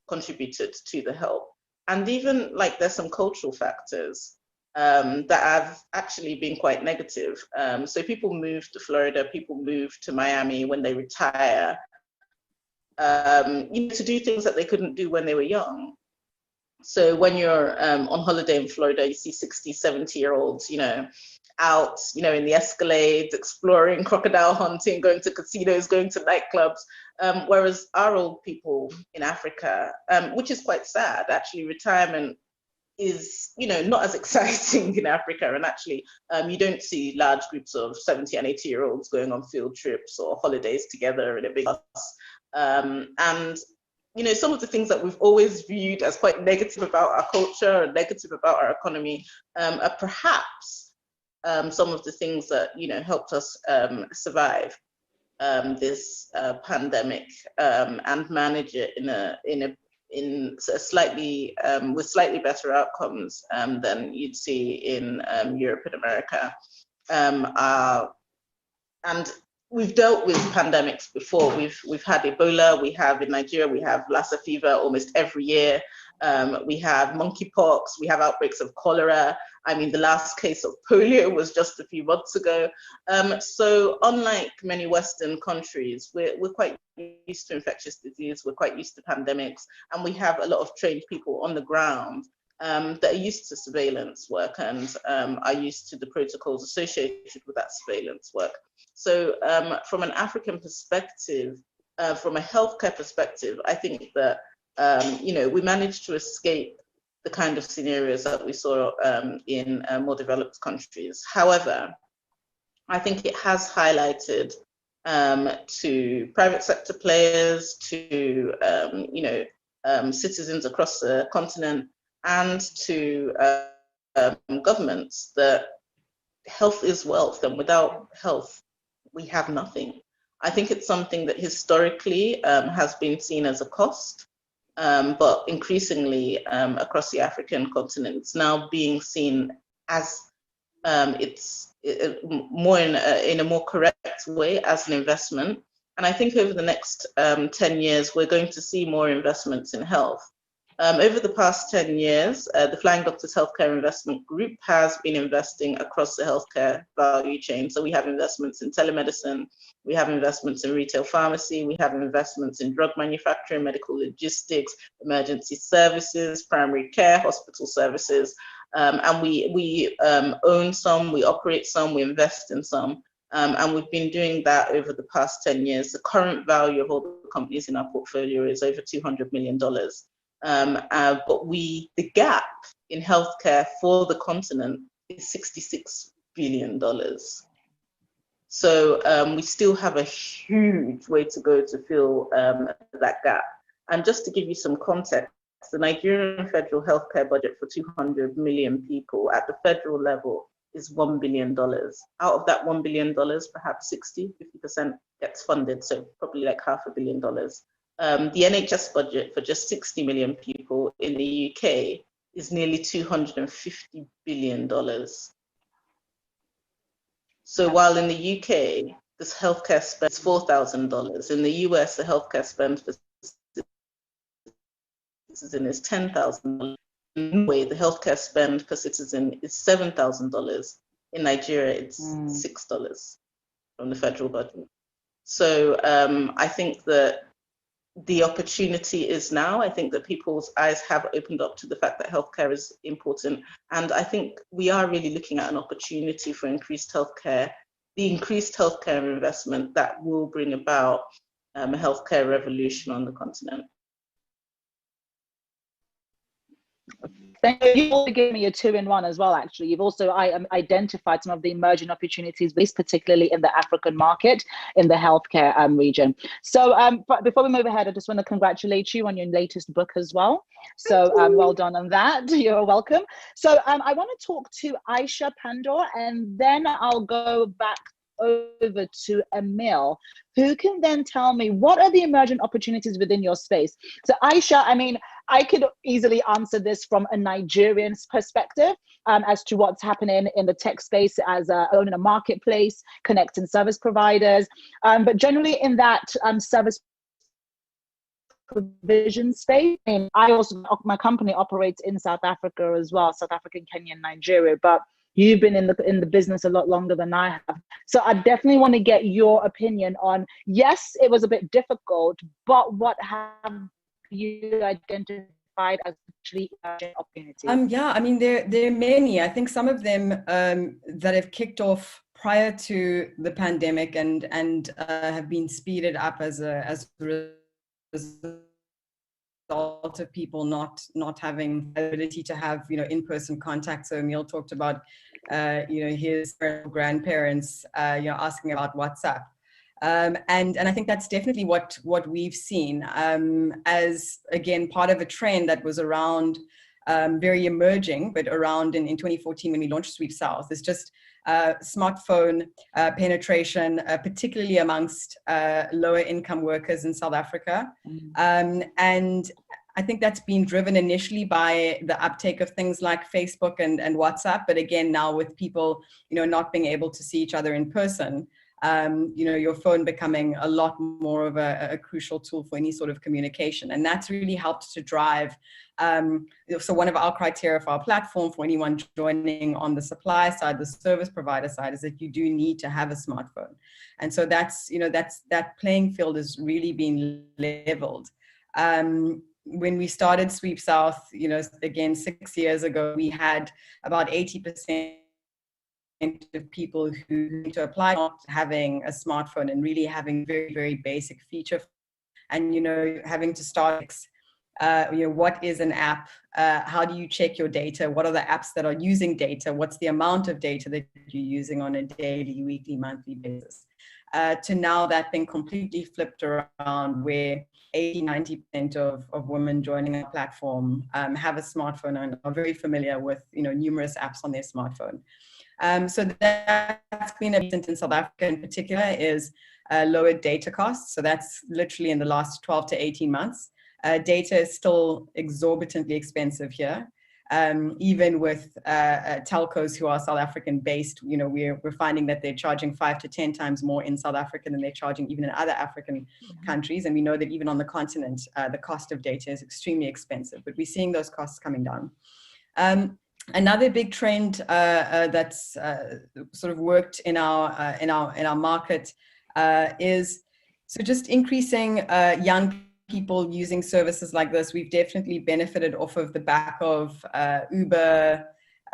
contributed to the help. And even there's some cultural factors that have actually been quite negative. So people move to Florida, people move to Miami when they retire, to do things that they couldn't do when they were young. So when you're on holiday in Florida, you see 60, 70-year-olds, out, in the Escalades, exploring, crocodile hunting, going to casinos, going to nightclubs. Whereas our old people in Africa, which is quite sad, actually, retirement is, not as exciting in Africa. And actually, you don't see large groups of 70 and 80-year-olds going on field trips or holidays together in a big bus. And some of the things that we've always viewed as quite negative about our culture and negative about our economy are perhaps some of the things that helped us survive this pandemic and manage it in slightly with slightly better outcomes than you'd see in Europe and America. And we've dealt with pandemics before. We've had Ebola, we have in Nigeria, we have Lassa fever almost every year. We have monkeypox, we have outbreaks of cholera. I mean, the last case of polio was just a few months ago. So unlike many Western countries, we're quite used to infectious disease, we're quite used to pandemics, and we have a lot of trained people on the ground that are used to surveillance work and are used to the protocols associated with that surveillance work. So from an African perspective, from a healthcare perspective, I think that, we managed to escape the kind of scenarios that we saw in more developed countries. However, I think it has highlighted to private sector players, to, citizens across the continent, and to governments that health is wealth, and without health, we have nothing. I think it's something that historically has been seen as a cost, but increasingly across the African continent, it's now being seen as more in a more correct way as an investment. And I think over the next 10 years, we're going to see more investments in health. Over the past 10 years, the Flying Doctors Healthcare Investment Group has been investing across the healthcare value chain. So we have investments in telemedicine, we have investments in retail pharmacy, we have investments in drug manufacturing, medical logistics, emergency services, primary care, hospital services. And we own some, we operate some, we invest in some. And we've been doing that over the past 10 years. The current value of all the companies in our portfolio is over $200 million. But the gap in healthcare for the continent is $66 billion. So we still have a huge way to go to fill that gap. And just to give you some context, the Nigerian federal healthcare budget for 200 million people at the federal level is $1 billion. Out of that $1 billion, perhaps 50% gets funded, so probably like $500 million. The NHS budget for just 60 million people in the UK is nearly $250 billion. So while in the UK, this healthcare spend is $4,000, in the US, the healthcare spend for citizen is $10,000. In Norway, the healthcare spend per citizen is $7,000. In Nigeria, it's $6 from the federal budget. So I think that the opportunity is now. I think that people's eyes have opened up to the fact that healthcare is important. And I think we are really looking at an opportunity for increased healthcare, the increased healthcare investment that will bring about a healthcare revolution on the continent. Thank you. You also gave me a 2-in-1 as well, actually. You've also identified some of the emerging opportunities, particularly in the African market, in the healthcare region. So but before we move ahead, I just want to congratulate you on your latest book as well. So well done on that. You're welcome. So I want to talk to Aisha Pandor, and then I'll go back over to Emil, who can then tell me what are the emergent opportunities within your space. So Aisha, I mean, I could easily answer this from a Nigerian perspective as to what's happening in the tech space as owning a marketplace, connecting service providers, but generally in that service provision space. I mean, my company operates in South Africa as well, South African, Kenya, and Nigeria, but you've been in the business a lot longer than I have. So I definitely want to get your opinion on, yes, it was a bit difficult, but what have you identified as actually opportunities? Yeah, I mean, there are many. I think some of them that have kicked off prior to the pandemic and have been speeded up as a result of people not having the ability to have in-person contact. So Emil talked about his grandparents asking about WhatsApp, and I think that's definitely what we've seen as, again, part of a trend that was around very emerging, but around in 2014 when we launched Sweep South. It's just smartphone penetration, particularly amongst lower income workers in South Africa. And I think that's been driven initially by the uptake of things like Facebook and WhatsApp. But again, now with people, not being able to see each other in person, your phone becoming a lot more of a crucial tool for any sort of communication. And that's really helped to drive. So one of our criteria for our platform for anyone joining on the supply side, the service provider side, is that you do need to have a smartphone. And so that playing field is really being leveled. When we started Sweep South, again, 6 years ago, we had about 80% of people who need to apply not having a smartphone and really having very, very basic feature. And, having to start, what is an app? How do you check your data? What are the apps that are using data? What's the amount of data that you're using on a daily, weekly, monthly basis? To now that being completely flipped around, where 80-90% of women joining our platform have a smartphone and are very familiar with numerous apps on their smartphone. So that's been a recent in South Africa in particular, is lower data costs. So that's literally in the last 12 to 18 months. Data is still exorbitantly expensive here. Even with telcos who are South African based, we're finding that they're charging 5 to 10 times more in South Africa than they're charging even in other African countries. And we know that even on the continent, the cost of data is extremely expensive, but we're seeing those costs coming down. Another big trend that's sort of worked in our market is so just increasing young people using services like this. We've definitely benefited off of the back of Uber,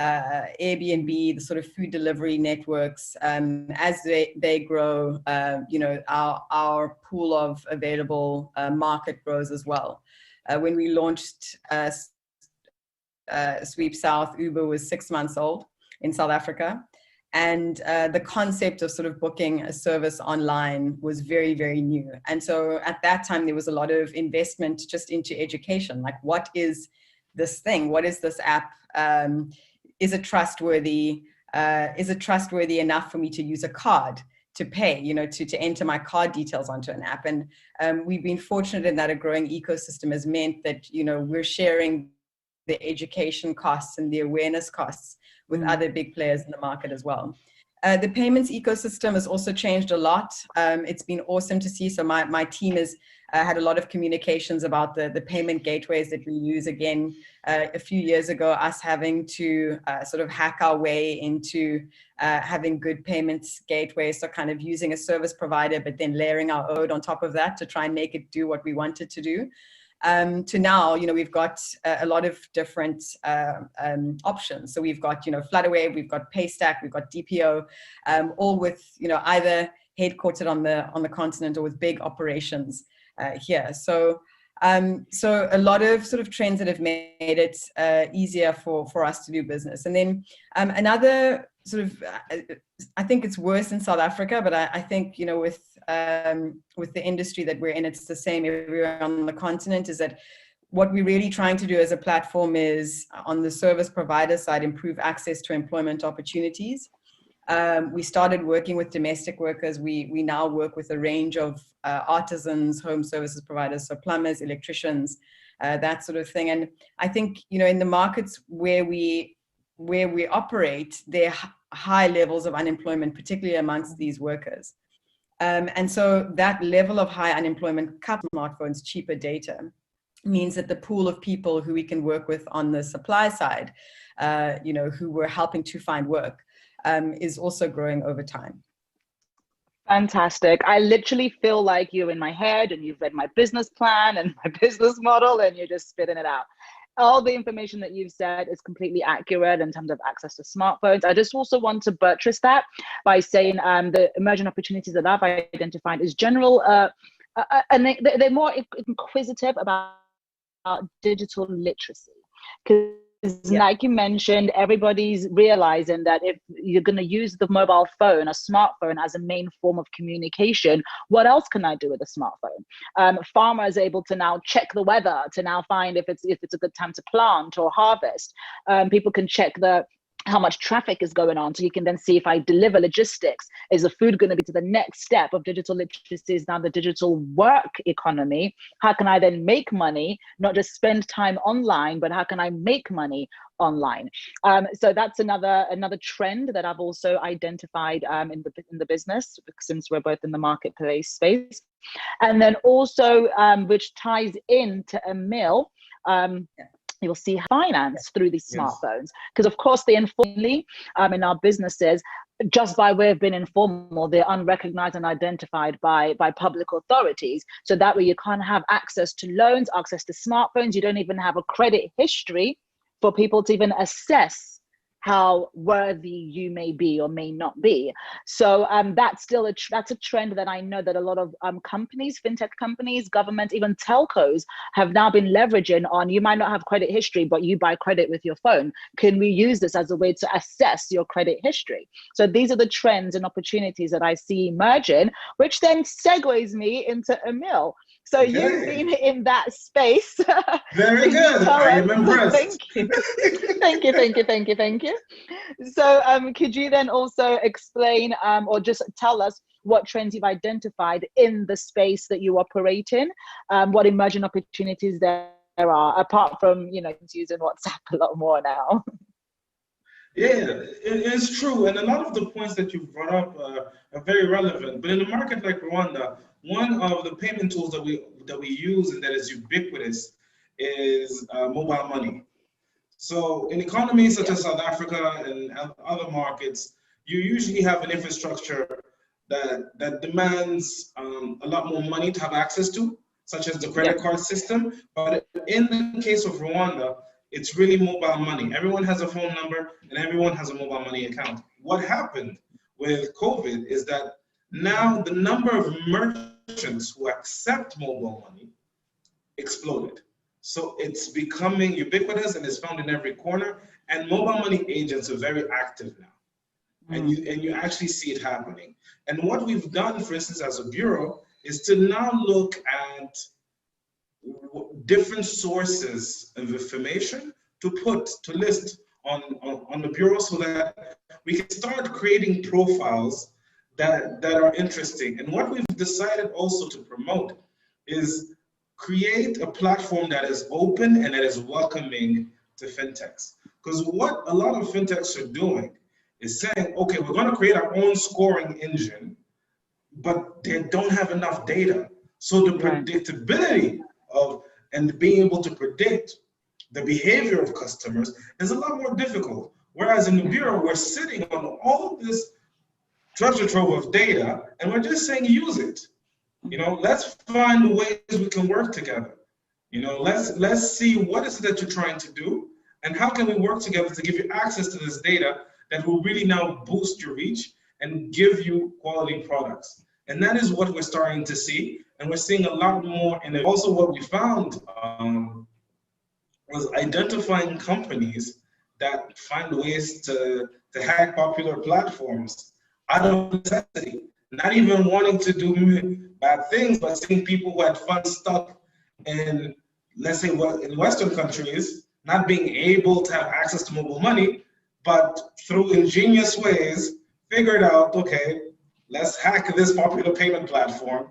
Airbnb, the sort of food delivery networks. As they grow, our pool of available market grows as well. When we launched Sweep South, Uber was 6 months old in South Africa. And the concept of sort of booking a service online was very, very new. And so at that time, there was a lot of investment just into education. Like, what is this thing? What is this app? Is it trustworthy? Is it trustworthy enough for me to use a card to pay, to enter my card details onto an app? And we've been fortunate in that a growing ecosystem has meant that, we're sharing the education costs and the awareness costs with other big players in the market as well. The payments ecosystem has also changed a lot. It's been awesome to see. So my team has had a lot of communications about the payment gateways that we use. Again, a few years ago, us having to sort of hack our way into having good payments gateways. So kind of using a service provider, but then layering our own on top of that to try and make it do what we want it to do. To now, we've got a lot of different options. So we've got, Flutterwave, we've got Paystack, we've got DPO, all with, either headquartered on the continent or with big operations here. So a lot of sort of trends that have made it easier for us to do business. And then another sort of, I think it's worse in South Africa, but I think, with the industry that we're in, it's the same everywhere on the continent, is that what we're really trying to do as a platform is, on the service provider side, improve access to employment opportunities. We started working with domestic workers. We now work with a range of artisans, home services providers, so plumbers, electricians, that sort of thing. And I think, in the markets where we operate, there are high levels of unemployment, particularly amongst these workers. And so that level of high unemployment, coupled with smartphones, cheaper data, means that the pool of people who we can work with on the supply side, who we're helping to find work, is also growing over time. Fantastic. I literally feel like you're in my head and you've read my business plan and my business model and you're just spitting it out. All the information that you've said is completely accurate in terms of access to smartphones. I just also want to buttress that by saying the emerging opportunities that I've identified is general, and they're more inquisitive about digital literacy. Because like you mentioned, everybody's realizing that if you're going to use the mobile phone, a smartphone, as a main form of communication, what else can I do with a smartphone? Farmers are able to now check the weather, to now find if it's a good time to plant or harvest. People can check the how much traffic is going on. So you can then see if I deliver logistics, is the food going to be to the next step of digital literacy is now the digital work economy? How can I then make money, not just spend time online, but how can I make money online? So that's another trend that I've also identified in the business, since we're both in the marketplace space. And then also, which ties into Emil, you'll see finance through these smartphones, because of course they informally in our businesses, just by way of being informal, they're unrecognized and identified by public authorities. So that way you can't have access to loans, access to smartphones. You don't even have a credit history for people to even assess how worthy you may be or may not be. So that's still that's a trend that I know that a lot of companies, fintech companies, government, even telcos have now been leveraging on. You might not have credit history, but you buy credit with your phone. Can we use this as a way to assess your credit history? So these are the trends and opportunities that I see emerging, which then segues me into Emil. So you've been in that space. Very good. I am impressed. Thank you. Thank you. So could you then also explain or just tell us what trends you've identified in the space that you operate in, what emerging opportunities there are, apart from, using WhatsApp a lot more now? Yeah, it is true. And a lot of the points that you've brought up are very relevant. But in a market like Rwanda, one of the payment tools that we use and that is ubiquitous is mobile money. So in economies such as South Africa and other markets, you usually have an infrastructure that demands a lot more money to have access to, such as the credit card system. But in the case of Rwanda, it's really mobile money. Everyone has a phone number and everyone has a mobile money account. What happened with COVID is that now the number of merchants who accept mobile money exploded. So it's becoming ubiquitous and is found in every corner. And mobile money agents are very active now. And you actually see it happening. And what we've done, for instance, as a bureau, is to now look at different sources of information to list on the bureau, so that we can start creating profiles that are interesting. And what we've decided also to promote is create a platform that is open and that is welcoming to fintechs. Because what a lot of fintechs are doing is saying, okay, we're going to create our own scoring engine, but they don't have enough data. So the predictability of and being able to predict the behavior of customers is a lot more difficult. Whereas in the bureau, we're sitting on all this treasure trove of data, and we're just saying, use it. Let's find ways we can work together. Let's see what is it that you're trying to do, and how can we work together to give you access to this data that will really now boost your reach and give you quality products. And that is what we're starting to see. And we're seeing a lot more. And also what we found was identifying companies that find ways to hack popular platforms out of necessity, not even wanting to do bad things, but seeing people who had funds stuck in, let's say, in Western countries, not being able to have access to mobile money, but through ingenious ways, figured out, okay, let's hack this popular payment platform.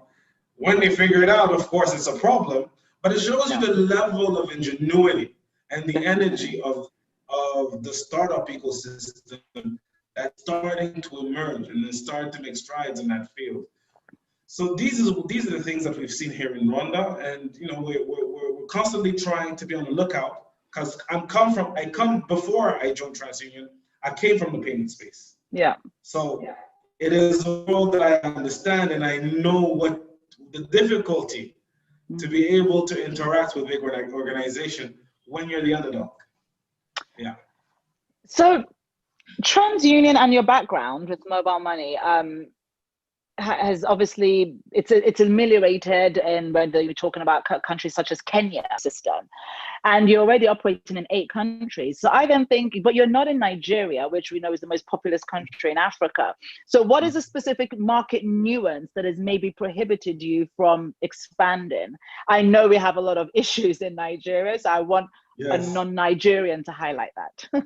When they figure it out, of course, it's a problem, but it shows you the level of ingenuity and the energy of the startup ecosystem that's starting to emerge and is starting to make strides in that field. So these are the things that we've seen here in Rwanda, and we're constantly trying to be on the lookout, because before I joined TransUnion, I came from the payment space. Yeah. So it is a world that I understand, and I know what the difficulty to be able to interact with big organization when you're the underdog. Yeah. So TransUnion and your background with mobile money has obviously, it's ameliorated, and whether you're talking about countries such as Kenya system, and you're already operating in 8 countries. So I then think, but you're not in Nigeria, which we know is the most populous country in Africa. So what is a specific market nuance that has maybe prohibited you from expanding? I know we have a lot of issues in Nigeria, so I want a non-Nigerian to highlight that.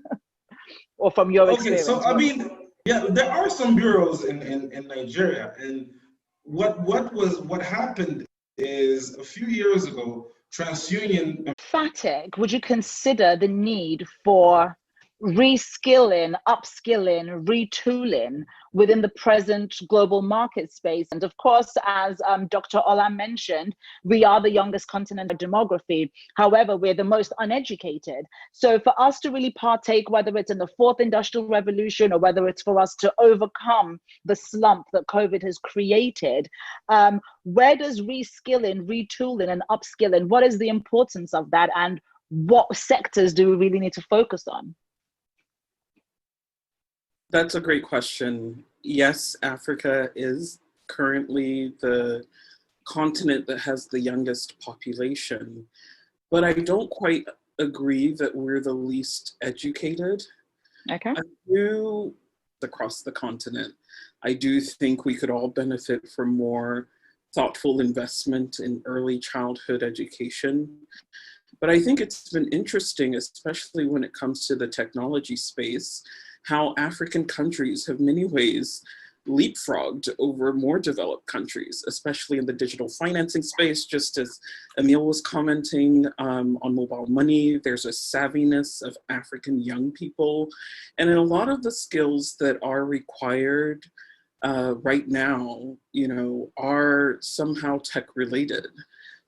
or from your Okay, experience? so I mean, yeah, there are some bureaus in Nigeria, and what happened is a few years ago, TransUnion. Emphatic, would you consider the need for reskilling, upskilling, retooling within the present global market space? And of course, as Dr. Ola mentioned, we are the youngest continent by demography. However, we're the most uneducated. So for us to really partake, whether it's in the fourth industrial revolution or whether it's for us to overcome the slump that COVID has created, where does reskilling, retooling, and upskilling, what is the importance of that? And what sectors do we really need to focus on? That's a great question. Yes, Africa is currently the continent that has the youngest population, but I don't quite agree that we're the least educated. Okay. I do, across the continent, I do think we could all benefit from more thoughtful investment in early childhood education. But I think it's been interesting, especially when it comes to the technology space, how African countries have many ways leapfrogged over more developed countries, especially in the digital financing space. Just as Emil was commenting on mobile money, there's a savviness of African young people. And in a lot of the skills that are required right now, you know, are somehow tech related.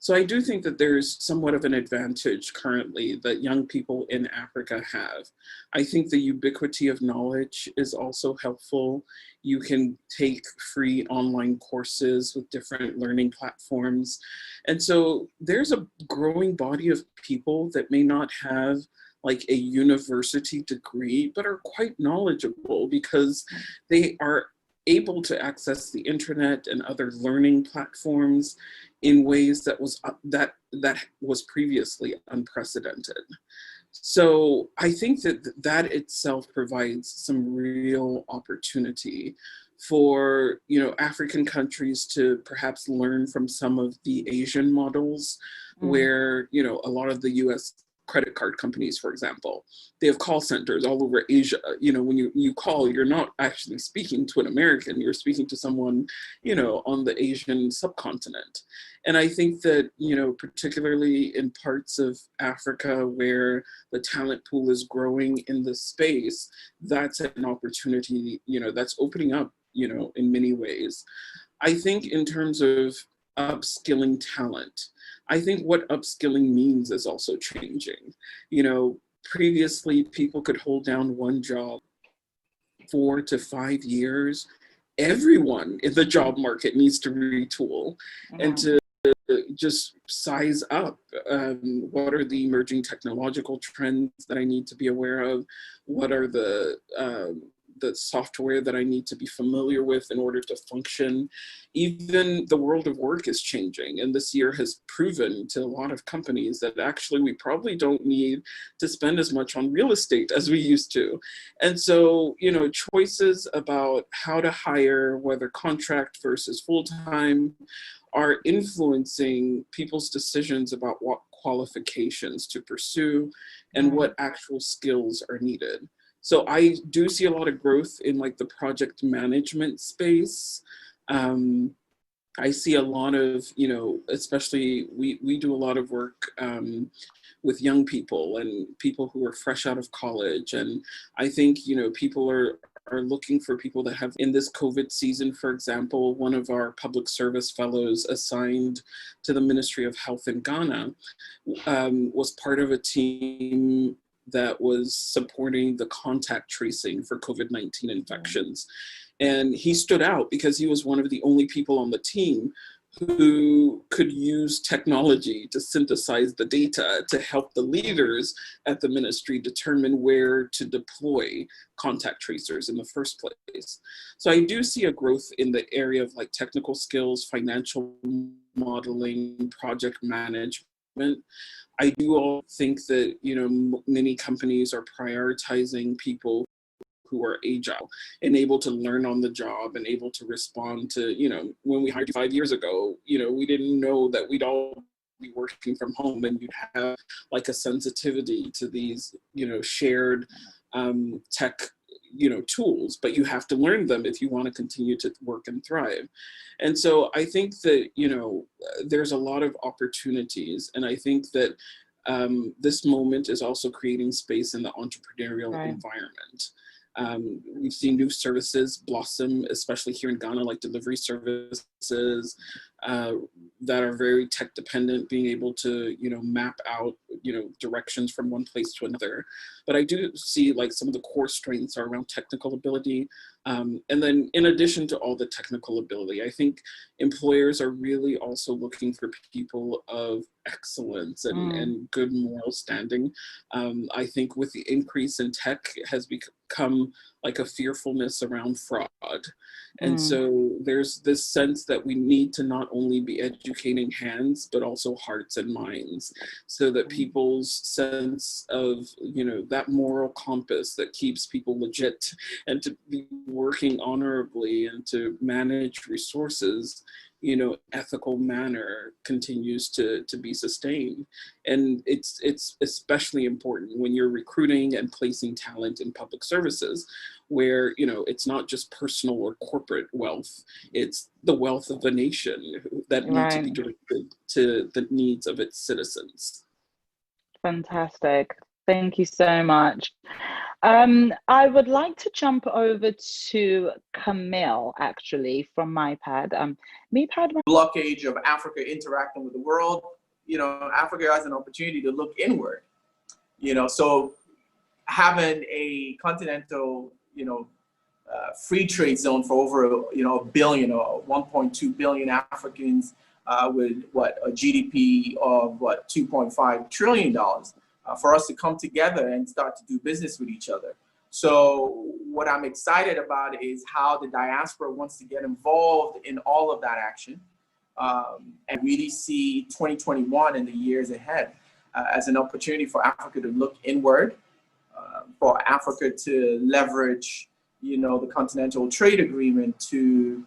So I do think that there's somewhat of an advantage currently that young people in Africa have. I think the ubiquity of knowledge is also helpful. You can take free online courses with different learning platforms. And so there's a growing body of people that may not have like a university degree, but are quite knowledgeable because they are able to access the internet and other learning platforms in ways that was previously unprecedented. So I think that itself provides some real opportunity for, you know, African countries to perhaps learn from some of the Asian models where, you know, a lot of the US credit card companies, for example, they have call centers all over Asia. You know, when you call, you're not actually speaking to an American, you're speaking to someone, you know, on the Asian subcontinent. And I think that, you know, particularly in parts of Africa where the talent pool is growing in this space, that's an opportunity, you know, that's opening up, you know, in many ways. I think in terms of upskilling talent, I think what upskilling means is also changing. You know, previously people could hold down one job 4 to 5 years. Everyone in the job market needs to retool and to just size up. What are the emerging technological trends that I need to be aware of? What are the software that I need to be familiar with in order to function? Even the world of work is changing, and this year has proven to a lot of companies that actually we probably don't need to spend as much on real estate as we used to. And so, you know, choices about how to hire, whether contract versus full-time, are influencing people's decisions about what qualifications to pursue and what actual skills are needed. So I do see a lot of growth in like the project management space. I see a lot of, you know, especially we do a lot of work with young people and people who are fresh out of college. And I think, you know, people are looking for people that have, in this COVID season, for example, one of our public service fellows assigned to the Ministry of Health in Ghana was part of a team that was supporting the contact tracing for COVID-19 infections. And he stood out because he was one of the only people on the team who could use technology to synthesize the data to help the leaders at the ministry determine where to deploy contact tracers in the first place. So I do see a growth in the area of like technical skills, financial modeling, project management. I do all think that, you know, many companies are prioritizing people who are agile and able to learn on the job and able to respond to, you know, when we hired you 5 years ago, you know, we didn't know that we'd all be working from home and you'd have like a sensitivity to these, you know, shared tech tools, but you have to learn them if you want to continue to work and thrive. And so I think that there's a lot of opportunities, and I think that this moment is also creating space in the entrepreneurial environment. We've seen new services blossom, especially here in Ghana, like delivery services that are very tech dependent, being able to, map out, directions from one place to another. But I do see like some of the core strengths are around technical ability. And then in addition to all the technical ability, I think employers are really also looking for people of excellence and good moral standing. I think with the increase in tech has become like a fearfulness around fraud. And so there's this sense that we need to not only be educating hands, but also hearts and minds, so that people's sense of, that moral compass that keeps people legit and to be working honorably and to manage resources, ethical manner continues to be sustained. And it's especially important when you're recruiting and placing talent in public services, where, it's not just personal or corporate wealth, it's the wealth of the nation that needs to be directed to the needs of its citizens. Fantastic. Thank you so much. I would like to jump over to Camille, actually, from MyPad. Blockage of Africa interacting with the world. Africa has an opportunity to look inward. So having a continental, free trade zone for over, a billion or 1.2 billion Africans with a GDP of $2.5 trillion. For us to come together and start to do business with each other. So what I'm excited about is how the diaspora wants to get involved in all of that action and really see 2021 and the years ahead as an opportunity for Africa to look inward, for Africa to leverage, the Continental Trade Agreement to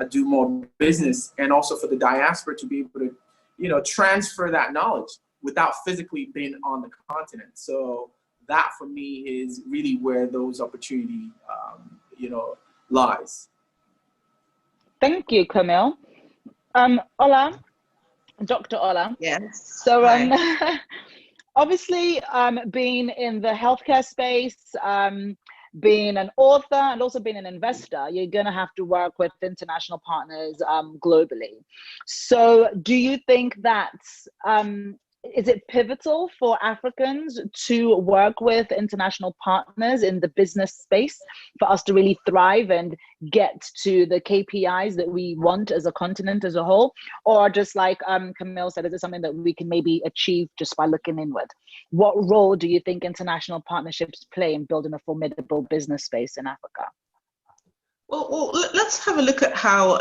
do more business, and also for the diaspora to be able to, transfer that knowledge without physically being on the continent. So that for me is really where those opportunity, lies. Thank you, Camille. Ola, Dr. Ola. Yes. So obviously being in the healthcare space, being an author and also being an investor, you're going to have to work with international partners globally. So do you think that's is it pivotal for Africans to work with international partners in the business space for us to really thrive and get to the KPIs that we want as a continent as a whole? Or just like Camille said, is it something that we can maybe achieve just by looking inward? What role do you think international partnerships play in building a formidable business space in Africa? Well, let's have a look at how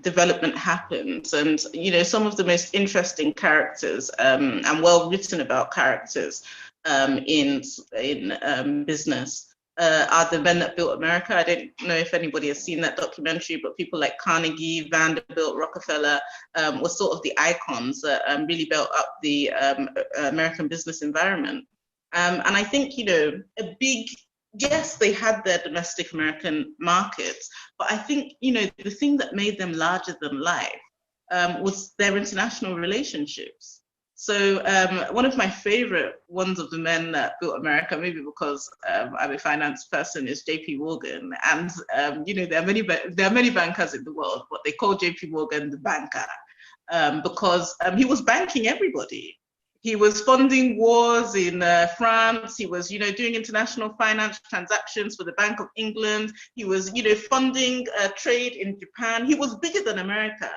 development happens. And, some of the most interesting characters and well written about characters in business are the men that built America. I don't know if anybody has seen that documentary, but people like Carnegie, Vanderbilt, Rockefeller were sort of the icons that really built up the American business environment. And I think, yes, they had their domestic American markets, but I think, the thing that made them larger than life was their international relationships. So one of my favorite ones of the men that built America, maybe because I'm a finance person, is JP Morgan. And, there are many bankers in the world, but they call JP Morgan the banker because he was banking everybody. He was funding wars in France. He was, doing international finance transactions for the Bank of England. He was, funding trade in Japan. He was bigger than America.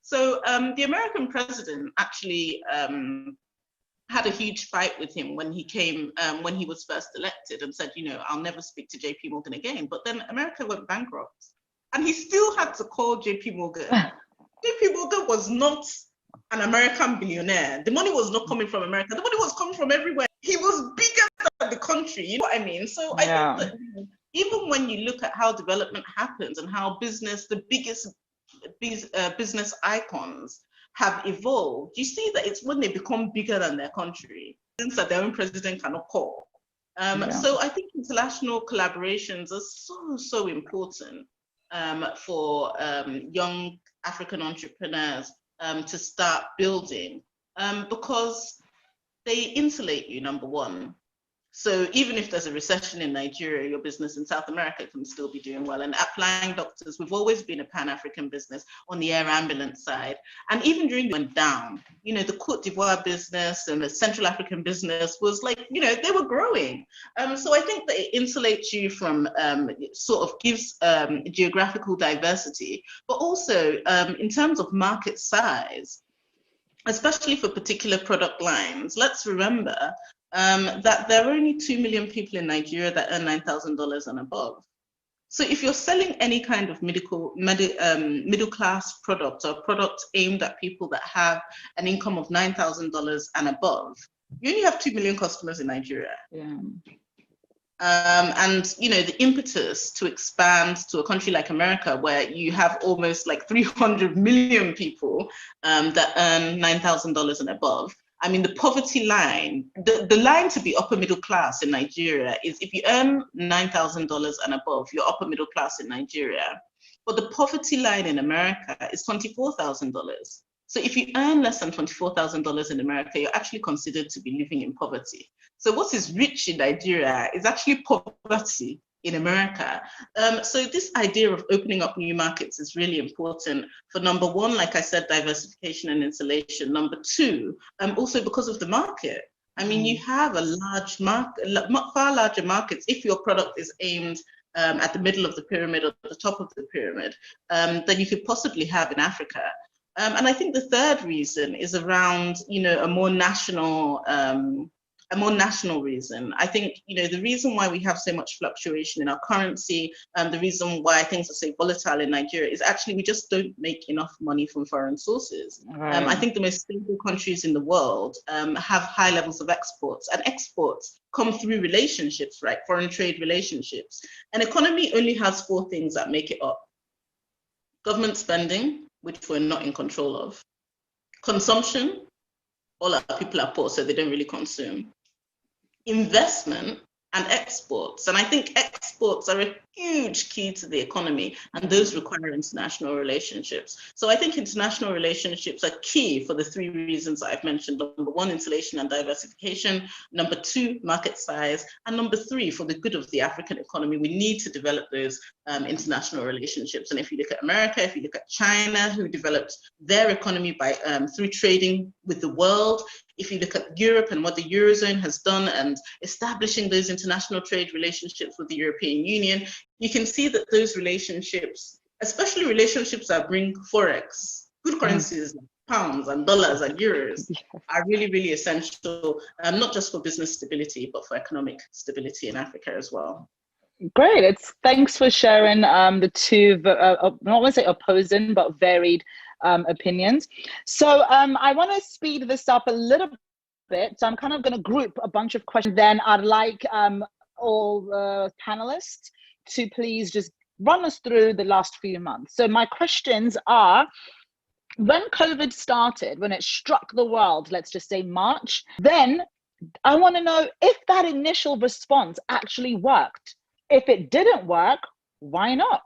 So the American president actually had a huge fight with him when he came, when he was first elected, and said, I'll never speak to JP Morgan again. But then America went bankrupt, and he still had to call JP Morgan. JP Morgan was not an American billionaire. The money was not coming from America. The money was coming from everywhere. He was bigger than the country. You know what I mean? So I think that even when you look at how development happens and how the biggest business icons have evolved, you see that it's when they become bigger than their country, things that their own president cannot call. So I think international collaborations are so important for young African entrepreneurs to start building because they insulate you, number one. So even if there's a recession in Nigeria, your business in South America can still be doing well. And at Flying Doctors, we've always been a Pan-African business on the air ambulance side. And even during the went down, you know, the Côte d'Ivoire business and the Central African business was like, you know, they were growing. So I think that it insulates you from, sort of gives geographical diversity, but also in terms of market size, especially for particular product lines, let's remember that there are only 2 million people in Nigeria that earn $9,000 and above. So if you're selling any kind of middle class product or product aimed at people that have an income of $9,000 and above, you only have 2 million customers in Nigeria. Yeah. And you know, the impetus to expand to a country like America, where you have almost like 300 million people that earn $9,000 and above. I mean, the poverty line, the line to be upper middle class in Nigeria is if you earn $9,000 and above, you're upper middle class in Nigeria. But the poverty line in America is $24,000. So if you earn less than $24,000 in America, you're actually considered to be living in poverty. So what is rich in Nigeria is actually poverty in America. So this idea of opening up new markets is really important for, number one, like I said, diversification and insulation. Number two, also because of the market. I mean, you have a large market, far larger markets if your product is aimed at the middle of the pyramid or the top of the pyramid than you could possibly have in Africa. And I think the third reason is around, you know, a more national reason. I think, you know, the reason why we have so much fluctuation in our currency, the reason why things are so volatile in Nigeria is actually we just don't make enough money from foreign sources. Right. I think the most stable countries in the world have high levels of exports, and exports come through relationships, right? Foreign trade relationships. An economy only has 4 things that make it up: government spending, which we're not in control of; consumption, all our people are poor, so they don't really consume; investment; and exports. And I think exports are a huge key to the economy, and those require international relationships. So I think international relationships are key for the 3 reasons I've mentioned. Number 1, insulation and diversification. Number 2, market size. And number 3, for the good of the African economy, we need to develop those international relationships. And if you look at America, if you look at China, who developed their economy by through trading with the world, if you look at Europe and what the Eurozone has done and establishing those international trade relationships with the European Union, you can see that those relationships, especially relationships that bring Forex, good currencies, pounds and dollars and euros, are really, really essential, not just for business stability, but for economic stability in Africa as well. Great. Thanks for sharing the 2, not want to say opposing, but varied opinions. So I want to speed this up a little bit. So I'm kind of going to group a bunch of questions. Then I'd like all the panelists to please just run us through the last few months. So my questions are, when COVID started, when it struck the world, let's just say March, then I want to know if that initial response actually worked. If it didn't work, why not?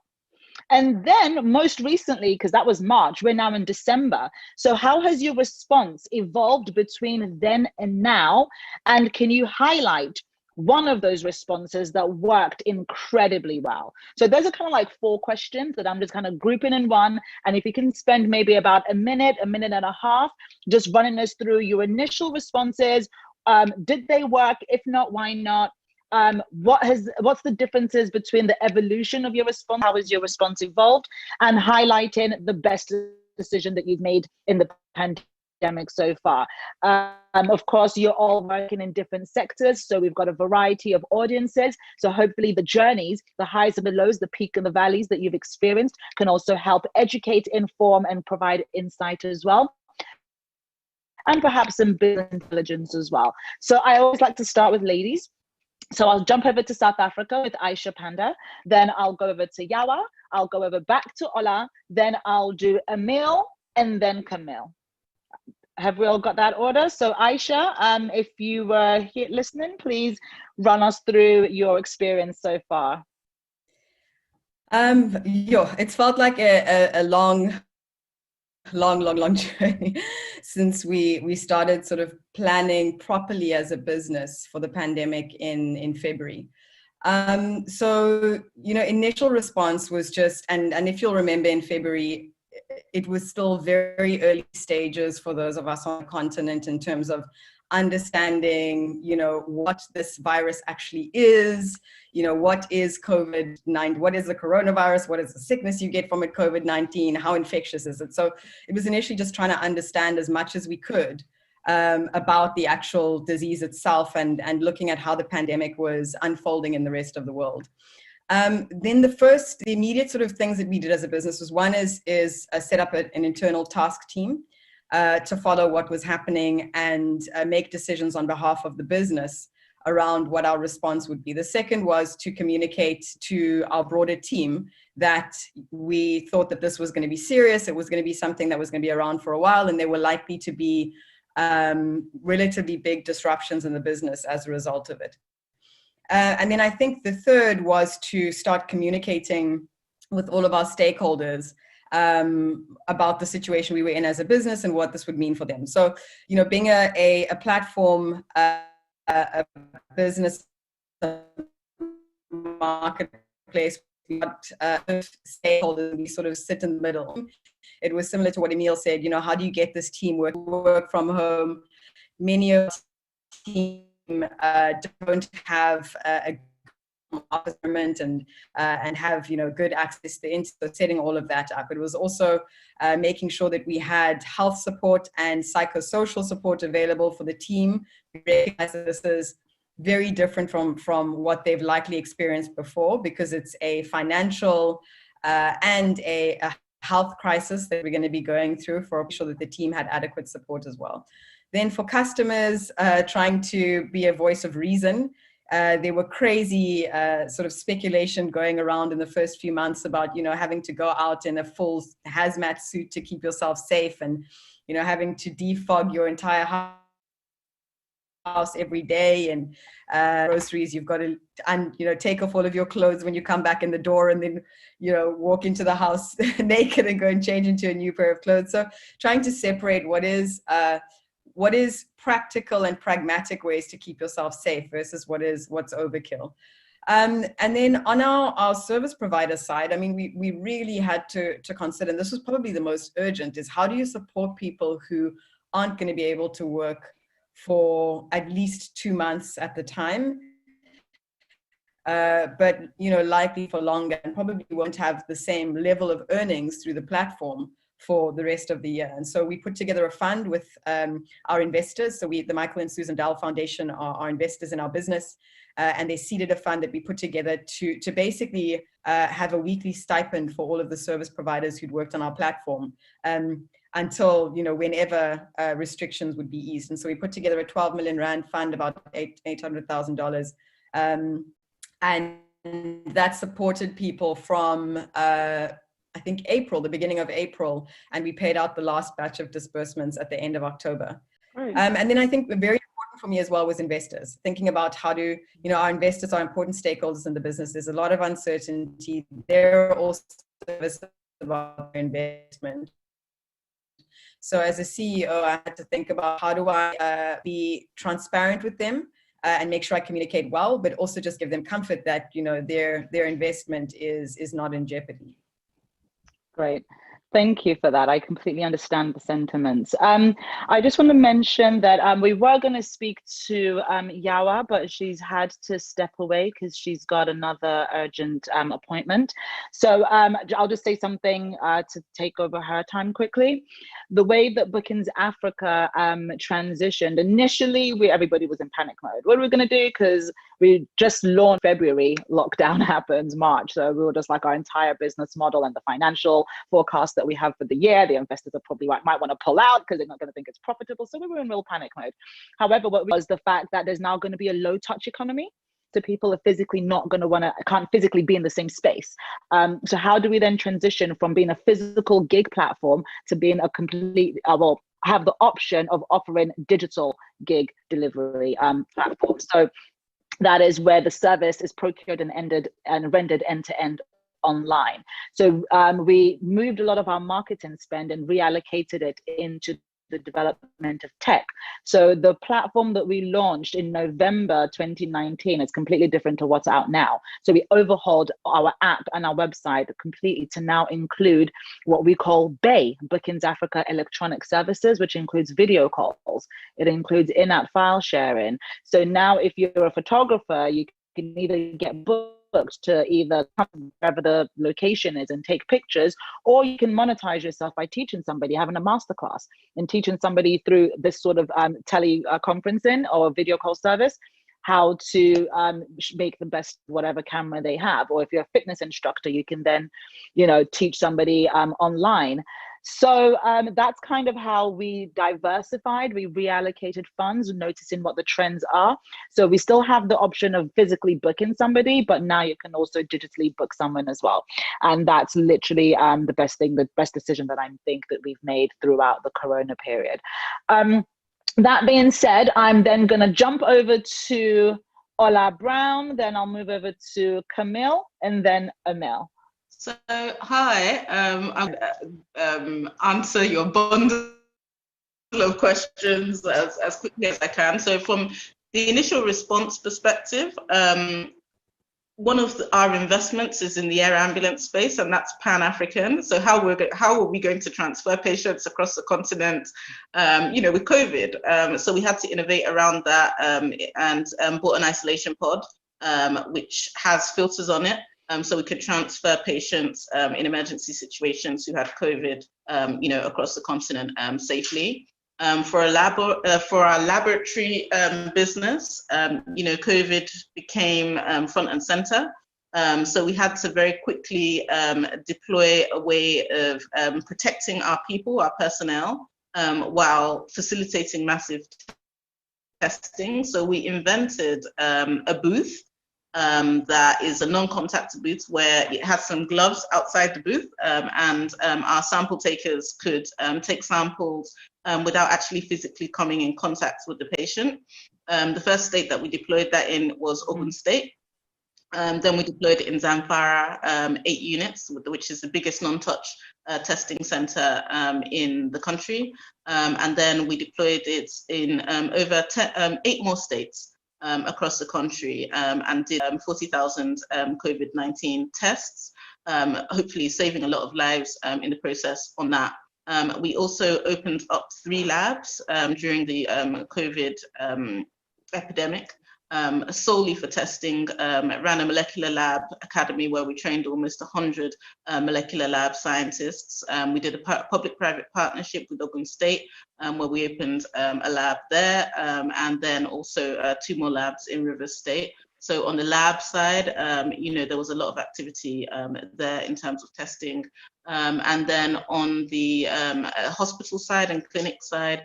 And then most recently, because that was March, we're now in December. So how has your response evolved between then and now? And can you highlight one of those responses that worked incredibly well? So those are kind of like 4 questions that I'm just kind of grouping in one. And if you can spend maybe about a minute and a half, just running us through your initial responses. Did they work? If not, why not? What's the differences between the evolution of your response? How has your response evolved? And highlighting the best decision that you've made in the pandemic so far. Of course, you're all working in different sectors, so we've got a variety of audiences. So hopefully the journeys, the highs and the lows, the peaks and the valleys that you've experienced can also help educate, inform, and provide insight as well. And perhaps some business intelligence as well. So I always like to start with ladies. So I'll jump over to South Africa with Aisha Panda, then I'll go over to Yawa, I'll go over back to Ola, then I'll do Emil, and then Camille. Have we all got that order? So Aisha, if you were here listening, please run us through your experience so far. It's felt like a long journey since we started sort of planning properly as a business for the pandemic in February. So, initial response was just, and if you'll remember in February, it was still very early stages for those of us on the continent in terms of understanding, what this virus actually is, what is COVID-19, what is the coronavirus, what is the sickness you get from it, COVID-19, how infectious is it? So it was initially just trying to understand as much as we could about the actual disease itself and looking at how the pandemic was unfolding in the rest of the world. Then the immediate sort of things that we did as a business was one is set up an internal task team to follow what was happening and make decisions on behalf of the business around what our response would be. The second was to communicate to our broader team that we thought that this was going to be serious. It was going to be something that was going to be around for a while, and there were likely to be relatively big disruptions in the business as a result of it. And then I think the third was to start communicating with all of our stakeholders about the situation we were in as a business and what this would mean for them. So, being a platform, a business marketplace, stakeholders, we sort of sit in the middle. It was similar to what Emil said, how do you get this team work from home? Many of the team don't have a environment and have good access to the internet, setting all of that up. It was also making sure that we had health support and psychosocial support available for the team. We recognize that this is very different from what they've likely experienced before, because it's a financial and a health crisis that we're going to be going through, for sure that the team had adequate support as well. Then for customers, trying to be a voice of reason. There were crazy sort of speculation going around in the first few months about, having to go out in a full hazmat suit to keep yourself safe and, having to defog your entire house every day, and groceries, you've got to take off all of your clothes when you come back in the door, and then walk into the house naked and go and change into a new pair of clothes. So trying to separate what is practical and pragmatic ways to keep yourself safe versus what's overkill. And then on our service provider side, I mean, we really had to consider, and this was probably the most urgent, is how do you support people who aren't going to be able to work for at least 2 months at the time, but likely for longer, and probably won't have the same level of earnings through the platform for the rest of the year. And so we put together a fund with our investors. So the Michael and Susan Dell Foundation are our investors in our business, and they seeded a fund that we put together to basically have a weekly stipend for all of the service providers who'd worked on our platform until whenever restrictions would be eased. And so we put together a 12 million rand fund, about $800,000, and that supported people from I think the beginning of April, and we paid out the last batch of disbursements at the end of October. Right. And then I think very important for me as well was investors, thinking about how to, our investors are important stakeholders in the business. There's a lot of uncertainty. They're also nervous about their investment. So as a CEO, I had to think about how do I be transparent with them and make sure I communicate well, but also just give them comfort that, their investment is not in jeopardy. Great. Thank you for that. I completely understand the sentiments. I just want to mention that we were going to speak to Yawa, but she's had to step away because she's got another urgent appointment. So I'll just say something to take over her time quickly. The way that Bookings Africa transitioned, initially everybody was in panic mode. What are we going to do? Because we just launched February, lockdown happens March. So we were just like, our entire business model and the financial forecast that we have for the year, the investors are probably might want to pull out because they're not going to think it's profitable. So we were in real panic mode. However, what was the fact that there's now going to be a low touch economy. So people are physically not going to can't physically be in the same space. So how do we then transition from being a physical gig platform to being a complete, have the option of offering digital gig delivery platforms. So that is where the service is procured and rendered end-to-end online. So we moved a lot of our marketing spend and reallocated it into the development of tech. So the platform that we launched in November 2019 is completely different to what's out now. So we overhauled our app and our website completely to now include what we call BAE, Bookings Africa Electronic Services, which includes video calls. It includes in-app file sharing. So now if you're a photographer, you can either get booked to either come wherever the location is and take pictures, or you can monetize yourself by teaching somebody, having a masterclass and teaching somebody through this sort of teleconferencing or video call service how to make the best whatever camera they have. Or if you're a fitness instructor, you can then, teach somebody online. So that's kind of how we diversified. We reallocated funds, noticing what the trends are. So we still have the option of physically booking somebody, but now you can also digitally book someone as well. And that's literally the best decision that I think that we've made throughout the Corona period. That being said, I'm then going to jump over to Ola Brown, then I'll move over to Camille, and then Emil. So, hi, I'll answer your bundle of questions as quickly as I can. So from the initial response perspective, one of our investments is in the air ambulance space, and that's Pan-African. So how are we going to transfer patients across the continent, with COVID? So we had to innovate around that and bought an isolation pod, which has filters on it. So we could transfer patients in emergency situations who had COVID, across the continent safely. For our laboratory business, COVID became front and center. So we had to very quickly deploy a way of protecting our people, our personnel, while facilitating massive testing. So we invented a booth that is a non-contact booth where it has some gloves outside the booth, and our sample takers could take samples without actually physically coming in contact with the patient. The first state that we deployed that in was Ogun State. Then we deployed it in Zamfara, 8 units, which is the biggest non-touch testing center in the country. And then we deployed it in over 8 more states across the country, and did 40,000 COVID-19 tests, hopefully saving a lot of lives in the process on that. We also opened up 3 labs during the COVID epidemic, solely for testing. Ran a molecular lab academy where we trained almost 100 molecular lab scientists. We did a public-private partnership with Ogun State, where we opened a lab there, and then also 2 more labs in Rivers State. So on the lab side, there was a lot of activity there in terms of testing. And then on the hospital side and clinic side,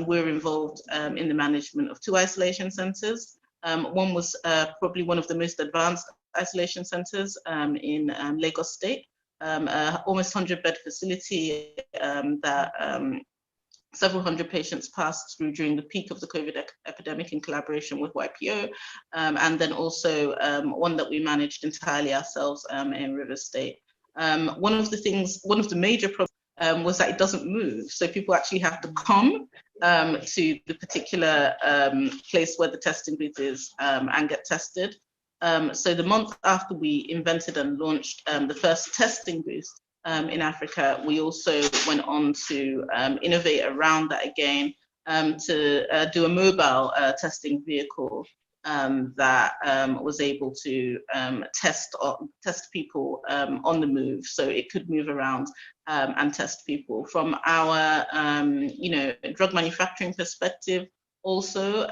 we're involved in the management of 2 isolation centers. One was probably one of the most advanced isolation centers in Lagos State, almost 100-bed facility that several hundred patients passed through during the peak of the COVID epidemic in collaboration with YPO, and then also one that we managed entirely ourselves in Rivers State. One of the major problems was that it doesn't move. So people actually have to come to the particular place where the testing booth is and get tested. So the month after we invented and launched the first testing booth in Africa, we also went on to innovate around that again to do a mobile testing vehicle that was able to test people on the move, so it could move around and test people. From our drug manufacturing perspective, also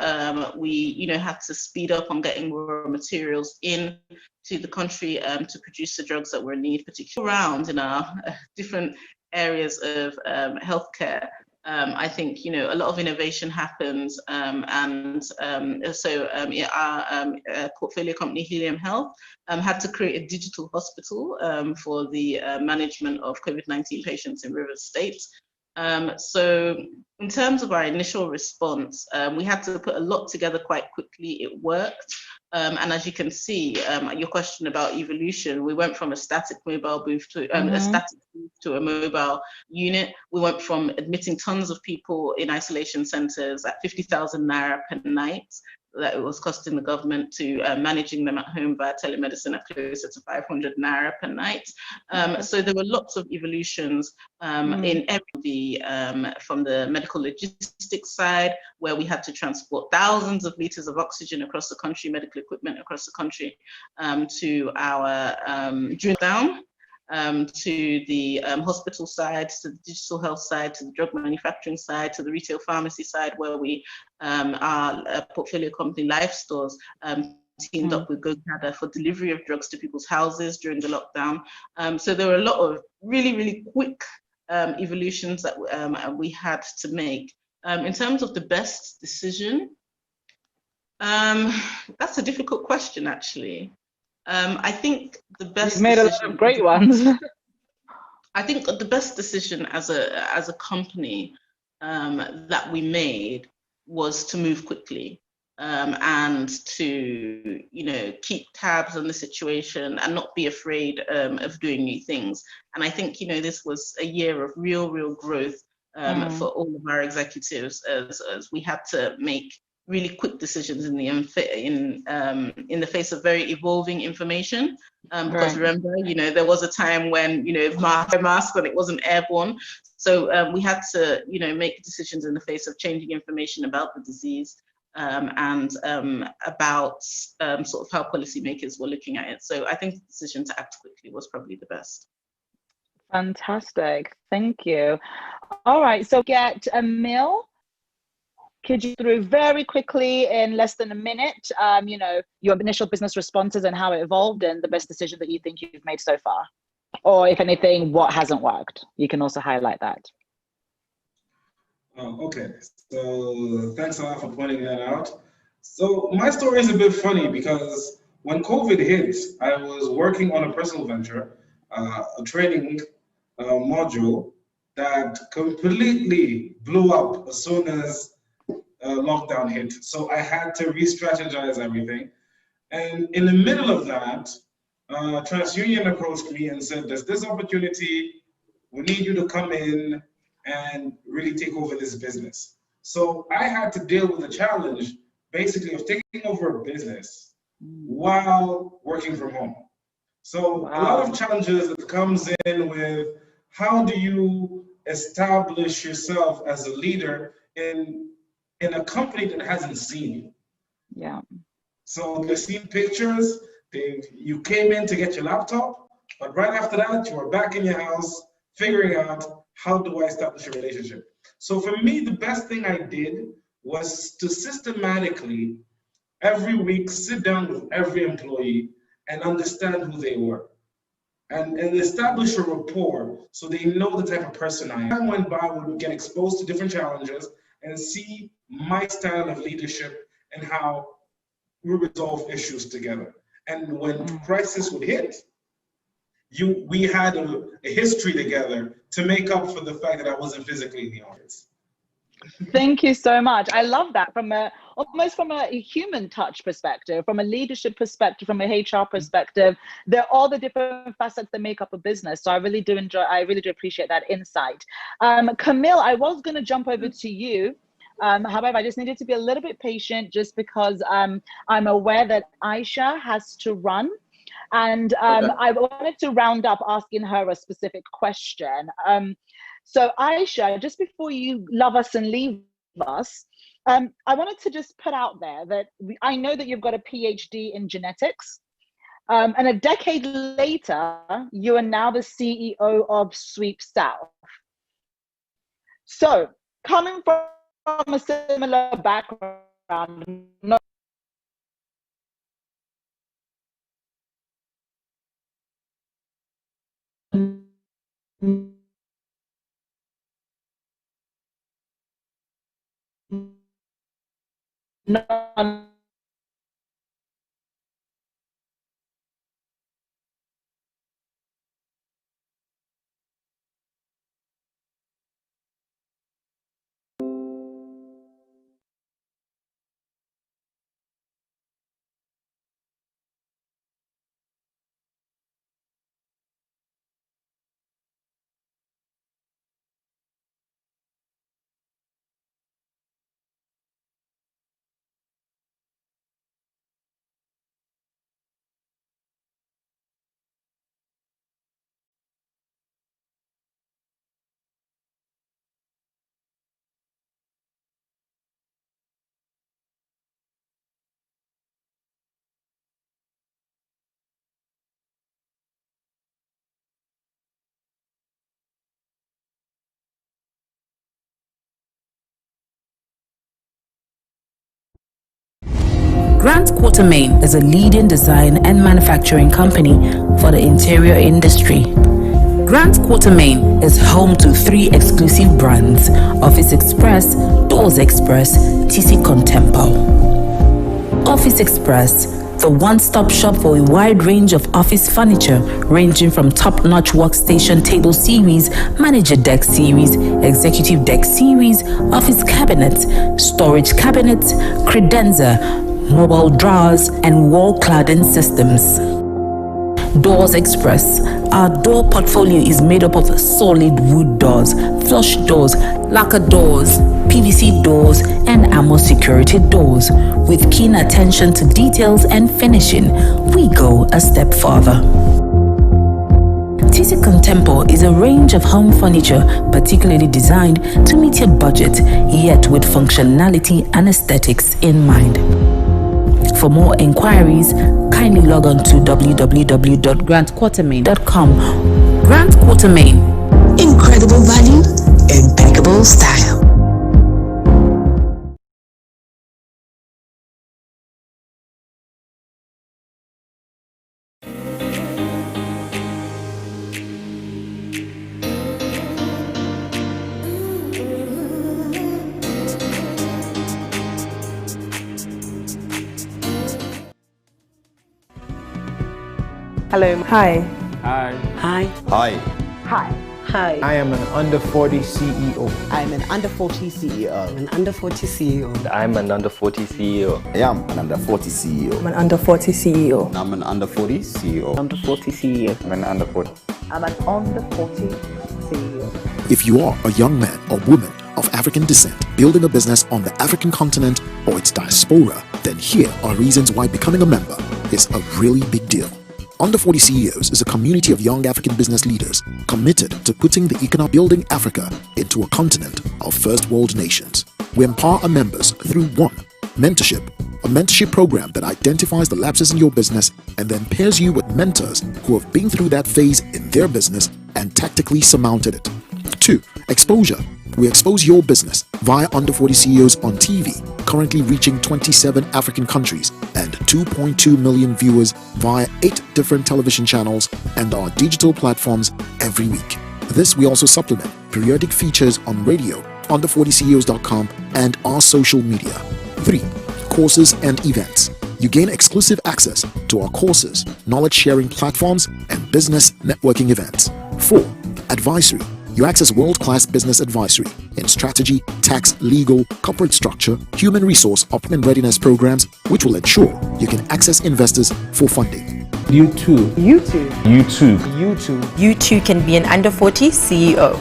we had to speed up on getting raw materials in to the country to produce the drugs that were in need, particularly around in our different areas of healthcare. I think a lot of innovation happens, and so our portfolio company Helium Health had to create a digital hospital for the management of COVID-19 patients in Rivers State. So in terms of our initial response, we had to put a lot together quite quickly. It worked. And as you can see, your question about evolution, we went from a static mobile booth to a static booth to a mobile unit. We went from admitting tons of people in isolation centers at 50,000 naira per night that it was costing the government to managing them at home via telemedicine at closer to 500 naira per night. So there were lots of evolutions in every from the medical logistics side, where we had to transport thousands of liters of oxygen across the country, medical equipment across the country, to our drill down. To the hospital side, to the digital health side, to the drug manufacturing side, to the retail pharmacy side, where we, our portfolio company, Life Stores, teamed up with GoCada for delivery of drugs to people's houses during the lockdown. So there were a lot of really, really quick evolutions that we had to make. In terms of the best decision, that's a difficult question, actually. I think the best You've made a lot of great ones. I think the best decision as a company that we made was to move quickly and to keep tabs on the situation and not be afraid of doing new things. And I think this was a year of real growth for all of our executives as we had to make really quick decisions in the face of very evolving information. Because remember, there was a time when mask and it wasn't airborne. So we had to make decisions in the face of changing information about the disease and about sort of how policymakers were looking at it. So I think the decision to act quickly was probably the best. Fantastic, thank you. All right, so get Emil. Could you through very quickly in less than a minute, your initial business responses and how it evolved and the best decision that you think you've made so far? Or if anything, what hasn't worked? You can also highlight that. Okay, so thanks a lot for pointing that out. So my story is a bit funny because when COVID hit, I was working on a personal venture, a training module that completely blew up as soon as lockdown hit. So I had to re-strategize everything. And in the middle of that, TransUnion approached me and said, there's this opportunity, we need you to come in and really take over this business. So I had to deal with the challenge, basically, of taking over a business while working from home. So a lot of challenges that comes in with how do you establish yourself as a leader in a company that hasn't seen you. Yeah. So they've seen pictures, you came in to get your laptop, but right after that, you were back in your house figuring out how do I establish a relationship. So for me, the best thing I did was to systematically, every week, sit down with every employee and understand who they were. And establish a rapport so they know the type of person I am. Time went by, we would get exposed to different challenges and see my style of leadership and how we resolve issues together. And when crisis would hit, we had a history together to make up for the fact that I wasn't physically in the office. Thank you so much. I love that almost from a human touch perspective, from a leadership perspective, from a HR perspective. They're all the different facets that make up a business. So I really do appreciate that insight. Camille, I was going to jump over to you. However, I just needed to be a little bit patient just because I'm aware that Aisha has to run. And I wanted to round up asking her a specific question. So Aisha, just before you love us and leave us, I wanted to just put out there that I know that you've got a PhD in genetics. And a decade later, you are now the CEO of Sweep South. So coming from a similar background, no Grant Quartermain is a leading design and manufacturing company for the interior industry. Grant Quartermain is home to 3 exclusive brands: Office Express, Doors Express, TC Contempo. Office Express, the one-stop shop for a wide range of office furniture ranging from top-notch workstation table series, manager desk series, executive desk series, office cabinets, storage cabinets, credenza, mobile drawers, and wall cladding systems. Doors Express. Our door portfolio is made up of solid wood doors, flush doors, lacquer doors, PVC doors, and AMO security doors. With keen attention to details and finishing, we go a step further. TC Contempo is a range of home furniture particularly designed to meet your budget, yet with functionality and aesthetics in mind. For more inquiries, kindly log on to www.grantquartermain.com. Grant Quartermain. Incredible value, impeccable style. Hello. Hi. Hi. Hi. Hi. Hi. Hi. I am an under 40 CEO. I'm an under 40 CEO. I'm an under 40 CEO. I'm an under 40 CEO. I am an under 40 CEO. I'm an under 40 CEO. I'm an under 40 CEO. Under 40 CEO. I'm an under 40. I'm an under 40 CEO. If you are a young man or woman of African descent building a business on the African continent or its diaspora, then here are reasons why becoming a member is a really big deal. Under 40 CEOs is a community of young African business leaders committed to putting the economy building Africa into a continent of first world nations. We empower our members through 1. Mentorship, a mentorship program that identifies the lapses in your business and then pairs you with mentors who have been through that phase in their business and tactically surmounted it. 2. Exposure. We expose your business via Under 40 CEOs on TV, currently reaching 27 African countries and 2.2 million viewers via 8 different television channels and our digital platforms every week. This we also supplement periodic features on radio, under40ceos.com, and our social media. 3. Courses and events. You gain exclusive access to our courses, knowledge sharing platforms, and business networking events. 4. Advisory. You access world-class business advisory in strategy, tax, legal, corporate structure, human resource, and readiness programs, which will ensure you can access investors for funding. You too. You too. You too. You too. You too can be an under 40 CEO.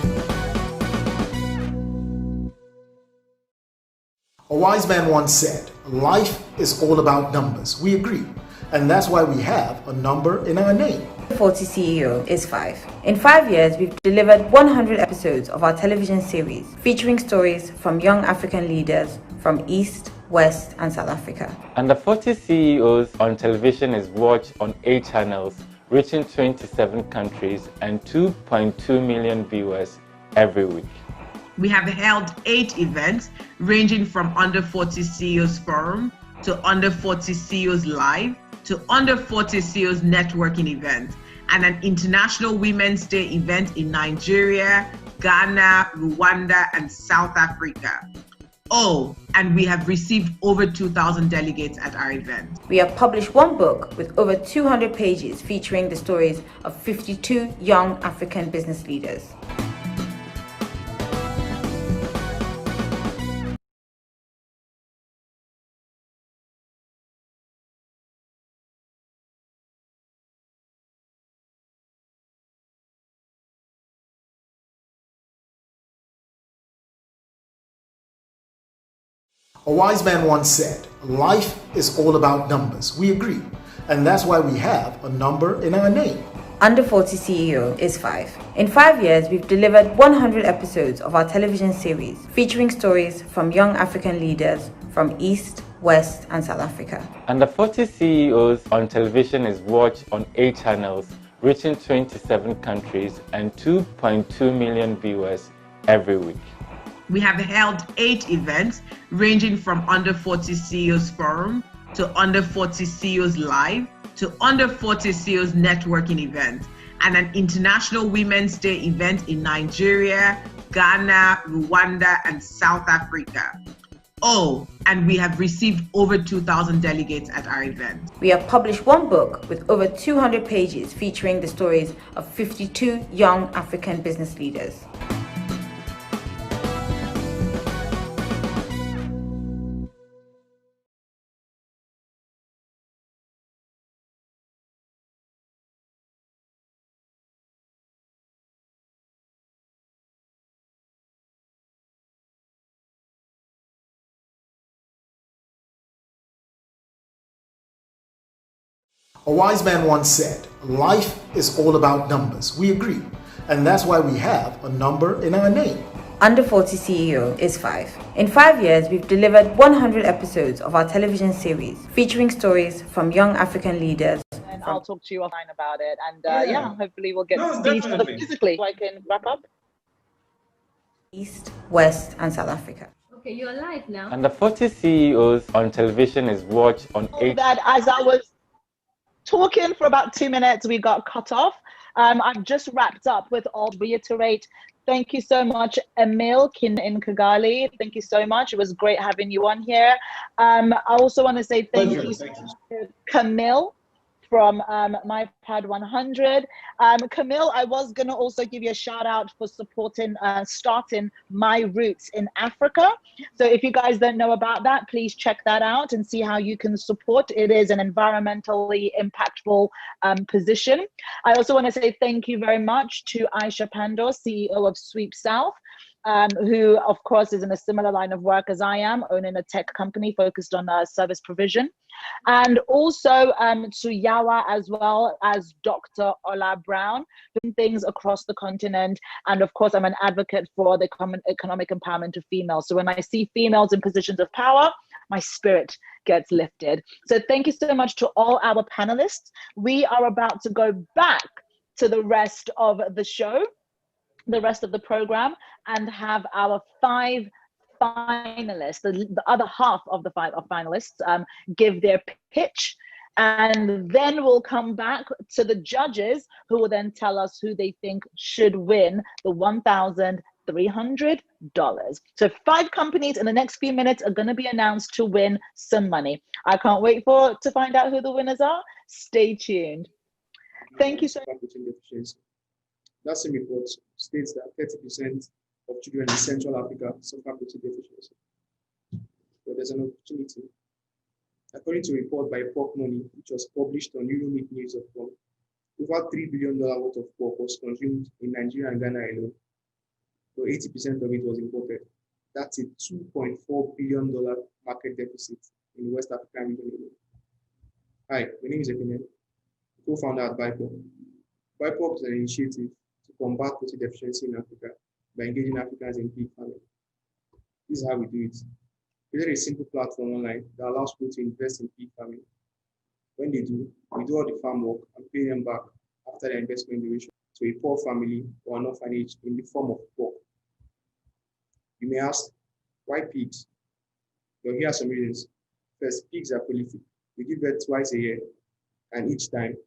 A wise man once said, life is all about numbers. We agree. And that's why we have a number in our name. 40 CEO is 5. In 5 years, we've delivered 100 episodes of our television series featuring stories from young African leaders from East, West, and South Africa. Under 40 CEOs on television is watched on 8 channels, reaching 27 countries and 2.2 million viewers every week. We have held 8 events ranging from Under 40 CEOs Forum to Under 40 CEOs Live to Under 40 CEOs networking event and an International Women's Day event in Nigeria, Ghana, Rwanda, and South Africa. Oh, and we have received over 2,000 delegates at our event. We have published 1 book with over 200 pages featuring the stories of 52 young African business leaders. A wise man once said, life is all about numbers. We agree. And that's why we have a number in our name. Under 40 CEO is 5. In 5 years, we've delivered 100 episodes of our television series featuring stories from young African leaders from East, West, and South Africa. Under 40 CEOs on television is watched on 8 channels, reaching 27 countries and 2.2 million viewers every week. We have held 8 events ranging from Under 40 CEOs Forum to Under 40 CEOs Live, to Under 40 CEOs Networking event, and an International Women's Day event in Nigeria, Ghana, Rwanda, and South Africa. Oh, and we have received over 2,000 delegates at our event. We have published one book with over 200 pages featuring the stories of 52 young African business leaders. A wise man once said, life is all about numbers. We agree. And that's why we have a number in our name. Under 40 CEO is 5. In 5 years, we've delivered 100 episodes of our television series featuring stories from young African leaders. And I'll talk to you offline about it. And yeah, hopefully we'll get these physically so I can wrap up. East, West, and South Africa. Okay, you're live now. Under 40 CEOs on television is watched on 8. That as I was talking for about 2 minutes, we got cut off. I've just wrapped up with all reiterate. Thank you so much, Emil in Kigali. Thank you so much. It was great having you on here. I also want to say thank you to Camille from MyPad 100. Camille, I was going to also give you a shout out for supporting starting My Roots in Africa. So if you guys don't know about that, please check that out and see how you can support. It is an environmentally impactful position. I also want to say thank you very much to Aisha Pandor, CEO of Sweep South, who of course is in a similar line of work as I am, owning a tech company focused on service provision. And also to Yawa, as well as Dr. Ola Brown, doing things across the continent. And of course, I'm an advocate for the economic empowerment of females. So when I see females in positions of power, my spirit gets lifted. So thank you so much to all our panelists. We are about to go back to the rest of the show, the rest of the program, and have our 5 finalists, the other half of the 5 finalists, give their pitch, and then we'll come back to the judges, who will then tell us who they think should win the $1,300. So 5 companies in the next few minutes are going to be announced to win some money. I can't wait to find out who the winners are. Stay tuned. Thank you so much. That same report states that 30% of children in Central Africa suffer protein deficiency. But there's an opportunity. According to a report by Pork Money, which was published on Euromeat News.com, over $3 billion worth of pork was consumed in Nigeria and Ghana alone. So 80% of it was imported. That's a $2.4 billion market deficit in the West African region alone. Hi, my name is Ekene, co-founder at BIPOC. BIPOC is an initiative to combat protein deficiency in Africa by engaging Africans in pig farming. This is how we do it. We created a simple platform online that allows people to invest in pig farming. When they do, we do all the farm work and pay them back after their investment duration to a poor family or an orphanage in the form of pork. You may ask, why pigs? Well, here are some reasons. First, pigs are prolific. We give birth twice a year, and each time,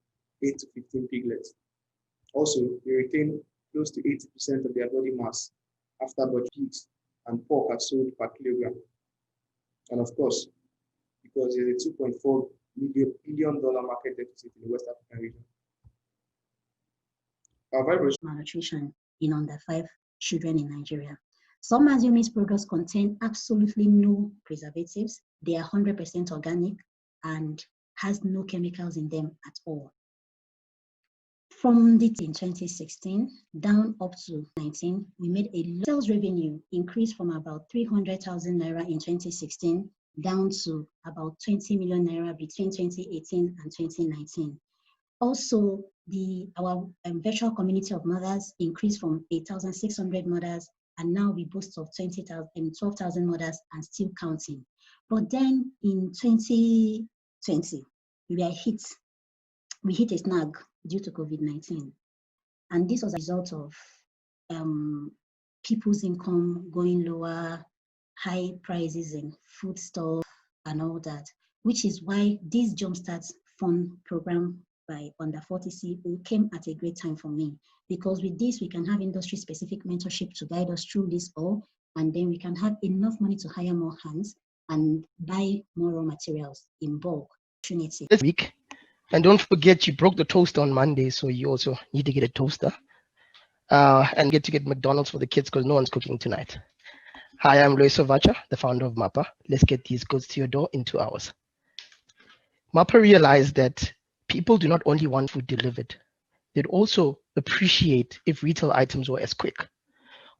8 to 15 piglets. Also, they retain close to 80% of their body mass after birth. Pigs and pork are sold per kilogram. And of course, because there's a $2.4 billion market deficit in the West African region. Malnutrition in under 5 children in Nigeria. Some Maziomis products contain absolutely no preservatives. They are 100% organic and has no chemicals in them at all. From the in 2016 down up to 19, we made a sales revenue increase from about 300,000 naira in 2016 down to about 20 million naira between 2018 and 2019. Also, our virtual community of mothers increased from 8,600 mothers, and now we boast of 12,000 mothers and still counting. But then in 2020, we hit a snag due to COVID-19. And this was a result of people's income going lower, high prices in foodstuff and all that. which is why this Jumpstart Fund program by Under 40 CEO came at a great time for me, because with this, we can have industry-specific mentorship to guide us through this all, and then we can have enough money to hire more hands and buy more raw materials in bulk. This week, and don't forget you broke the toaster on Monday, so you also need to get a toaster and get to get McDonald's for the kids because no one's cooking tonight. Hi, I'm Lois Sovacha, the founder of MAPA. Let's get these goods to your door in 2 hours. MAPA realized that people do not only want food delivered, they'd also appreciate if retail items were as quick.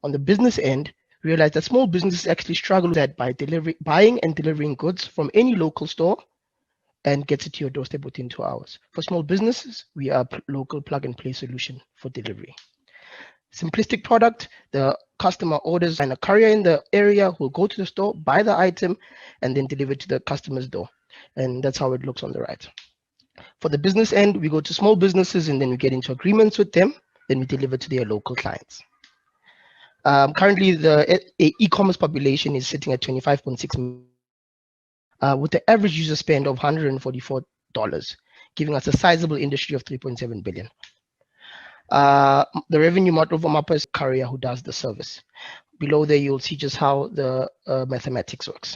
On the business end, realized that small businesses actually struggle with that by buying and delivering goods from any local store and gets it to your doorstep within 2 hours. For small businesses, we are a local plug-and-play solution for delivery. Simplistic product, the customer orders and a courier in the area will go to the store, buy the item, and then deliver it to the customer's door. And that's how it looks on the right. For the business end, we go to small businesses and then we get into agreements with them, then we deliver to their local clients. Currently, the e-commerce population is sitting at 25.6 million, with the average user spend of $144, giving us a sizable industry of 3.7 billion. The revenue model for MAPA is courier who does the service. Below there, you'll see just how the mathematics works.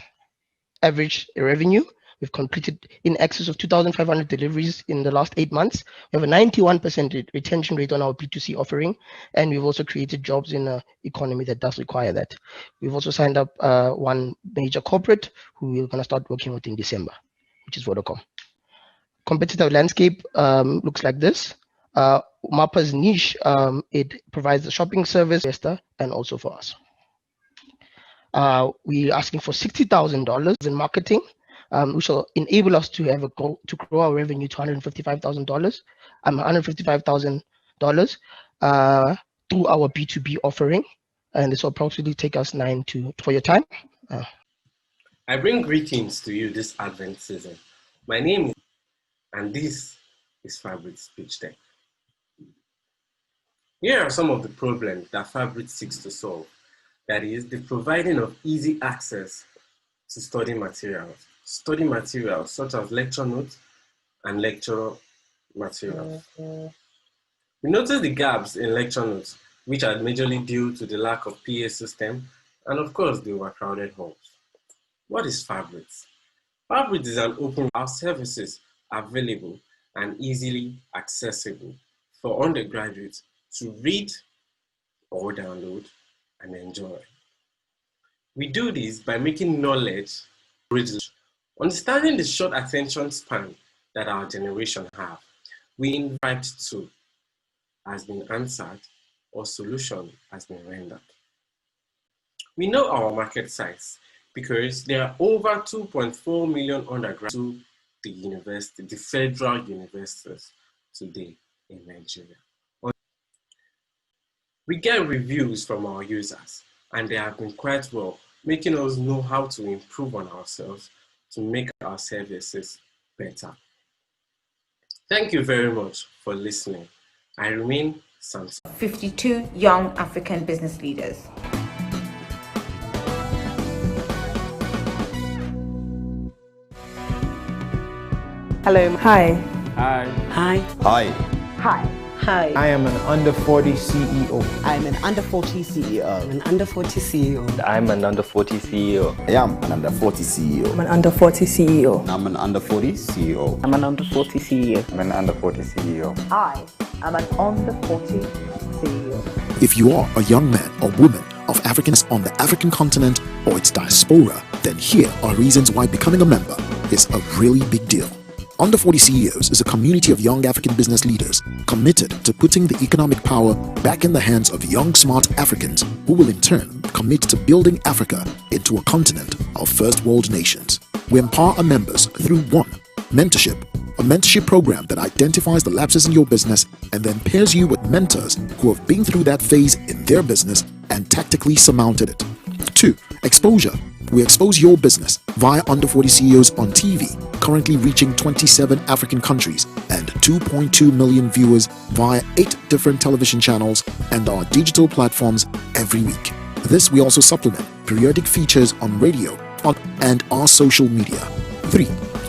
Average revenue, we've completed in excess of 2,500 deliveries in the last 8 months. We have a 91% retention rate on our B2C offering, and we've also created jobs in an economy that does require that. We've also signed up one major corporate who we're going to start working with in December, which is Vodacom. Competitive landscape looks like this. MAPA's niche, it provides the shopping service and also for us. We're asking for $60,000 in marketing, which will enable us to have a goal to grow our revenue to $155,000. $155,000 through our B2B offering, and this will approximately take us for your time. I bring greetings to you this Advent season. My name is, and this is Fabric Speech Tech. Here are some of the problems that Fabric seeks to solve. That is, the providing of easy access to study materials such as lecture notes and lecture materials. We notice the gaps in lecture notes, which are majorly due to the lack of PA system and of course the overcrowded halls. What is Fabric? Fabric is an open house services available and easily accessible for undergraduates to read or download and enjoy. We do this by making knowledge rich. Understanding the short attention span that our generation have, we invite to has been answered or solution has been rendered. We know our market size because there are over 2.4 million undergraduates to the university, the federal universities today in Nigeria. We get reviews from our users, and they have been quite well, making us know how to improve on ourselves to make our services better. Thank you very much for listening. I remain Samson. 52 young African business leaders. Hello. Hi. Hi. Hi. Hi. Hi. Hi. I am an under 40 CEO. I'm an under 40 CEO. I'm an under 40 CEO. I'm an under 40 CEO. I am an under 40 CEO. I'm an under 40 CEO. I'm an under 40 CEO. I'm an under 40 CEO. I'm an under 40 CEO. I am an under 40 CEO. If you are a young man or woman of Africans on the African continent or its diaspora, then here are reasons why becoming a member is a really big deal. Under 40 CEOs is a community of young African business leaders committed to putting the economic power back in the hands of young, smart Africans who will in turn commit to building Africa into a continent of first world nations. We empower our members through 1. Mentorship, a mentorship program that identifies the lapses in your business and then pairs you with mentors who have been through that phase in their business and tactically surmounted it. 2. Exposure. We expose your business via Under 40 CEOs on TV, currently reaching 27 African countries and 2.2 million viewers via 8 different television channels and our digital platforms every week. This we also supplement periodic features on radio and our social media. 3.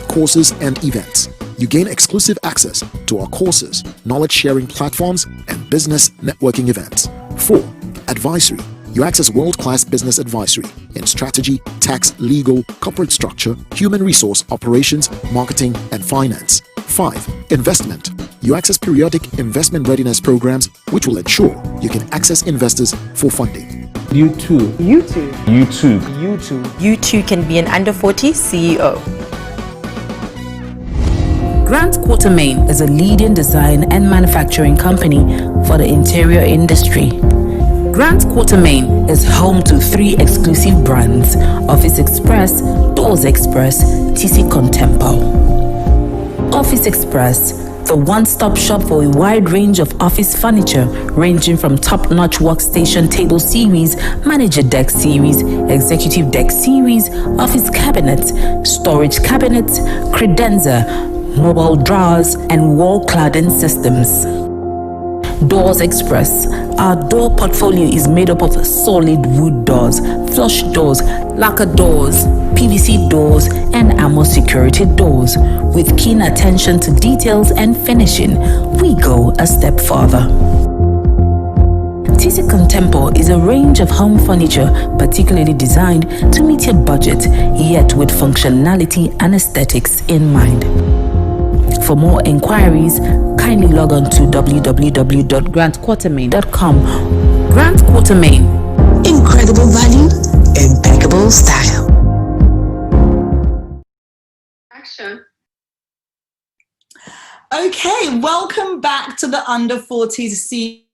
courses and events. You gain exclusive access to our courses, knowledge-sharing platforms, and business networking events. 4. Advisory. You access world-class business advisory in strategy, tax, legal, corporate structure, human resource, operations, marketing, and finance. 5. Investment. You access periodic investment readiness programs which will ensure you can access investors for funding. You too. You too. You too. You too. You too can be an under 40 CEO. Grant Quartermain is a leading design and manufacturing company for the interior industry. Grant Quartermain is home to 3 exclusive brands: Office Express, Doors Express, TC Contempo. Office Express, the one-stop shop for a wide range of office furniture ranging from top-notch workstation table series, manager desk series, executive desk series, office cabinets, storage cabinets, credenza, mobile drawers, and wall cladding systems. Doors Express. Our door portfolio is made up of solid wood doors, flush doors, lacquer doors, PVC doors, and armor security doors. With keen attention to details and finishing, we go a step further. TC Contempo is a range of home furniture particularly designed to meet your budget, yet with functionality and aesthetics in mind. For more inquiries, kindly log on to www.grantquartermain.com. Grant Quartermain. Incredible value, impeccable style. Action. Okay, welcome back to the Under 40s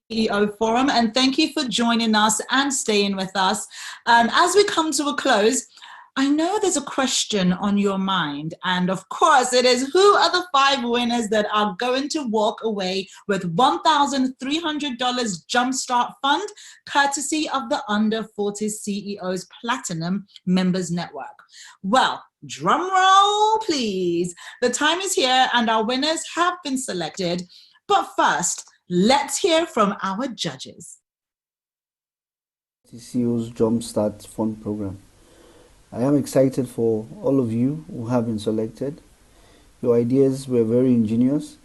CEO Forum, and thank you for joining us and staying with us. As we come to a close, I know there's a question on your mind, and of course it is, who are the 5 winners that are going to walk away with $1,300 Jumpstart Fund, courtesy of the Under 40 CEOs Platinum Members Network? Well, drum roll, please. The time is here and our winners have been selected. But first, let's hear from our judges. CEOs Jumpstart Fund Program. I am excited for all of you who have been selected. Your ideas were very ingenious,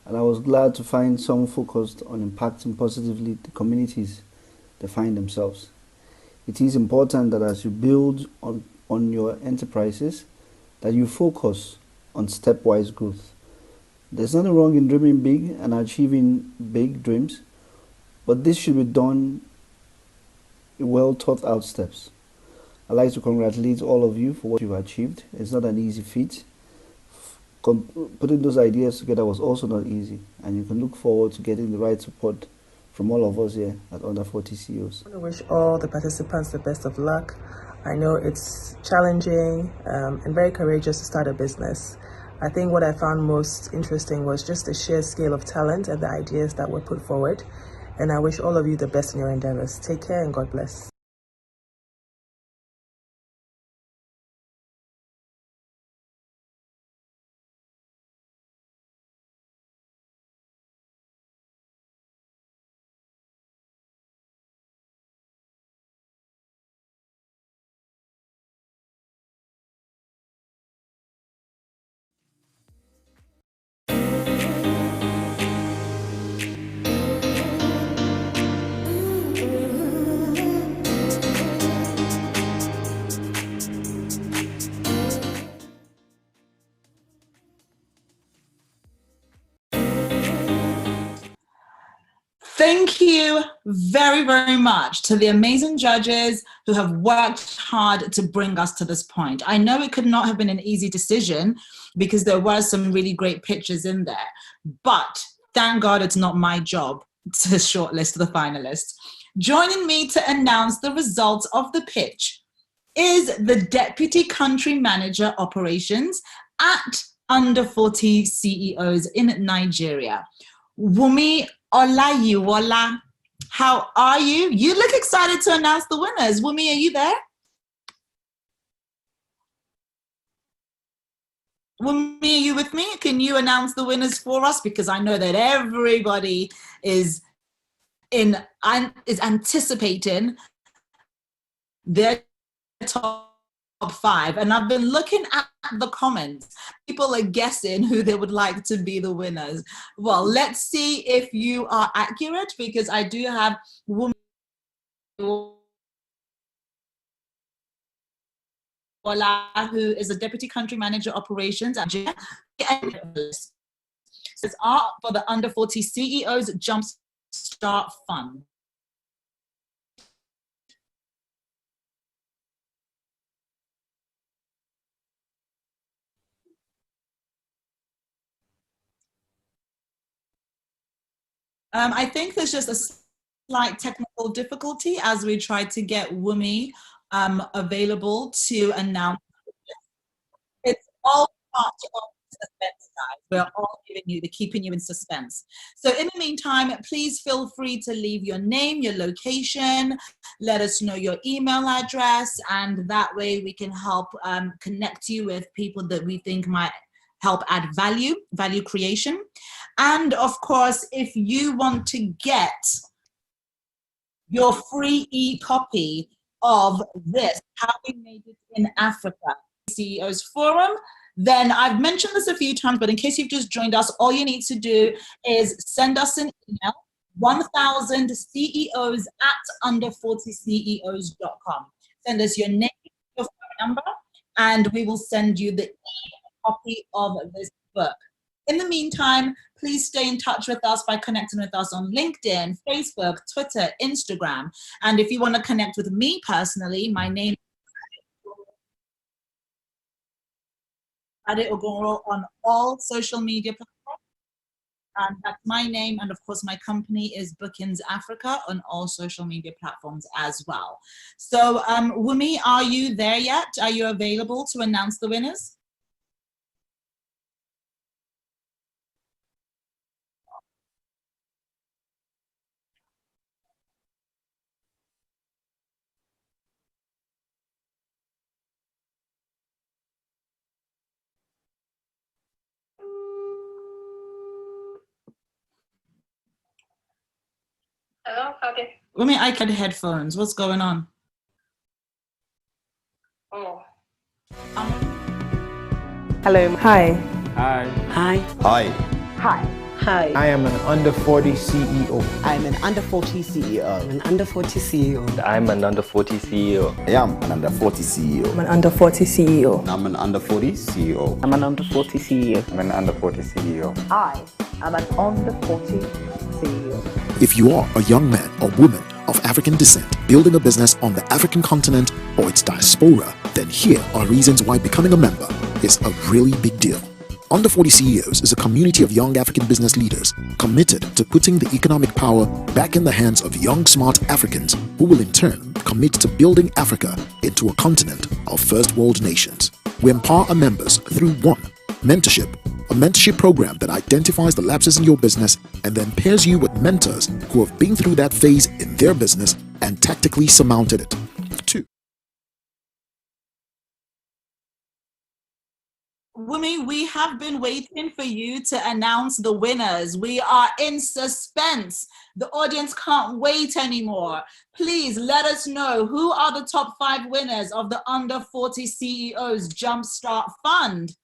and I was glad to find some focused on impacting positively the communities they find themselves. It is important that as you build on your enterprises, that you focus on stepwise growth. There's nothing wrong in dreaming big and achieving big dreams, but this should be done in well thought out steps. I'd like to congratulate all of you for what you've achieved. It's not an easy feat. Putting those ideas together was also not easy, and you can look forward to getting the right support from all of us here at Under 40 CEOs. I want to wish all the participants the best of luck. I know it's challenging and very courageous to start a business. I think what I found most interesting was just the sheer scale of talent and the ideas that were put forward. And I wish all of you the best in your endeavors. Take care and God bless. Thank you very, very much to the amazing judges who have worked hard to bring us to this point. I know it could not have been an easy decision because there were some really great pictures in there, but thank God it's not my job to shortlist the finalists. Joining me to announce the results of the pitch is the Deputy Country Manager Operations at Under 40 CEOs in Nigeria, Wumi Olayiwola. How are you? You look excited to announce the winners. Wumi, are you there? Wumi, are you with me? Can you announce the winners for us? Because I know that everybody is anticipating their top 5. And I've been looking at the comments. People are guessing who they would like to be the winners. Well, let's see if you are accurate, because I do have women who is a deputy country manager operations at says art for the under 40 CEOs Jumpstart Fund. I think there's just a slight technical difficulty as we try to get Wumi available to announce. It's all part of suspense, guys. We're all keeping you in suspense. So in the meantime, please feel free to leave your name, your location, let us know your email address, and that way we can help connect you with people that we think might help add value creation. And of course, if you want to get your free e-copy of this, How We Made It in Africa, CEOs Forum, then I've mentioned this a few times, but in case you've just joined us, all you need to do is send us an email, 1000 CEOs at under40ceos.com. Send us your name, your phone number, and we will send you the e-copy of this book. In the meantime, please stay in touch with us by connecting with us on LinkedIn, Facebook, Twitter, Instagram. And if you want to connect with me personally, my name is Ade Ogoro on all social media platforms. And that's my name. And of course, my company is Bookings Africa on all social media platforms as well. So, Wumi, are you there yet? Are you available to announce the winners? Hello, okay. Wumi, I had headphones. What's going on? Oh. Hello. Hi. Hi. Hi. Hi. Hi. Hi. I am an under 40 CEO. I'm an under 40 CEO. I'm an under 40 CEO. I'm an under 40 CEO. I am an under 40 CEO. I'm an under 40 CEO. I'm an under 40 CEO. I'm an under 40 CEO. I'm an under 40 CEO. I am an under 40 CEO. If you are a young man or woman of African descent building a business on the African continent or its diaspora, then here are reasons why becoming a member is a really big deal. Under 40 CEOs is a community of young African business leaders committed to putting the economic power back in the hands of young, smart Africans who will in turn commit to building Africa into a continent of first world nations. We empower our members through one, mentorship, a mentorship program that identifies the lapses in your business and then pairs you with mentors who have been through that phase in their business and tactically surmounted it. 2. Wumi, we have been waiting for you to announce the winners. We are in suspense. The audience can't wait anymore. Please let us know who are the top 5 winners of the Under 40 CEOs Jumpstart Fund.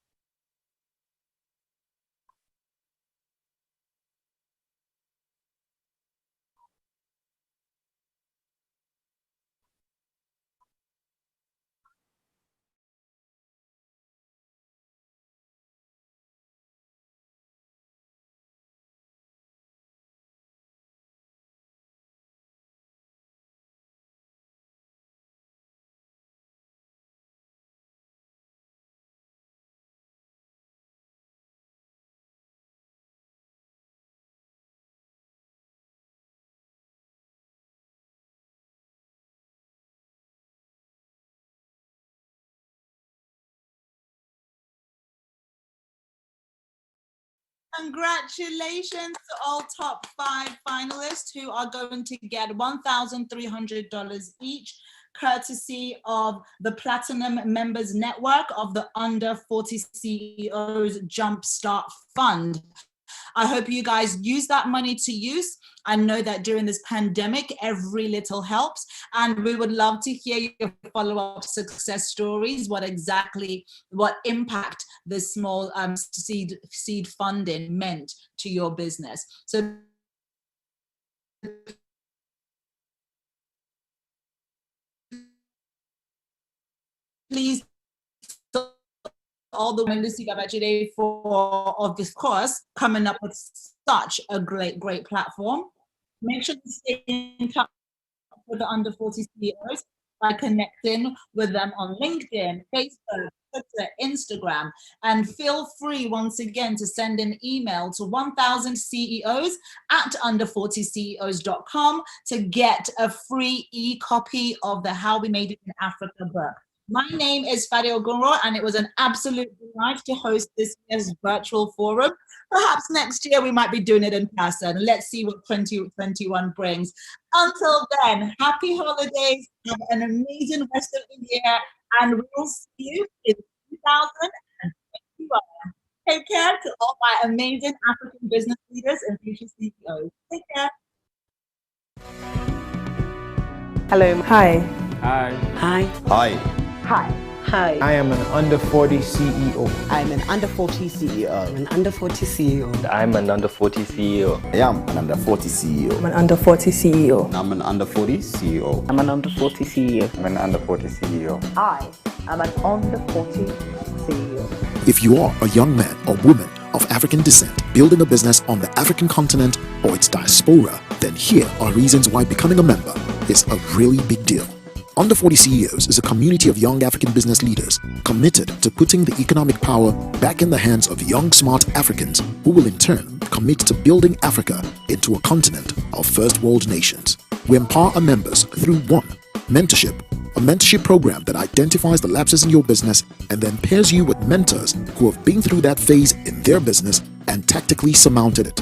Congratulations to all top 5 finalists who are going to get $1,300 each, courtesy of the Platinum Members Network of the Under 40 CEOs Jumpstart Fund. I hope you guys use that money to use. I know that during this pandemic, every little helps, and we would love to hear your follow-up success stories, what impact the small seed funding meant to your business. So please, all the Lucy Babajide of this course, coming up with such a great platform. Make sure to stay in touch with the Under 40 CEOs by connecting with them on LinkedIn, Facebook, Twitter, Instagram, and feel free once again to send an email to 1000CEOs@under40ceos.com to get a free e-copy of the How We Made It in Africa book. My name is Fadi Ogunro, and it was an absolute delight to host this year's virtual forum. Perhaps next year we might be doing it in person. Let's see what 2021 brings. Until then, happy holidays, have an amazing rest of the year, and we'll see you in 2021. Take care to all my amazing African business leaders and future CEOs. Take care. Hello. Hi. Hi. Hi. Hi. Hi. Hi. I am an under 40 CEO. I'm an under 40 CEO. I'm an under 40 CEO. I'm an under 40 CEO. I am an under 40 CEO. I'm an under 40 CEO. I'm an under 40 CEO. I'm an under 40 CEO. I'm an under 40 CEO. I am an under 40 CEO. If you are a young man or woman of African descent building a business on the African continent or its diaspora, then here are reasons why becoming a member is a really big deal. Under 40 CEOs is a community of young African business leaders committed to putting the economic power back in the hands of young, smart Africans who will in turn commit to building Africa into a continent of first world nations. We empower our members through 1. Mentorship, a mentorship program that identifies the lapses in your business and then pairs you with mentors who have been through that phase in their business and tactically surmounted it.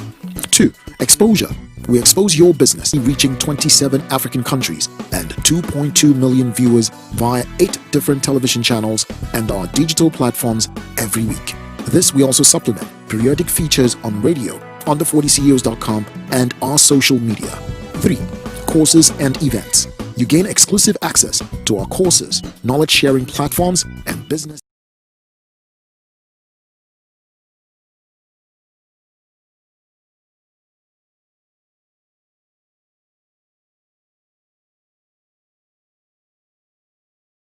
2. Exposure. We expose your business reaching 27 African countries and 2.2 million viewers via 8 different television channels and our digital platforms every week. This we also supplement periodic features on radio, under40ceos.com, and our social media. 3. Courses and events. You gain exclusive access to our courses, knowledge sharing platforms, and business